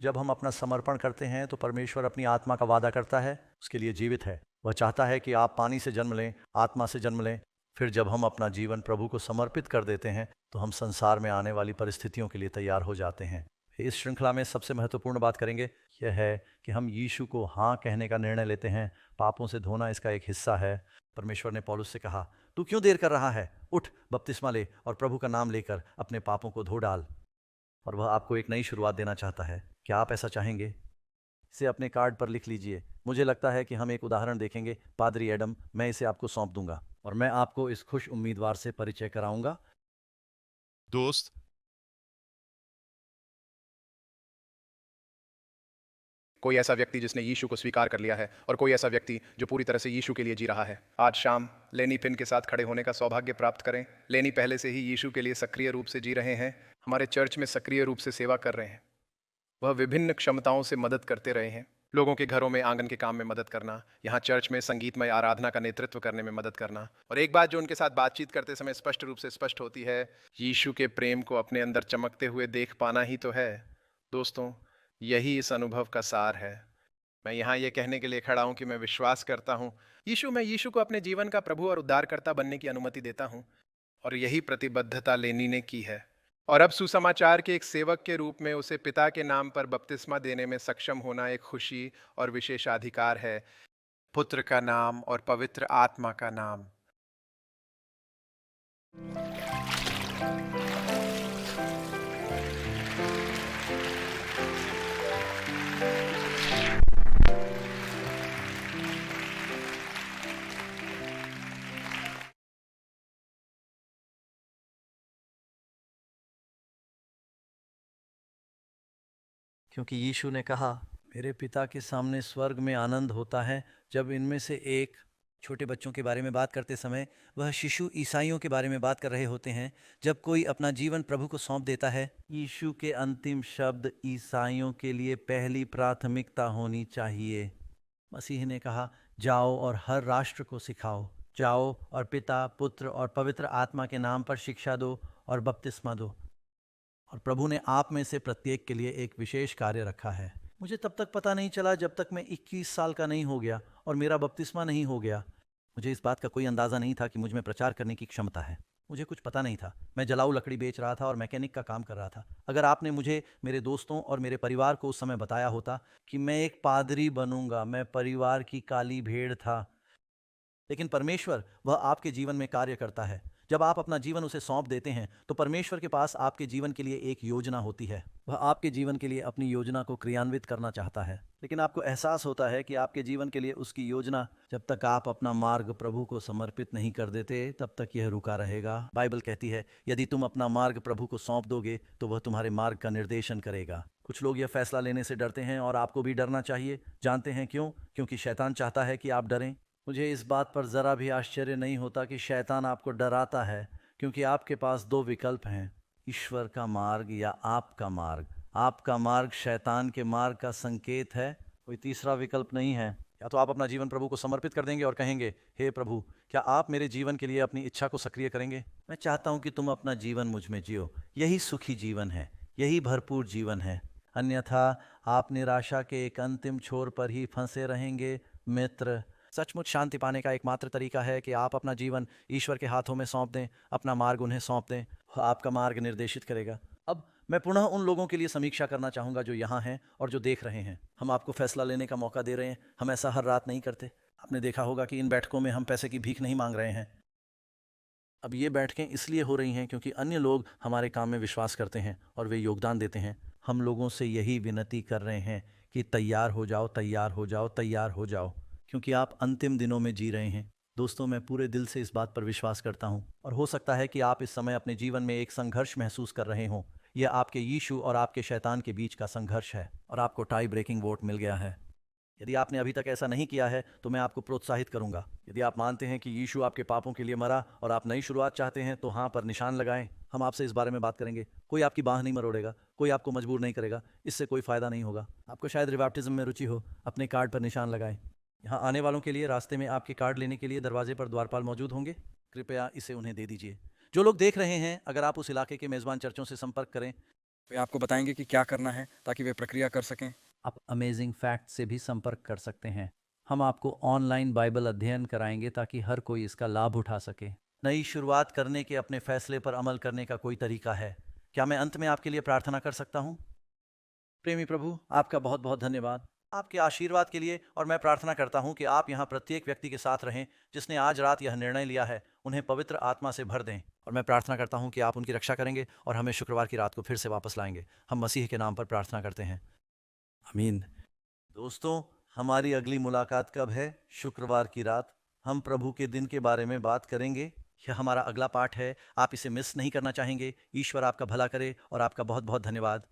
[SPEAKER 6] जब हम अपना समर्पण करते हैं तो परमेश्वर अपनी आत्मा का वादा करता है, उसके लिए जीवित है। वह चाहता है कि आप पानी से जन्म लें, आत्मा से जन्म लें। फिर जब हम अपना जीवन प्रभु को समर्पित कर देते हैं तो हम संसार में आने वाली परिस्थितियों के लिए तैयार हो जाते हैं। इस श्रृंखला में सबसे महत्वपूर्ण बात करेंगे यह है कि हम यीशु को हाँ कहने का निर्णय लेते हैं। पापों से धोना इसका एक हिस्सा है। परमेश्वर ने पौलुस से कहा, तू क्यों देर कर रहा है? उठ, बपतिस्मा ले और प्रभु का नाम लेकर अपने पापों को धो डाल। और वह आपको एक नई शुरुआत देना चाहता है। क्या आप ऐसा चाहेंगे? इसे अपने कार्ड पर लिख लीजिए। मुझे लगता है कि हम एक उदाहरण देखेंगे। पादरी एडम, मैं इसे आपको सौंप दूंगा और मैं आपको इस खुश उम्मीदवार से परिचय कराऊंगा।
[SPEAKER 8] दोस्त,
[SPEAKER 1] कोई ऐसा व्यक्ति जिसने यीशु को स्वीकार कर लिया है और कोई ऐसा व्यक्ति जो पूरी तरह से यीशु के लिए जी रहा है। आज शाम लेनी फिन के साथ खड़े होने का सौभाग्य प्राप्त करें। लेनी पहले से ही यीशु के लिए सक्रिय रूप से जी रहे हैं, हमारे चर्च में सक्रिय रूप से सेवा कर रहे हैं। वह विभिन्न क्षमताओं से मदद करते रहे हैं। लोगों के घरों में आंगन के काम में मदद करना, यहाँ चर्च में संगीतमय आराधना का नेतृत्व करने में मदद करना। और एक बात जो उनके साथ बातचीत करते समय स्पष्ट रूप से स्पष्ट होती है, यीशु के प्रेम को अपने अंदर चमकते हुए देख पाना ही तो है। दोस्तों, यही इस अनुभव का सार है। मैं यहाँ ये कहने के लिए खड़ा हूँ कि मैं विश्वास करता हूँ मैं यीशु को अपने जीवन का प्रभु और उद्धारकर्ता बनने की अनुमति देता हूँ। और यही प्रतिबद्धता लेनी ने की है। और अब सुसमाचार के एक सेवक के रूप में उसे पिता के नाम पर बपतिस्मा देने में सक्षम होना एक खुशी और विशेषाधिकार है। पुत्र का नाम और पवित्र आत्मा का नाम।
[SPEAKER 7] क्योंकि यीशु ने कहा, मेरे पिता के सामने स्वर्ग में आनंद होता है जब इनमें से एक छोटे बच्चों के बारे में बात करते समय वह शिशु ईसाइयों के बारे में बात कर रहे होते हैं। जब कोई अपना जीवन प्रभु को सौंप देता है, यीशु के अंतिम शब्द ईसाइयों के लिए पहली प्राथमिकता होनी चाहिए। मसीह ने कहा, जाओ और हर राष्ट्र को सिखाओ। जाओ और पिता, पुत्र और पवित्र आत्मा के नाम पर शिक्षा दो और बपतिस्मा दो। और प्रभु ने आप में से प्रत्येक के लिए एक विशेष कार्य रखा है। मुझे तब तक पता नहीं चला जब तक मैं 21 साल का नहीं हो गया और मेरा बपतिस्मा नहीं हो गया। मुझे इस बात का कोई अंदाज़ा नहीं था कि मुझ में प्रचार करने की क्षमता है। मुझे कुछ पता नहीं था। मैं जलाऊ लकड़ी बेच रहा था और मैकेनिक का काम कर रहा था। अगर आपने मुझे, मेरे दोस्तों और मेरे परिवार को उस समय बताया होता कि मैं एक पादरी बनूंगा, मैं परिवार की काली भेड़ था। लेकिन परमेश्वर, वह आपके जीवन में कार्य करता है। जब आप अपना जीवन उसे सौंप देते हैं तो परमेश्वर के पास आपके जीवन के लिए एक योजना होती है। वह आपके जीवन के लिए अपनी योजना को क्रियान्वित करना चाहता है, लेकिन आपको एहसास होता है कि आपके जीवन के लिए उसकी योजना, जब तक आप अपना मार्ग प्रभु को समर्पित नहीं कर देते तब तक यह रुका रहेगा। बाइबल कहती है, यदि तुम अपना मार्ग प्रभु को सौंप दोगे तो वह तुम्हारे मार्ग का निर्देशन करेगा। कुछ लोग यह फैसला लेने से डरते हैं और आपको भी डरना चाहिए। जानते हैं क्यों? क्योंकि शैतान चाहता है कि आप डरें। मुझे इस बात पर ज़रा भी आश्चर्य नहीं होता कि शैतान आपको डराता है, क्योंकि आपके पास दो विकल्प हैं, ईश्वर का मार्ग या आपका मार्ग। आपका मार्ग शैतान के मार्ग का संकेत है, कोई तीसरा विकल्प नहीं है। या तो आप अपना जीवन प्रभु को समर्पित कर देंगे और कहेंगे, हे प्रभु, क्या आप मेरे जीवन के लिए अपनी इच्छा को सक्रिय करेंगे? मैं चाहता हूं कि तुम अपना जीवन मुझ में जियो। यही सुखी जीवन है, यही भरपूर जीवन है। अन्यथा आप निराशा के एक अंतिम छोर पर ही फंसे रहेंगे। मित्र, सचमुच शांति पाने का एकमात्र तरीका है कि आप अपना जीवन ईश्वर के हाथों में सौंप दें, अपना मार्ग उन्हें सौंप दें। वह आपका मार्ग निर्देशित करेगा। अब मैं पुनः उन लोगों के लिए समीक्षा करना चाहूँगा जो यहाँ हैं और जो देख रहे हैं। हम आपको फैसला लेने का मौका दे रहे हैं। हम ऐसा हर रात नहीं करते। आपने देखा होगा कि इन बैठकों में हम पैसे की भीख नहीं मांग रहे हैं। अब ये बैठकें इसलिए हो रही हैं क्योंकि अन्य लोग हमारे काम में विश्वास करते हैं और वे योगदान देते हैं। हम लोगों से यही विनती कर रहे हैं कि तैयार हो जाओ, तैयार हो जाओ, तैयार हो जाओ, क्योंकि आप अंतिम दिनों में जी रहे हैं। दोस्तों, मैं पूरे दिल से इस बात पर विश्वास करता हूं, और हो सकता है कि आप इस समय अपने जीवन में एक संघर्ष महसूस कर रहे हों। यह आपके यीशु और आपके शैतान के बीच का संघर्ष है, और आपको टाई ब्रेकिंग वोट मिल गया है। यदि आपने अभी तक ऐसा नहीं किया है तो मैं आपको प्रोत्साहित करूंगा। यदि आप मानते हैं कि यीशु आपके पापों के लिए मरा और आप नई शुरुआत चाहते हैं तो हाँ पर निशान लगाएं। हम आपसे इस बारे में बात करेंगे। कोई आपकी बांह नहीं मरोड़ेगा, कोई आपको मजबूर नहीं करेगा। इससे कोई फायदा नहीं होगा। आपको शायद रिबैप्टिज्म में रुचि हो, अपने कार्ड पर निशान लगाएं। यहाँ आने वालों के लिए रास्ते में आपके कार्ड लेने के लिए दरवाजे पर द्वारपाल मौजूद होंगे। कृपया इसे उन्हें दे दीजिए। जो लोग देख रहे हैं, अगर आप उस इलाके के मेज़बान चर्चों से संपर्क करें,
[SPEAKER 13] वे आपको बताएंगे कि क्या करना है ताकि वे प्रक्रिया कर सकें।
[SPEAKER 7] आप अमेजिंग फैक्ट से भी संपर्क कर सकते हैं। हम आपको ऑनलाइन बाइबल अध्ययन कराएंगे ताकि हर कोई इसका लाभ उठा सके। नई शुरुआत करने के अपने फैसले पर अमल करने का कोई तरीका है। क्या मैं अंत में आपके लिए प्रार्थना कर सकता हूँ? प्रेमी प्रभु, आपका बहुत बहुत धन्यवाद आपके आशीर्वाद के लिए, और मैं प्रार्थना करता हूं कि आप यहां प्रत्येक व्यक्ति के साथ रहें जिसने आज रात यह निर्णय लिया है। उन्हें पवित्र आत्मा से भर दें, और मैं प्रार्थना करता हूं कि आप उनकी रक्षा करेंगे और हमें शुक्रवार की रात को फिर से वापस लाएंगे। हम मसीह के नाम पर प्रार्थना करते हैं, आमीन। दोस्तों, हमारी अगली मुलाकात कब है? शुक्रवार की रात। हम प्रभु के दिन के बारे में बात करेंगे। यह हमारा अगला पाठ है। आप इसे मिस नहीं करना चाहेंगे। ईश्वर आपका भला करे, और आपका बहुत बहुत धन्यवाद।